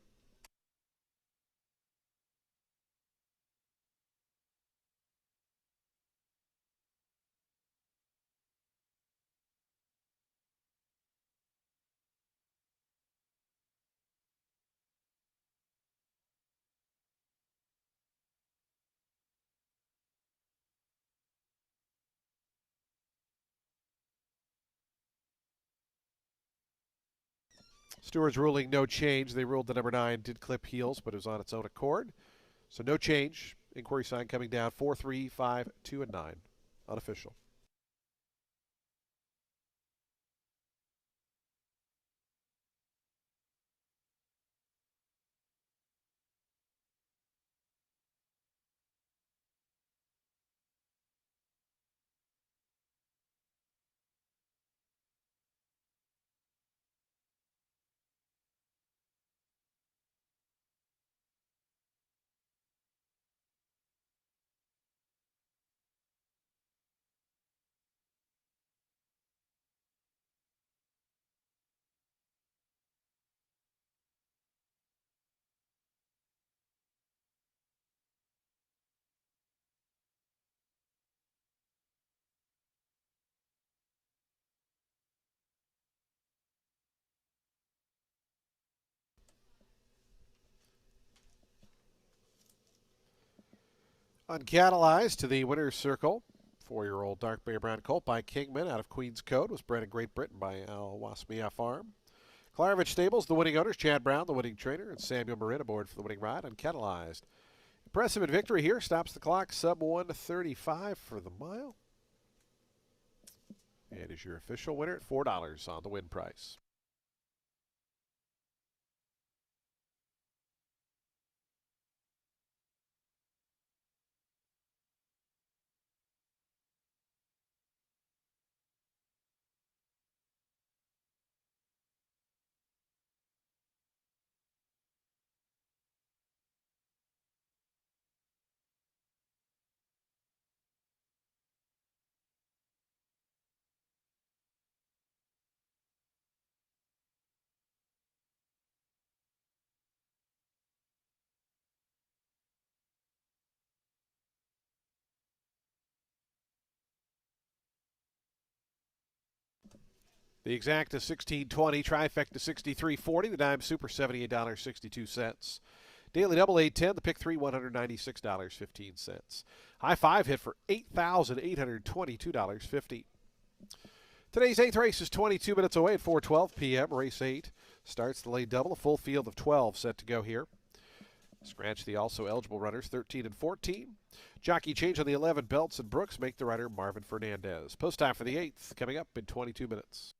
Stewart's ruling no change. They ruled the number 9 did clip heels, but it was on its own accord. So no change. Inquiry sign coming down 4, 3, 5, 2, and 9. Unofficial. Uncatalyzed to the winner's circle. 4-year-old dark bay brown colt by Kingman out of Queen's Code was bred in Great Britain by Al Wasmia Farm. Klarovich Stables, the winning owners, Chad Brown, the winning trainer, and Samuel Marin aboard for the winning ride. Uncatalyzed. Impressive in victory here. Stops the clock. Sub 135 for the mile. And is your official winner at $4 on the win price. The exacta 1620, trifecta 63.40, the dime super $78.62. Daily double 810, the pick 3 $196.15. High five hit for $8,822.50. Today's 8th race is 22 minutes away at 4:12 p.m. Race 8 starts the late double, a full field of 12 set to go here. Scratch the also eligible runners 13 and 14. Jockey change on the 11, Belts and Brooks make the runner Marvin Fernandez. Post time for the 8th coming up in 22 minutes.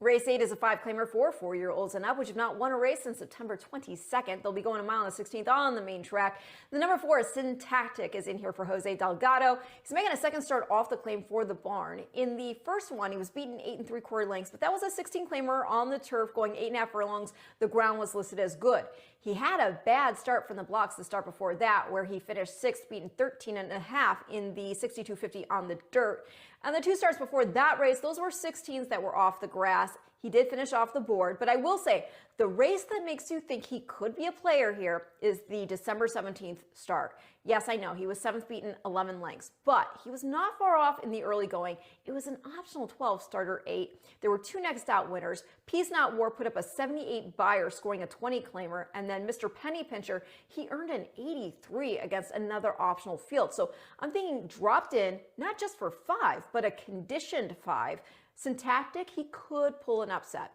Race 8 is a 5-claimer for 4-year-olds and up, which have not won a race since September 22nd. They'll be going a mile and 16th on the main track. The number 4 is Syntactic is in here for Jose Delgado. He's making a second start off the claim for the barn. In the first one, he was beaten 8 3/4 lengths, but that was a 16-claimer on the turf going 8.5 furlongs. The ground was listed as good. He had a bad start from the blocks the start before that, where he finished 6th, beaten 13.5 in the 62.50 on the dirt. And the 2 starts before that race, those were 16s that were off the grass. He did finish off the board, but I will say the race that makes you think he could be a player here is the December 17th start. Yes, I know he was 7th, beaten 11 lengths, but he was not far off in the early going. It was an optional 12, starter 8. There were 2 next out winners. Peace Not War put up a 78 buyer, scoring a 20 claimer, and then Mr. Penny Pincher, he earned an 83 against another optional field. So I'm thinking dropped in, not just for 5, but a conditioned 5. Syntactic, he could pull an upset.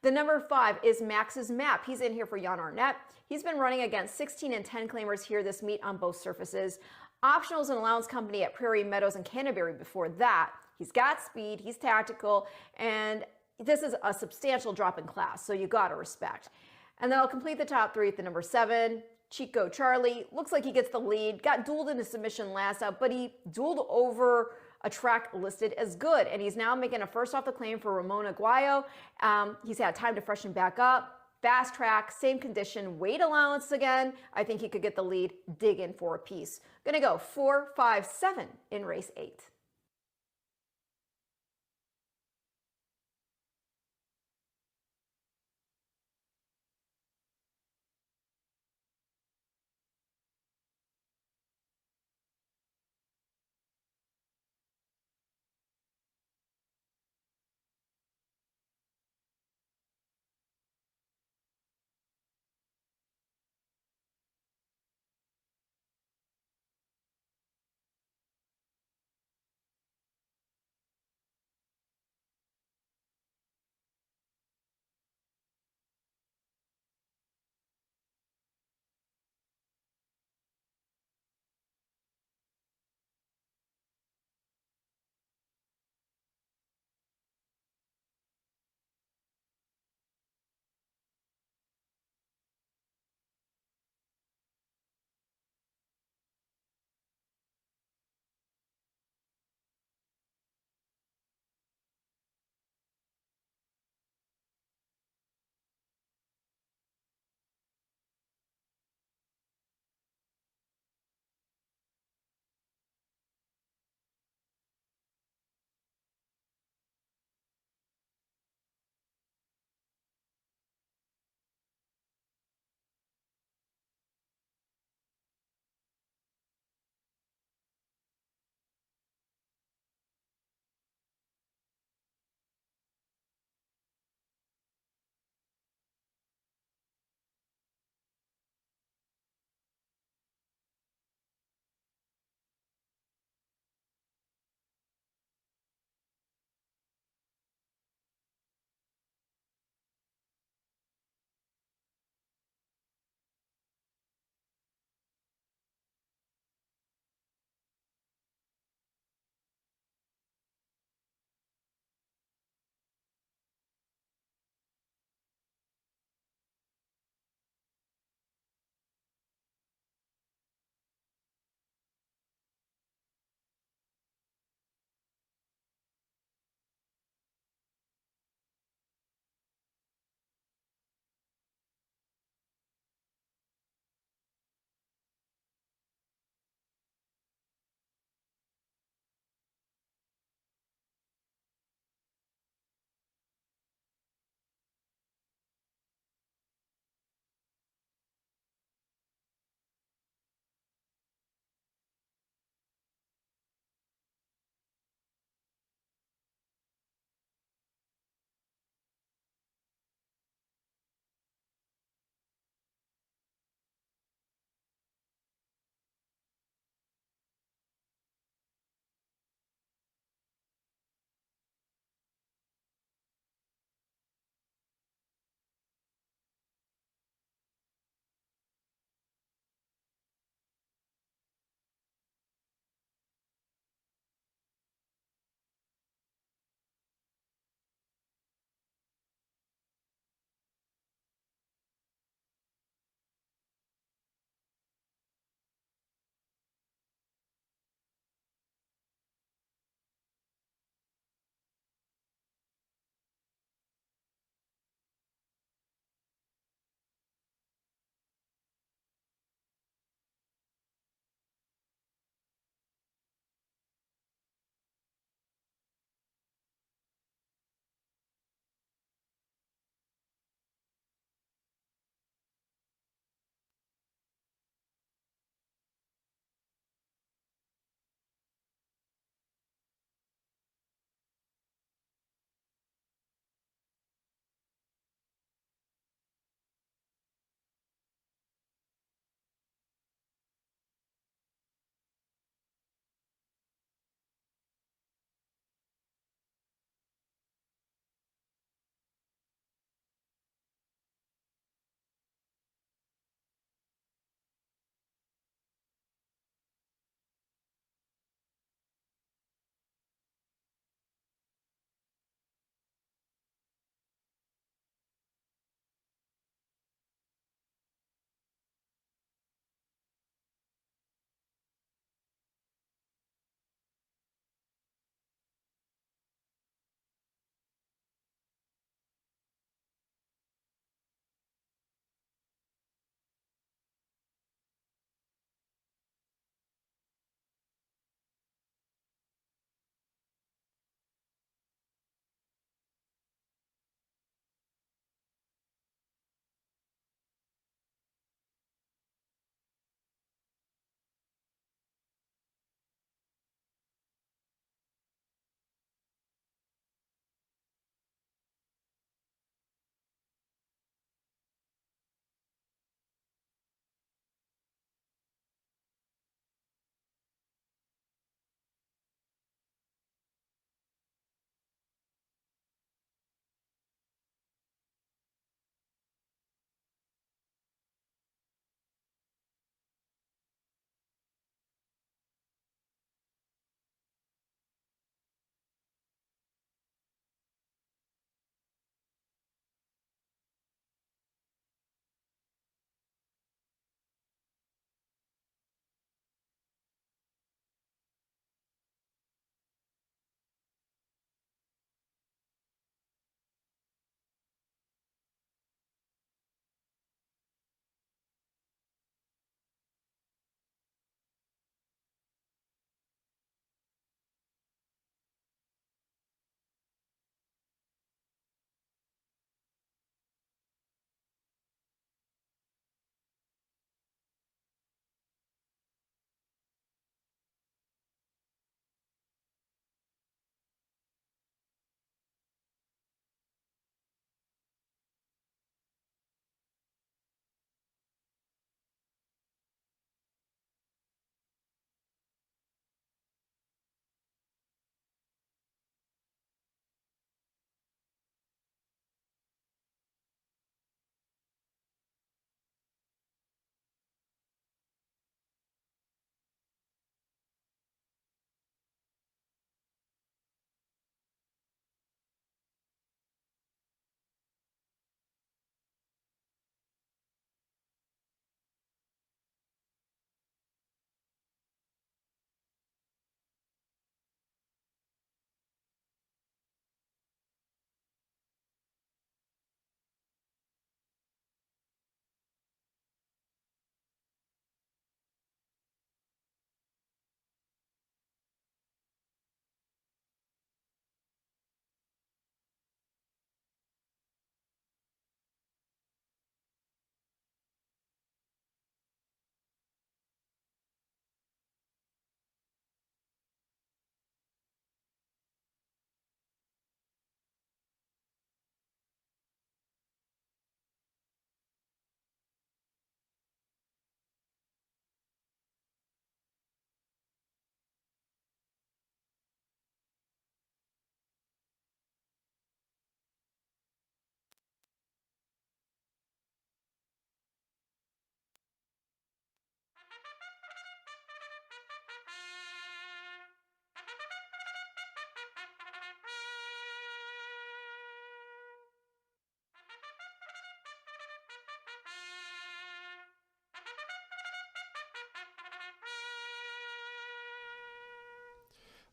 The number 5 is Max's Map. He's in here for Jan Arnett. He's been running against 16 and 10 claimers here this meet on both surfaces. Optionals and allowance company at Prairie Meadows and Canterbury before that. He's got speed, he's tactical, and this is a substantial drop in class, so you gotta respect. And then I'll complete the top 3 at the number 7. Chico Charlie, looks like he gets the lead, got dueled into submission last out, but he dueled over a track listed as good, and he's now making a first off the claim for Ramon Aguayo. He's had time to freshen back up. Fast track, same condition, weight allowance again. I think he could get the lead, dig in for a piece. Gonna go 4, 5, 7 in race 8.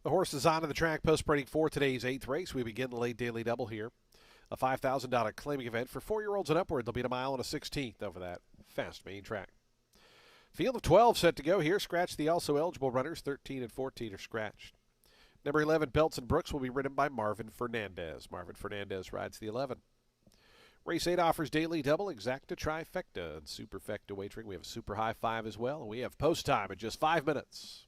The horse is on to the track post breeding for today's 8th race. We begin the late daily double here. A $5,000 claiming event for 4-year-olds and upward. They'll beat a mile and a 16th over that fast main track. Field of 12 set to go here. Scratch the also eligible runners. 13 and 14 are scratched. Number 11, Belts and Brooks, will be ridden by Marvin Fernandez. Marvin Fernandez rides the 11. Race 8 offers daily double, exacta, trifecta, and superfecta wagering. We have a super high 5 as well, and we have post time in just 5 minutes.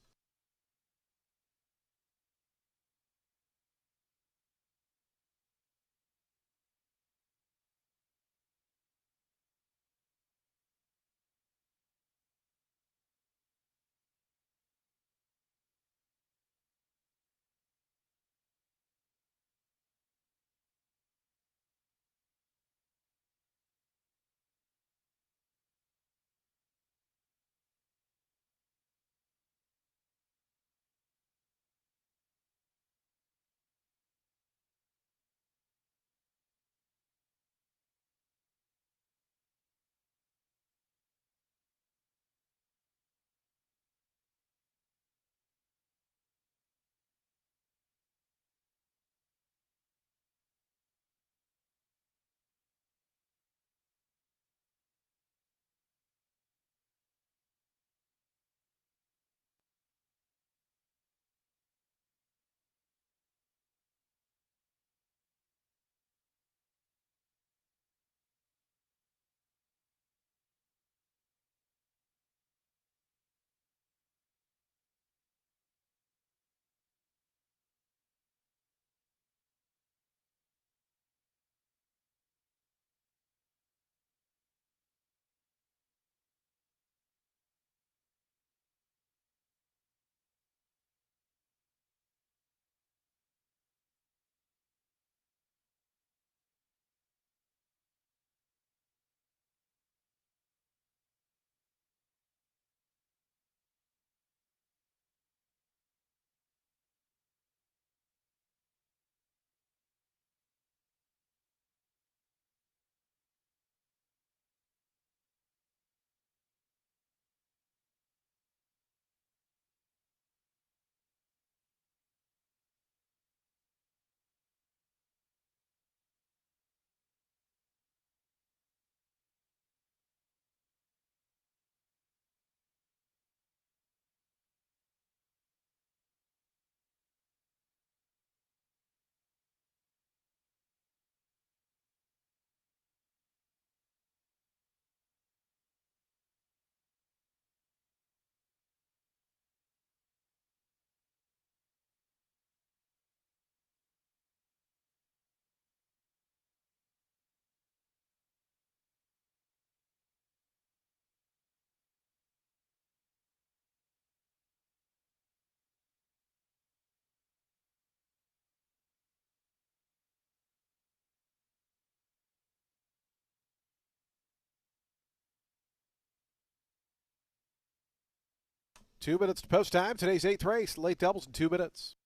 Two minutes to post time. Today's 8th race. Late doubles in 2 minutes.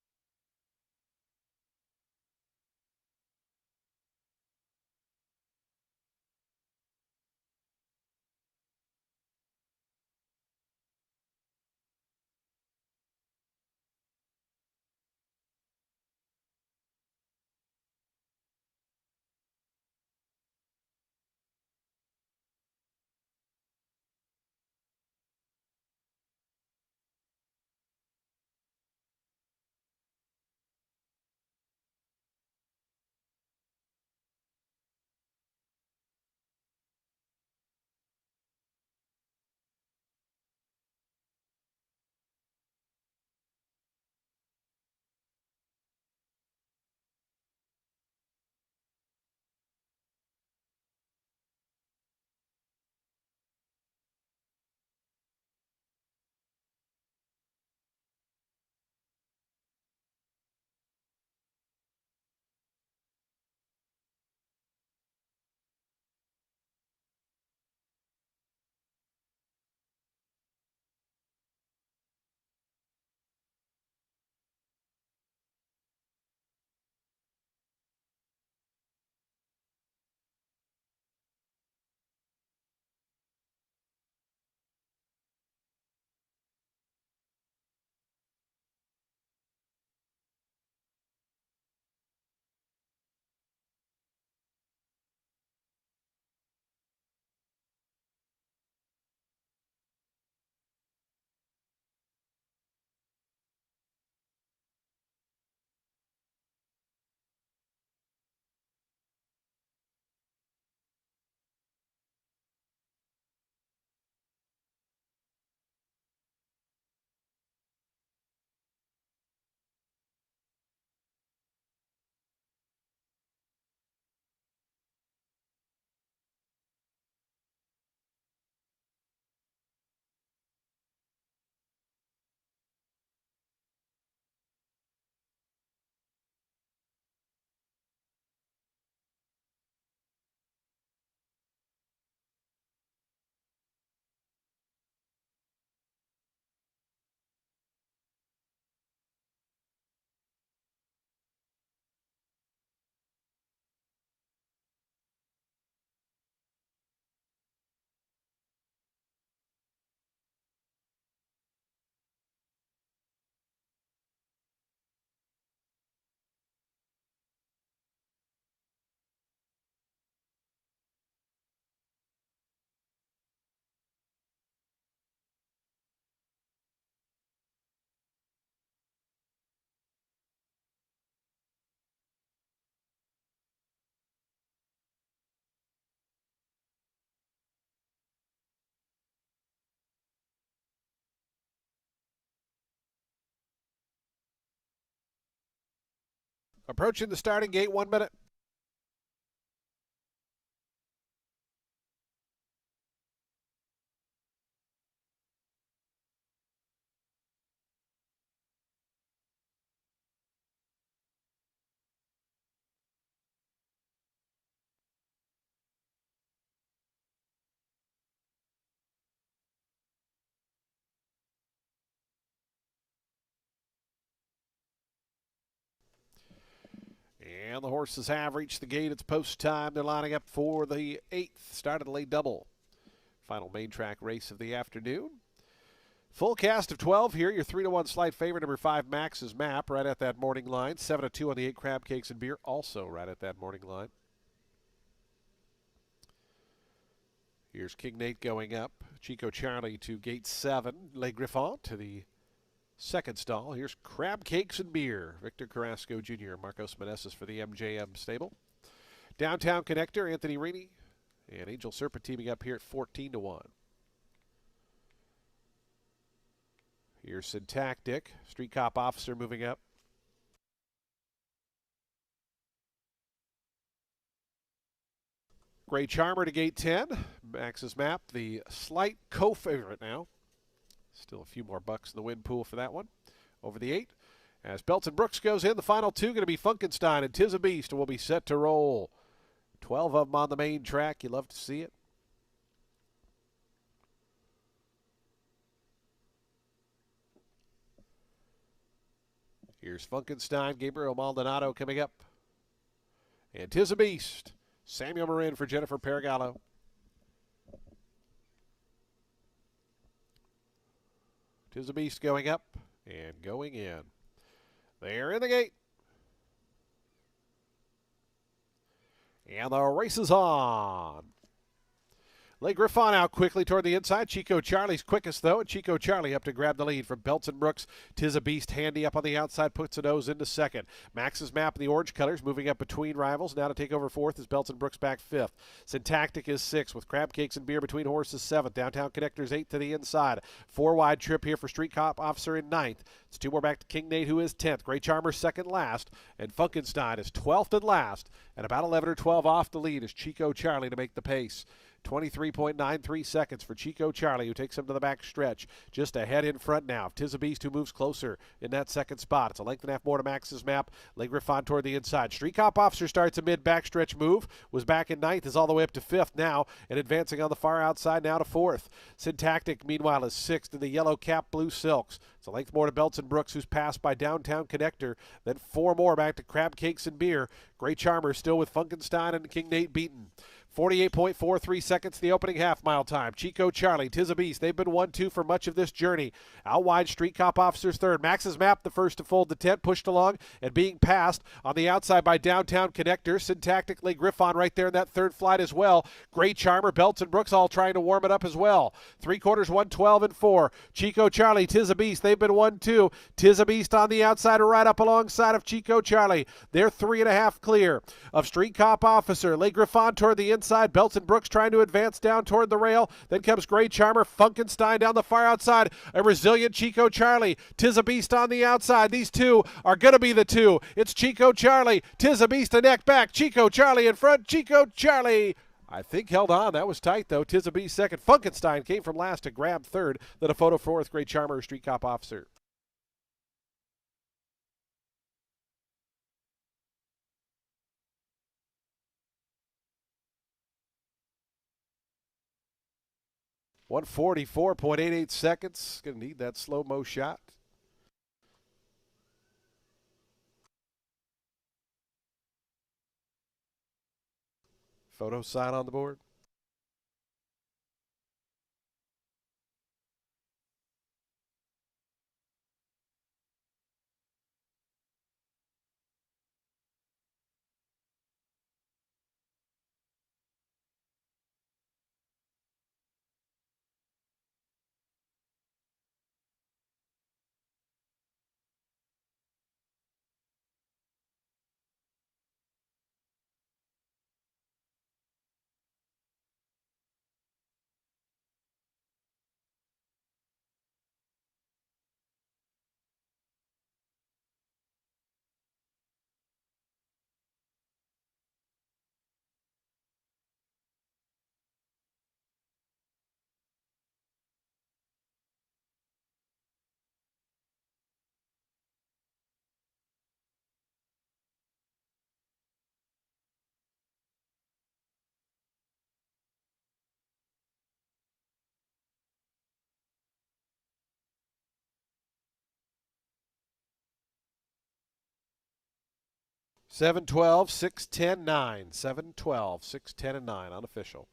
Approaching the starting gate, 1 minute. And the horses have reached the gate. It's post time. They're lining up for the 8th. Started late double. Final main track race of the afternoon. Full cast of 12 here. Your 3-1 slight favorite, number 5, Max's Map, right at that morning line. 7-2 on the 8, Crab Cakes and Beer, also right at that morning line. Here's King Nate going up. Chico Charlie to gate 7. Le Griffon to the second stall. Here's Crab Cakes and Beer. Victor Carrasco Jr., Marcos Meneses for the MJM stable. Downtown Connector, Anthony Rini and Angel Serpent teaming up here at 14-1. Here's Syntactic, Street Cop Officer moving up. Gray Charmer to gate 10. Max's Map, the slight co-favorite now. Still a few more bucks in the win pool for that one. Over the 8. As Belton Brooks goes in, the final 2 going to be Funkenstein and Tis a Beast will be set to roll. 12 of them on the main track. You love to see it. Here's Funkenstein, Gabriel Maldonado coming up. And Tis a Beast, Samuel Marin for Jennifer Paragallo. Tis a Beast going up and going in. They're in the gate. And the race is on. Le Griffon out quickly toward the inside. Chico Charlie's quickest, though, and Chico Charlie up to grab the lead from Belton Brooks. Tis a Beast handy up on the outside, puts a nose into second. Max's Map in the orange colors, moving up between rivals. Now to take over 4th is Belton Brooks back 5th. Syntactic is 6th with Crab Cakes and Beer between horses 7th. Downtown Connector's 8th to the inside. 4-wide trip here for Street Cop Officer in 9th. It's 2 more back to King Nate, who is 10th. Gray Charmer second last, and Funkenstein is 12th and last. And about 11 or 12 off the lead is Chico Charlie to make the pace. 23.93 seconds for Chico Charlie, who takes him to the back stretch. Just ahead in front now. Tis a Beast, who moves closer in that second spot. It's a length and a half more to Max's Map. Le Griffon toward the inside. Street Cop Officer starts a mid-backstretch move. Was back in 9th, is all the way up to 5th now, and advancing on the far outside now to 4th. Syntactic, meanwhile, is 6th in the yellow cap, blue silks. It's a length more to Belton Brooks, who's passed by Downtown Connector. Then 4 more back to Crab Cakes and Beer. Gray Charmer still with Funkenstein and King Nate beaten. 48.43 seconds the opening half-mile time. Chico Charlie, Tis a Beast, they've been 1-2 for much of this journey. Out wide, Street Cop Officer's 3rd. Max's Map, the first to fold the tent, pushed along and being passed on the outside by Downtown Connector. Syntactic, Le Griffon right there in that 3rd flight as well. Gray Charmer, Belton Brooks all trying to warm it up as well. 3/4, 112 and 4. Chico Charlie, Tis a Beast, they've been 1-2. Tis a Beast on the outside right up alongside of Chico Charlie. They're 3.5 clear of Street Cop Officer. Le Griffon toward the inside. Belton Brooks trying to advance down toward the rail. Then comes Gray Charmer. Funkenstein down the far outside. A resilient Chico Charlie. Tis a Beast on the outside. These 2 are going to be the 2. It's Chico Charlie. Tis a Beast a neck back. Chico Charlie in front. Chico Charlie, I think, held on. That was tight, though. Tis a Beast second. Funkenstein came from last to grab 3rd. Then a photo 4th. Gray Charmer, Street Cop Officer. (144.88 seconds). Going to need that slow-mo shot. Photo sign on the board. 7-12, 6-10, 9. 7-12, 6-10, and 9. Unofficial.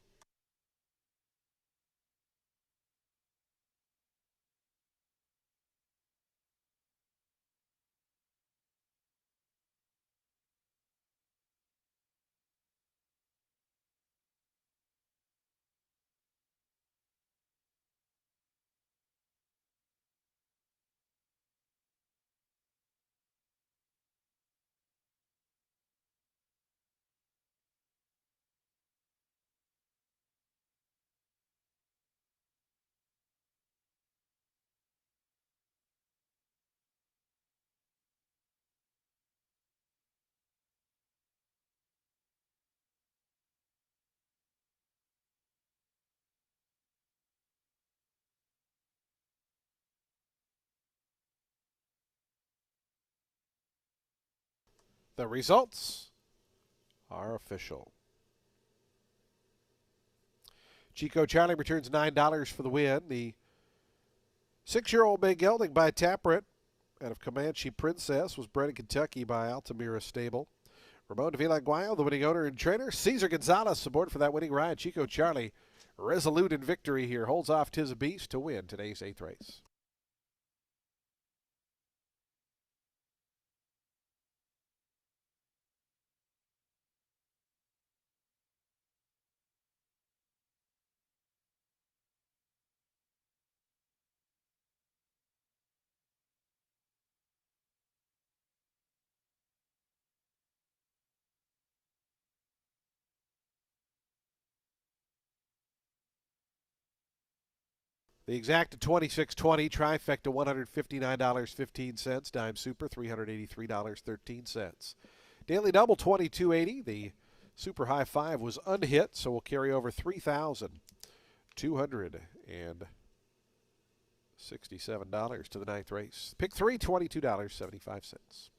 The results are official. Chico Charlie returns $9 for the win. The 6-year-old bay gelding by Taprit out of Comanche Princess was bred in Kentucky by Altamira Stable. Ramon de Villaguayo, the winning owner and trainer. Cesar Gonzalez aboard for that winning ride. Chico Charlie, resolute in victory here, holds off Tis a Beast to win today's 8th race. The exacta 26.20, trifecta $159.15, dime super $383.13. Daily double 22.80. The super high five was unhit, so we'll carry over $3,267 to the 9th race. Pick 3, $22.75.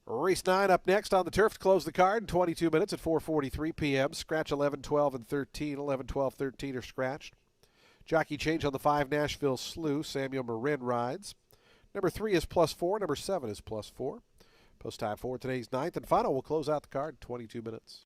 Race 9 up next on the turf to close the card in 22 minutes at 4:43 p.m. Scratch 11, 12, and 13. 11, 12, 13 are scratched. Jockey change on the 5 Nashville Slew. Samuel Marin rides. Number 3 is +4. Number 7 is +4. Post time for today's 9th and final will close out the card in 22 minutes.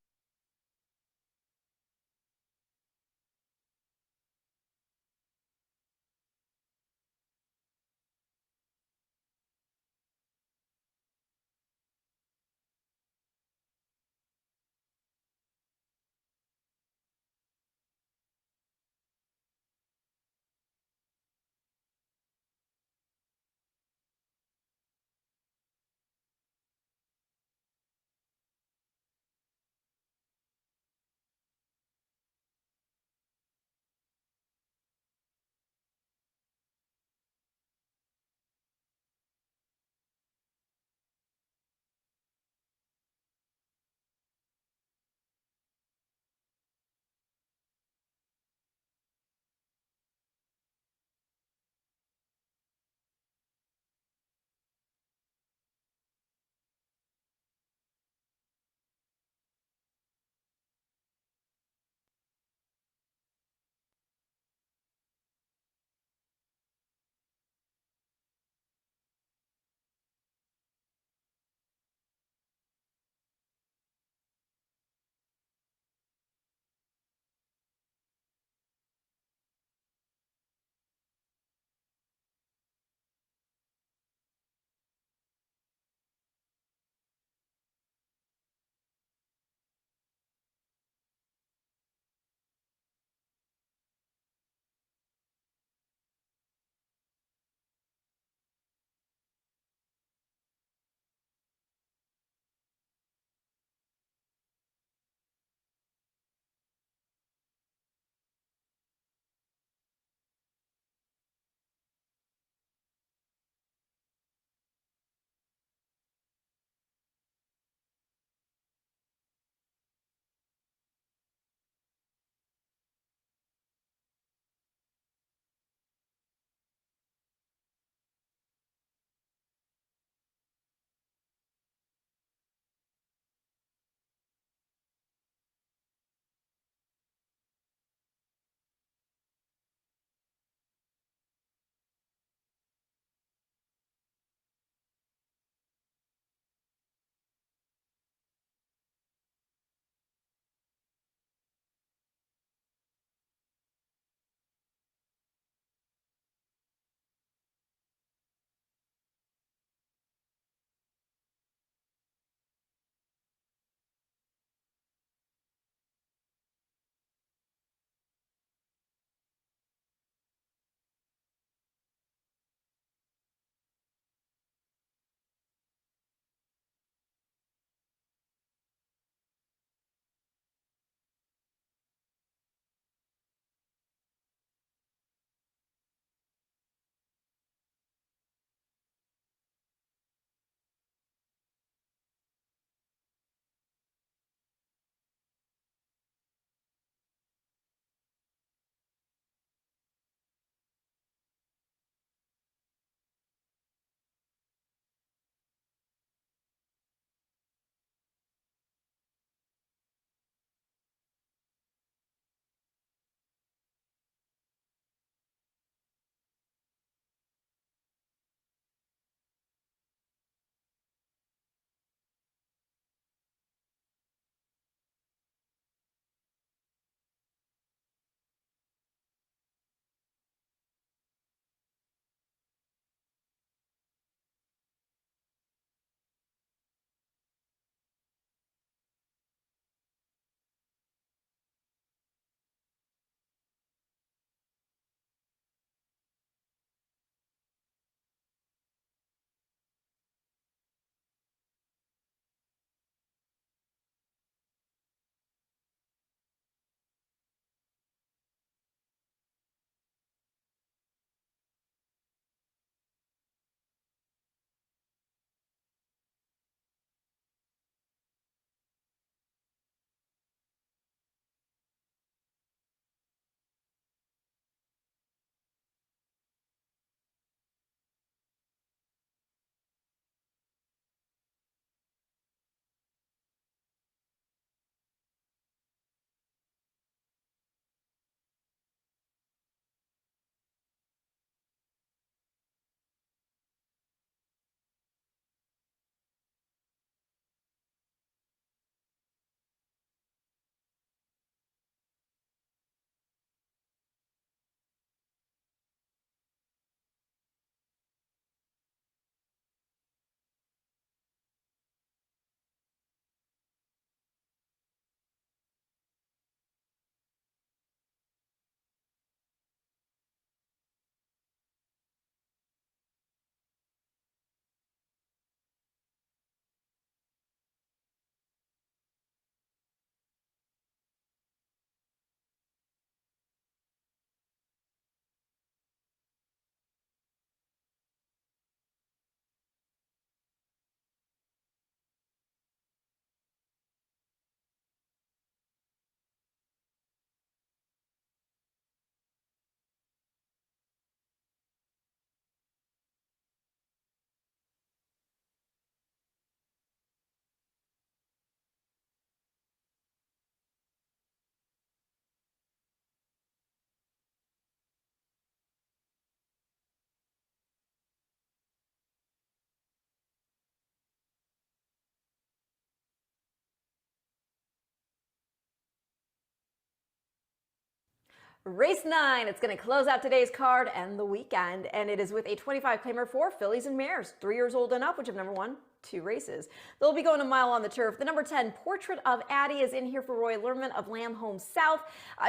Race 9, it's going to close out today's card and the weekend, and it is with a 25 claimer for fillies and mares, 3 years old and up, which have never won 2 races. They'll be going a mile on the turf. The number 10, Portrait of Addie, is in here for Roy Lerman of Lamb Home South.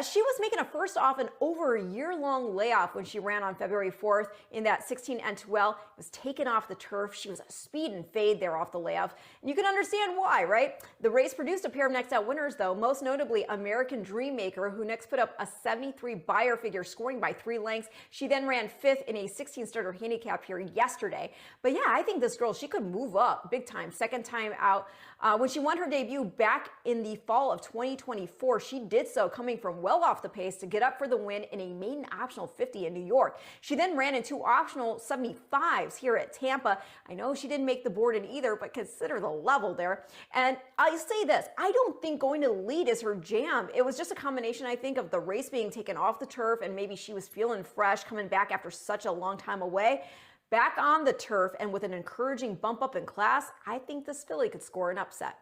She was making a first off an over a year-long layoff when she ran on February 4th in that 16 and 12. It was taken off the turf. She was a speed and fade there off the layoff. And you can understand why, right? The race produced a pair of next out winners, though, most notably American Dreammaker, who next put up a 73 buyer figure, scoring by 3 lengths. She then ran 5th in a 16 starter handicap here yesterday. But yeah, I think this girl, she could move up big time. Second time out. When she won her debut back in the fall of 2024, she did so coming from well off the pace to get up for the win in a maiden optional 50 in New York. She then ran in 2 optional 75s here at Tampa. I know she didn't make the board in either, but consider the level there. And I say this, I don't think going to the lead is her jam. It was just a combination, I think, of the race being taken off the turf and maybe she was feeling fresh coming back after such a long time away. Back on the turf and with an encouraging bump up in class, I think this filly could score an upset.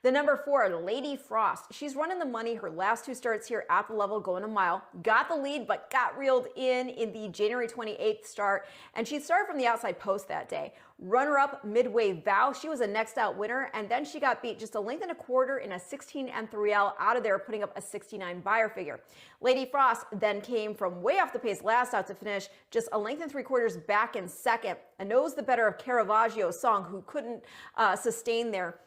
The number 4, Lady Frost. She's running the money her last 2 starts here at the level, going a mile. Got the lead, but got reeled in the January 28th start, and she started from the outside post that day. Runner-up Midway Vow. She was a next out winner, and then she got beat just a length and a quarter in a 16 and 3L out of there, putting up a 69 buyer figure. Lady Frost then came from way off the pace last out to finish just a length and 3/4 back in second. A nose the better of Caravaggio's Song, who couldn't sustain there.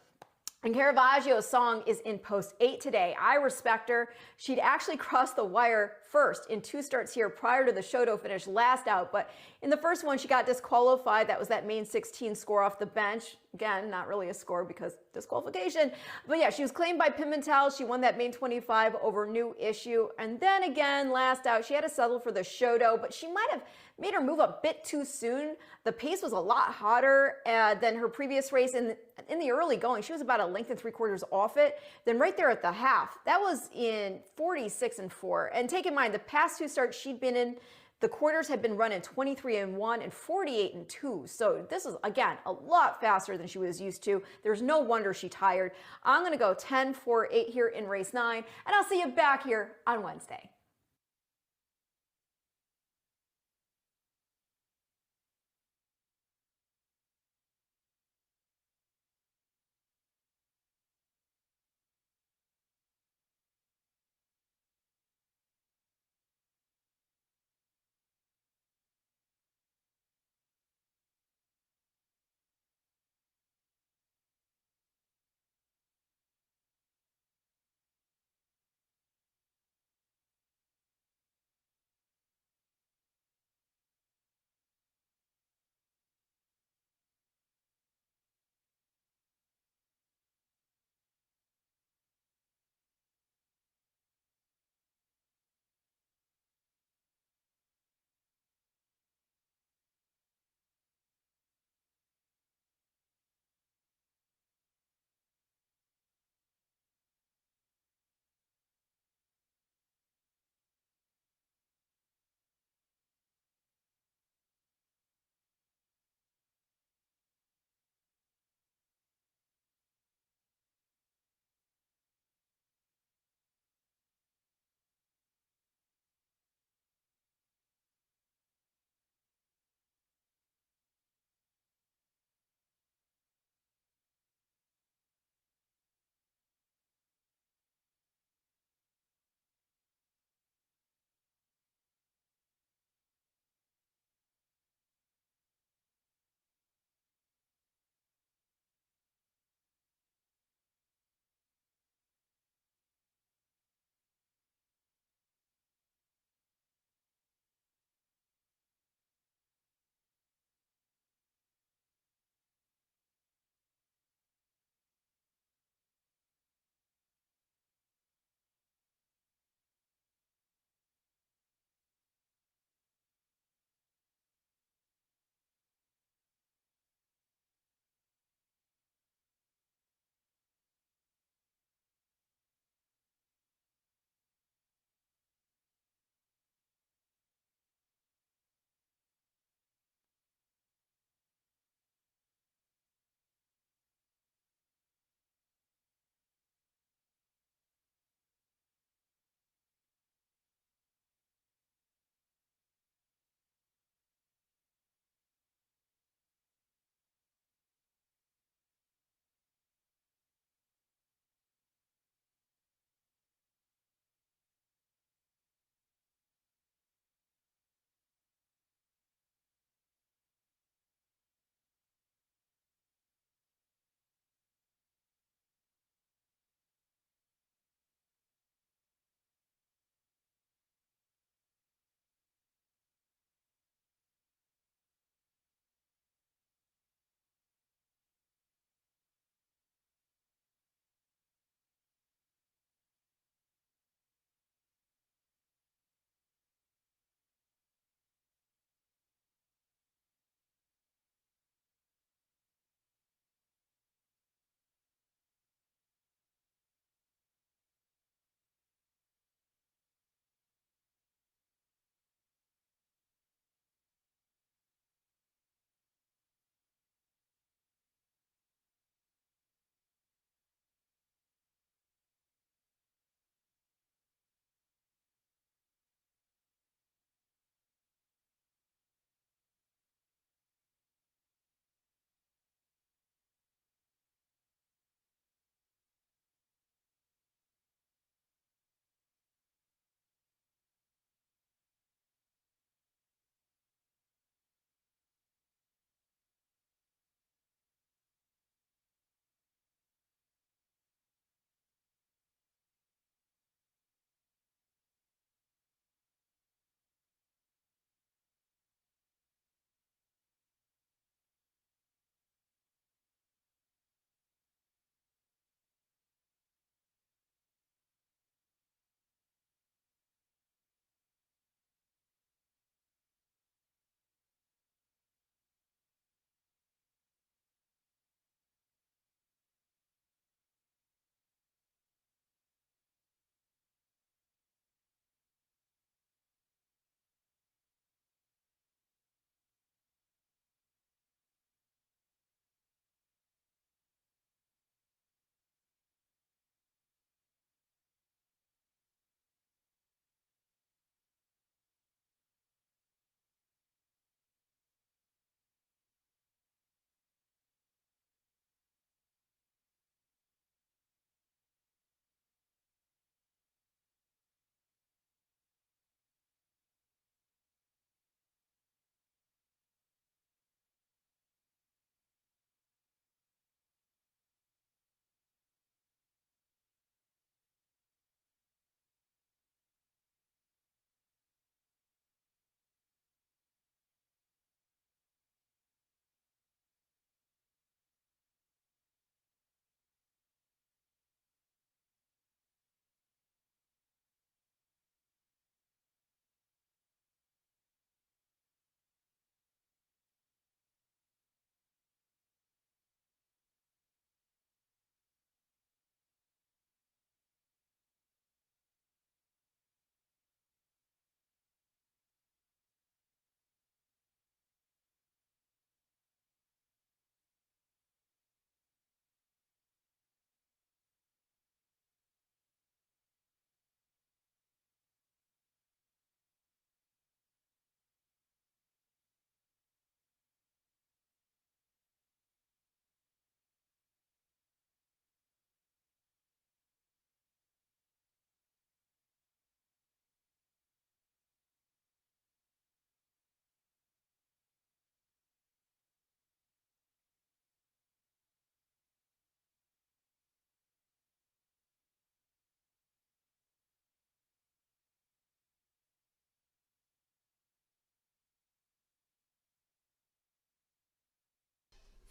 And Caravaggio's Song is in post 8 today. I respect her. She'd actually crossed the wire first in 2 starts here prior to the Shoto finish last out. But in the first one, she got disqualified. That was that main 16 score off the bench. Again, not really a score because disqualification. But yeah, she was claimed by Pimentel. She won that main 25 over New Issue. And then again, last out, she had to settle for the Shoto, but she might have made her move a bit too soon. The pace was a lot hotter than her previous race. In the early going, she was about a length and 3/4 off it. Then right there at the half, that was in 46 and 4. And take in mind, the past 2 starts she'd been in, the quarters had been run in 23 and 1 and 48 and 2. So this is, again, a lot faster than she was used to. There's no wonder she tired. I'm going to go 10, 4, 8 here in race 9, and I'll see you back here on Wednesday.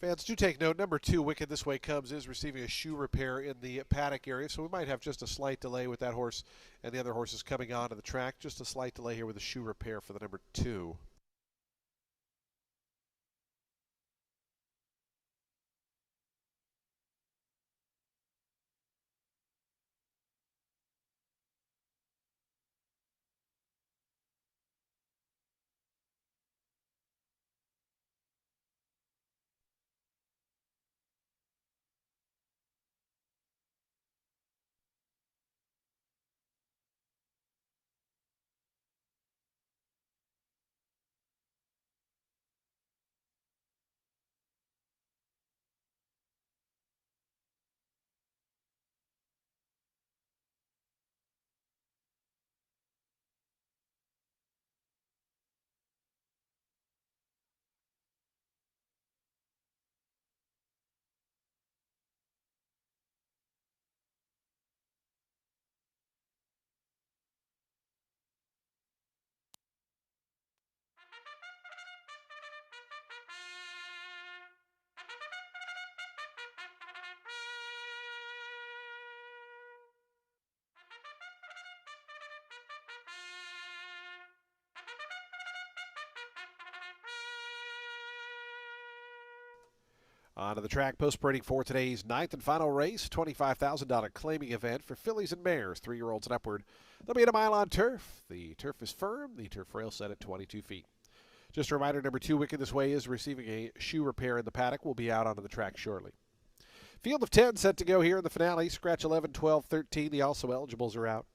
Fans, do take note. Number 2, Wicked This Way Cubs, is receiving a shoe repair in the paddock area, so we might have just a slight delay with that horse and the other horses coming onto the track. Just a slight delay here with a shoe repair for the number 2. Onto the track, post-parading for today's ninth and final race, $25,000 claiming event for fillies and mares, 3-year-olds and upward. They'll be at a mile on turf. The turf is firm. The turf rail set at 22 feet. Just a reminder, number 2, Wicked This Way, is receiving a shoe repair in the paddock. Will be out onto the track shortly. Field of 10 set to go here in the finale. Scratch 11, 12, 13. The also eligibles are out.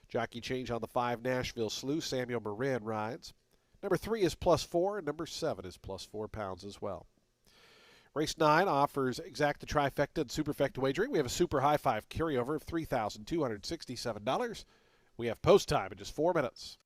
Jockey change on the 5, Nashville Slew. Samuel Marin rides. Number 3 is +4, and number 7 is +4 pounds as well. Race 9 offers exacta trifecta and superfecta wagering. We have a super high 5 carryover of $3,267. We have post time in just 4 minutes.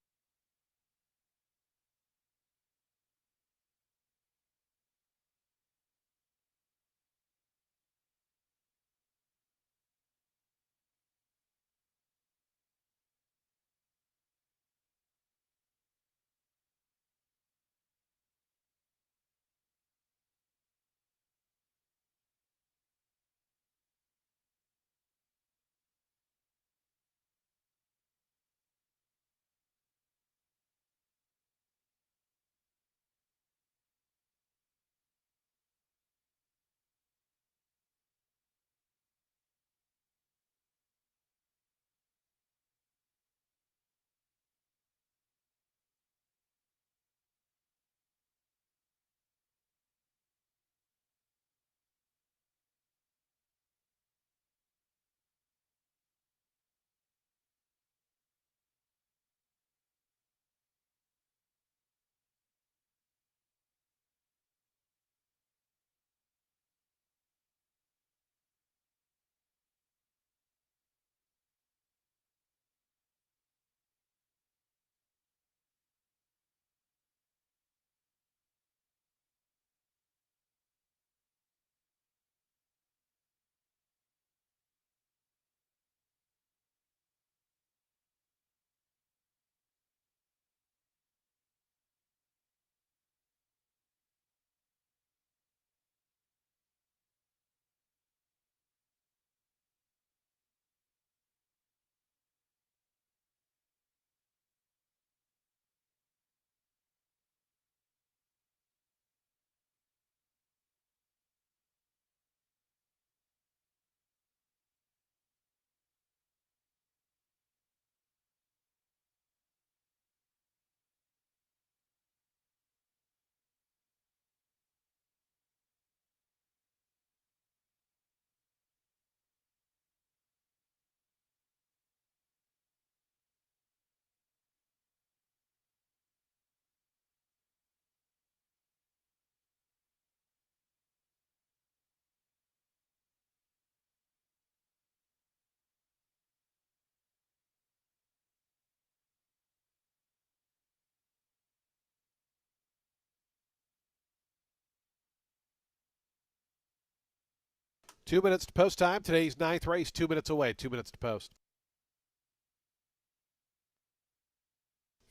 Two minutes to post time. Today's ninth race, 2 minutes away. 2 minutes to post.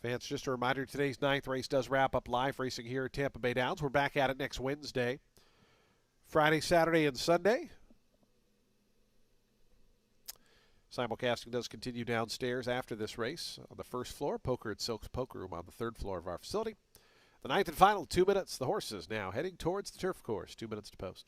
Fans, just a reminder, today's ninth race does wrap up live racing here at Tampa Bay Downs. We're back at it next Wednesday. Friday, Saturday, and Sunday. Simulcasting does continue downstairs after this race on the first floor. Poker at Silk's Poker Room on the third floor of our facility. The ninth and final 2 minutes. The horses now heading towards the turf course. 2 minutes to post.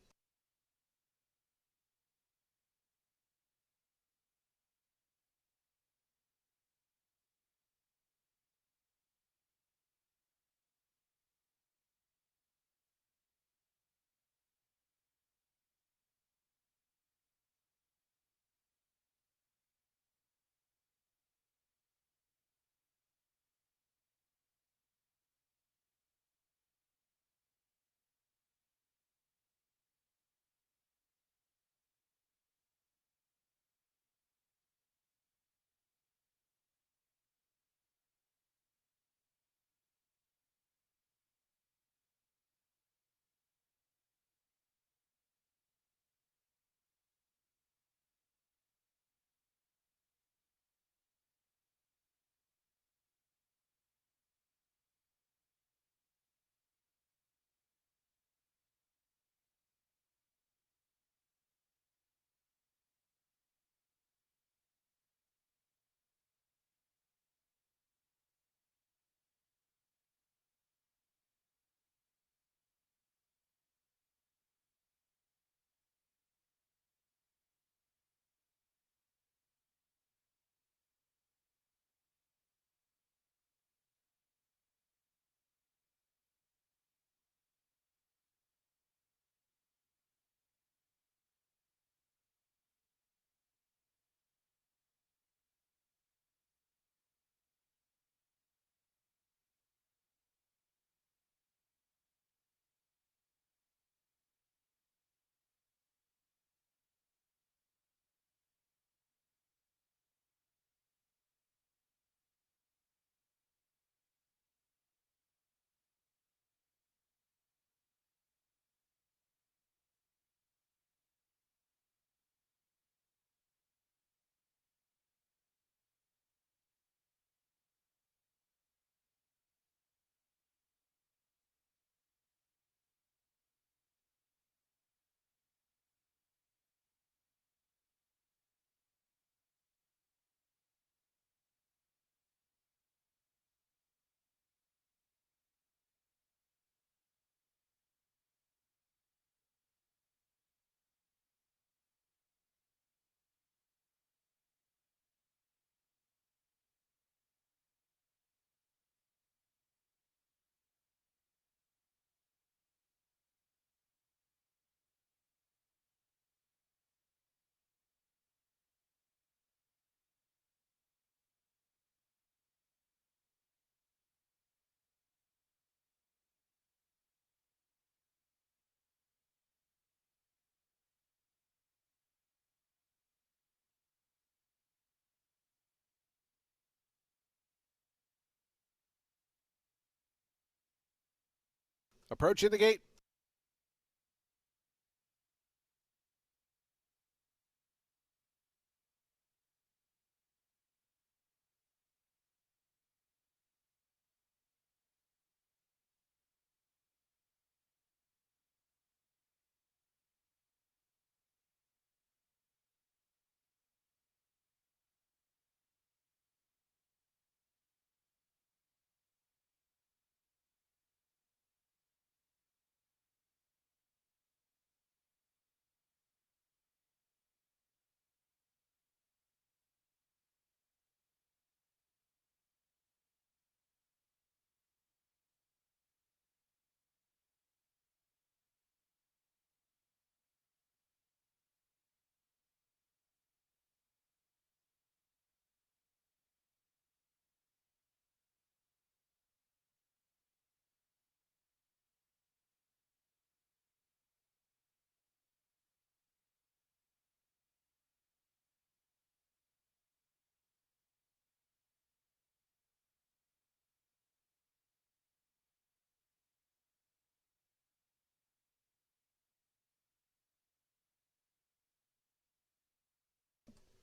Approaching the gate.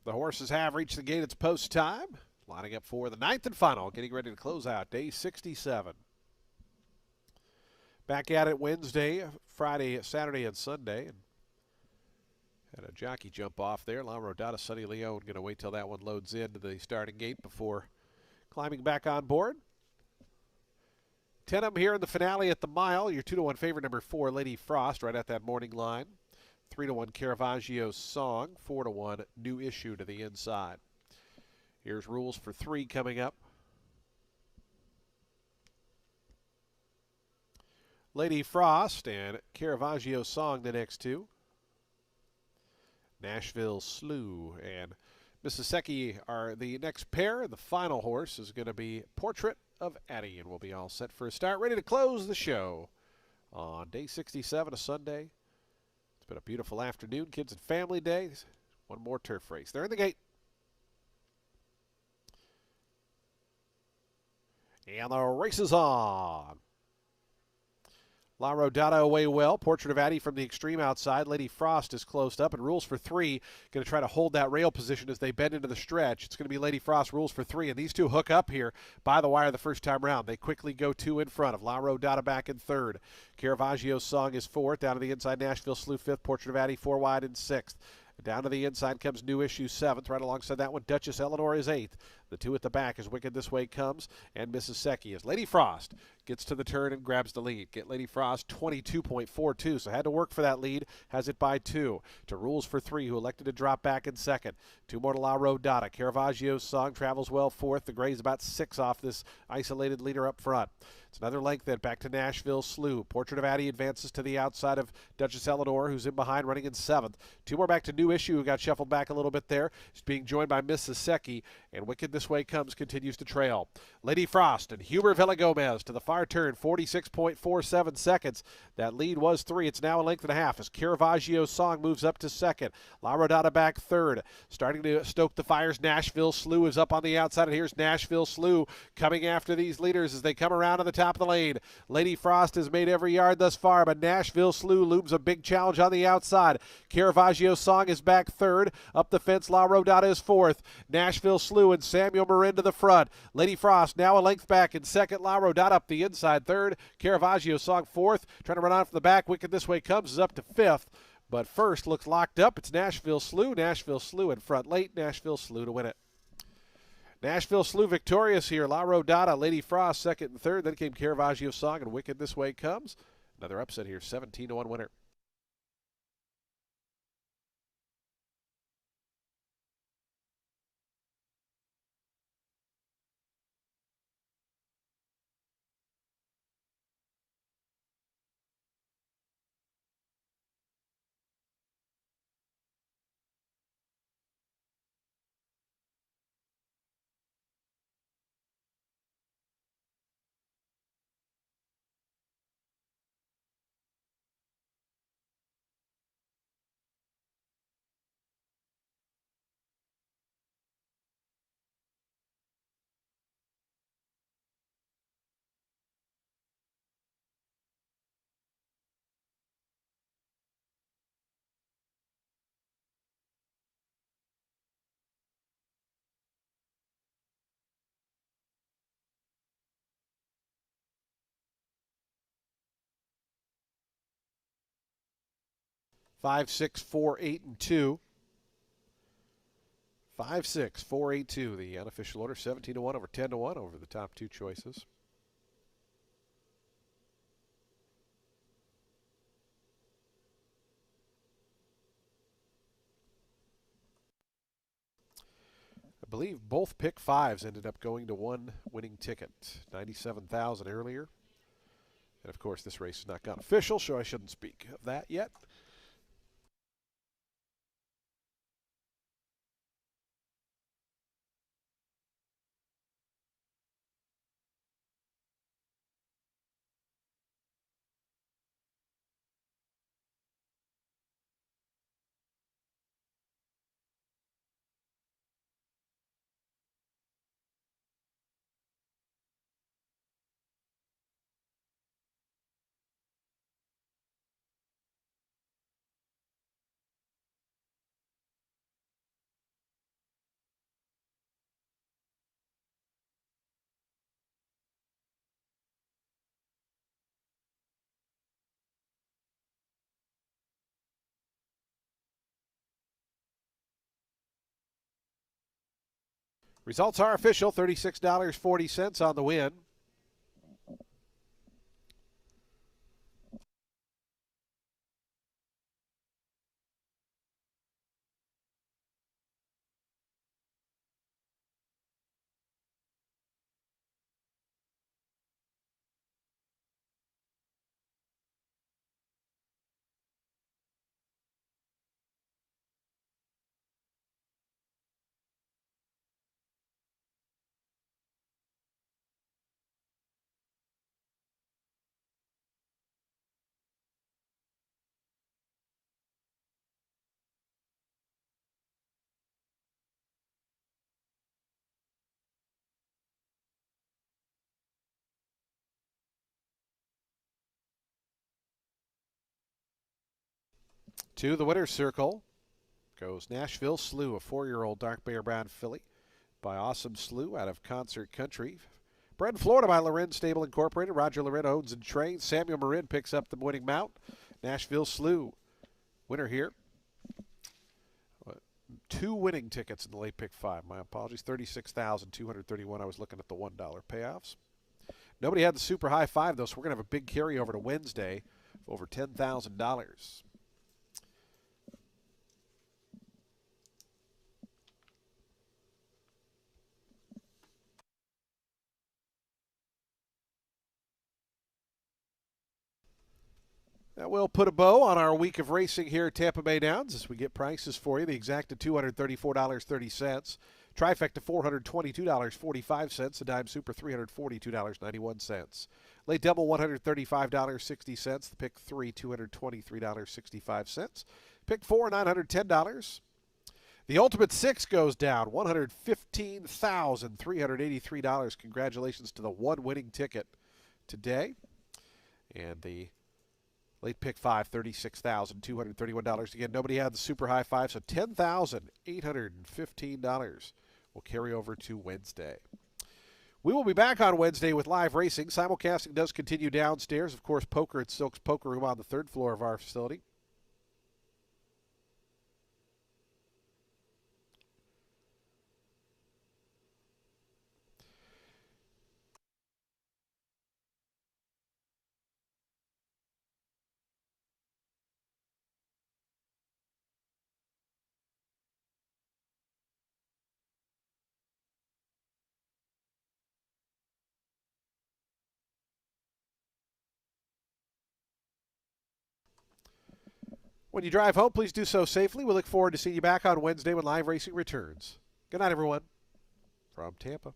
The horses have reached the gate. It's post time. Lining up for the ninth and final. Getting ready to close out day 67. Back at it Wednesday, Friday, Saturday, and Sunday. And had a jockey jump off there. La Rodada, Sonny Leone going to wait till that one loads into the starting gate before climbing back on board. 10 of them here in the finale at the mile. Your 2-1 favorite, number 4, Lady Frost, right at that morning line. 3-1 Caravaggio's Song. 4-1 New Issue to the inside. Here's rules for 3 coming up. Lady Frost and Caravaggio's Song, the next 2. Nashville Slew and Mississippi are the next pair. The final horse is going to be Portrait of Addie, and we'll be all set for a start, ready to close the show on day 67, a Sunday. It's been a beautiful afternoon, kids and family day. One more turf race. They're in the gate. And the race is on. La Rodada away well. Portrait of Addie from the extreme outside. Lady Frost is closed up, and rules for 3. Going to try to hold that rail position as they bend into the stretch. It's going to be Lady Frost, rules for 3, and these two hook up here by the wire the first time round. They quickly go 2 in front of La Rodada back in 3rd. Caravaggio's Song is 4th. Down to the inside, Nashville Slew 5th. Portrait of Addie 4 wide in 6th. Down to the inside comes New Issue 7th. Right alongside that one, Duchess Eleanor is 8th. The 2 at the back is Wicked This Way Comes, and Mississippi as Lady Frost gets to the turn and grabs the lead. Get Lady Frost 22.42, so had to work for that lead. Has it by 2 to rules for 3, who elected to drop back in 2nd. 2 more to La Rodada. Caravaggio's Song travels well 4th. The gray's about 6 off this isolated leader up front. It's another length then back to Nashville Slew. Portrait of Addie advances to the outside of Duchess Eleanor, who's in behind, running in 7th. 2 more back to New Issue, who got shuffled back a little bit there. He's being joined by Mississippi, and Wicked This Way Comes continues to trail. Lady Frost and Huber Villagomez to the far turn, 46.47 seconds. That lead was 3. It's now a length and a half as Caravaggio's Song moves up to 2nd. La Rodada back 3rd. Starting to stoke the fires, Nashville Slew is up on the outside, and here's Nashville Slew coming after these leaders as they come around to the top of the lane. Lady Frost has made every yard thus far, but Nashville Slew looms a big challenge on the outside. Caravaggio's Song is back 3rd. Up the fence, La Rodada is 4th. Nashville Slew and Samuel Marin to the front. Lady Frost now a length back in 2nd. La Rodada up the inside 3rd. Caravaggio's Song 4th. Trying to run on from the back. Wicked This Way Comes is up to 5th. But first looks locked up. It's Nashville Slew. Nashville Slew in front late. Nashville Slew to win it. Nashville Slew victorious here. La Rodada, Lady Frost 2nd and 3rd. Then came Caravaggio's Song and Wicked This Way Comes. Another upset here, 17-1 winner. Five, 6, 4, 8, and 2. 5, 6, 4, 8, 2. The unofficial order, 17-1 over 10-1 over the top 2 choices. I believe both pick 5s ended up going to one winning ticket. 97,000 earlier. And of course, this race has not gone official, so I shouldn't speak of that yet. Results are official, $36.40 on the win. To the winner's circle goes Nashville Slew, a 4-year-old dark bear brown filly by Awesome Slew out of Concert Country. Bred in Florida by Loren Stable Incorporated. Roger Loren owns and trains. Samuel Marin picks up the winning mount. Nashville Slew, winner here. 2 winning tickets in the late pick 5. My apologies. $36,231. I was looking at the $1 payoffs. Nobody had the super high 5 though, so we're going to have a big carryover to Wednesday of over $10,000. That will put a bow on our week of racing here at Tampa Bay Downs as we get prices for you. The exact at $234.30. Trifecta $422.45. The dime super $342.91. Late double $135.60. The pick 3 $223.65. Pick 4 $910. The ultimate 6 goes down $115,383. Congratulations to the one winning ticket today. And the late pick 5, $36,231. Again, nobody had the super high 5, so $10,815 will carry over to Wednesday. We will be back on Wednesday with live racing. Simulcasting does continue downstairs. Of course, poker at Silk's Poker Room on the 3rd floor of our facility. When you drive home, please do so safely. We look forward to seeing you back on Wednesday when live racing returns. Good night, everyone, from Tampa.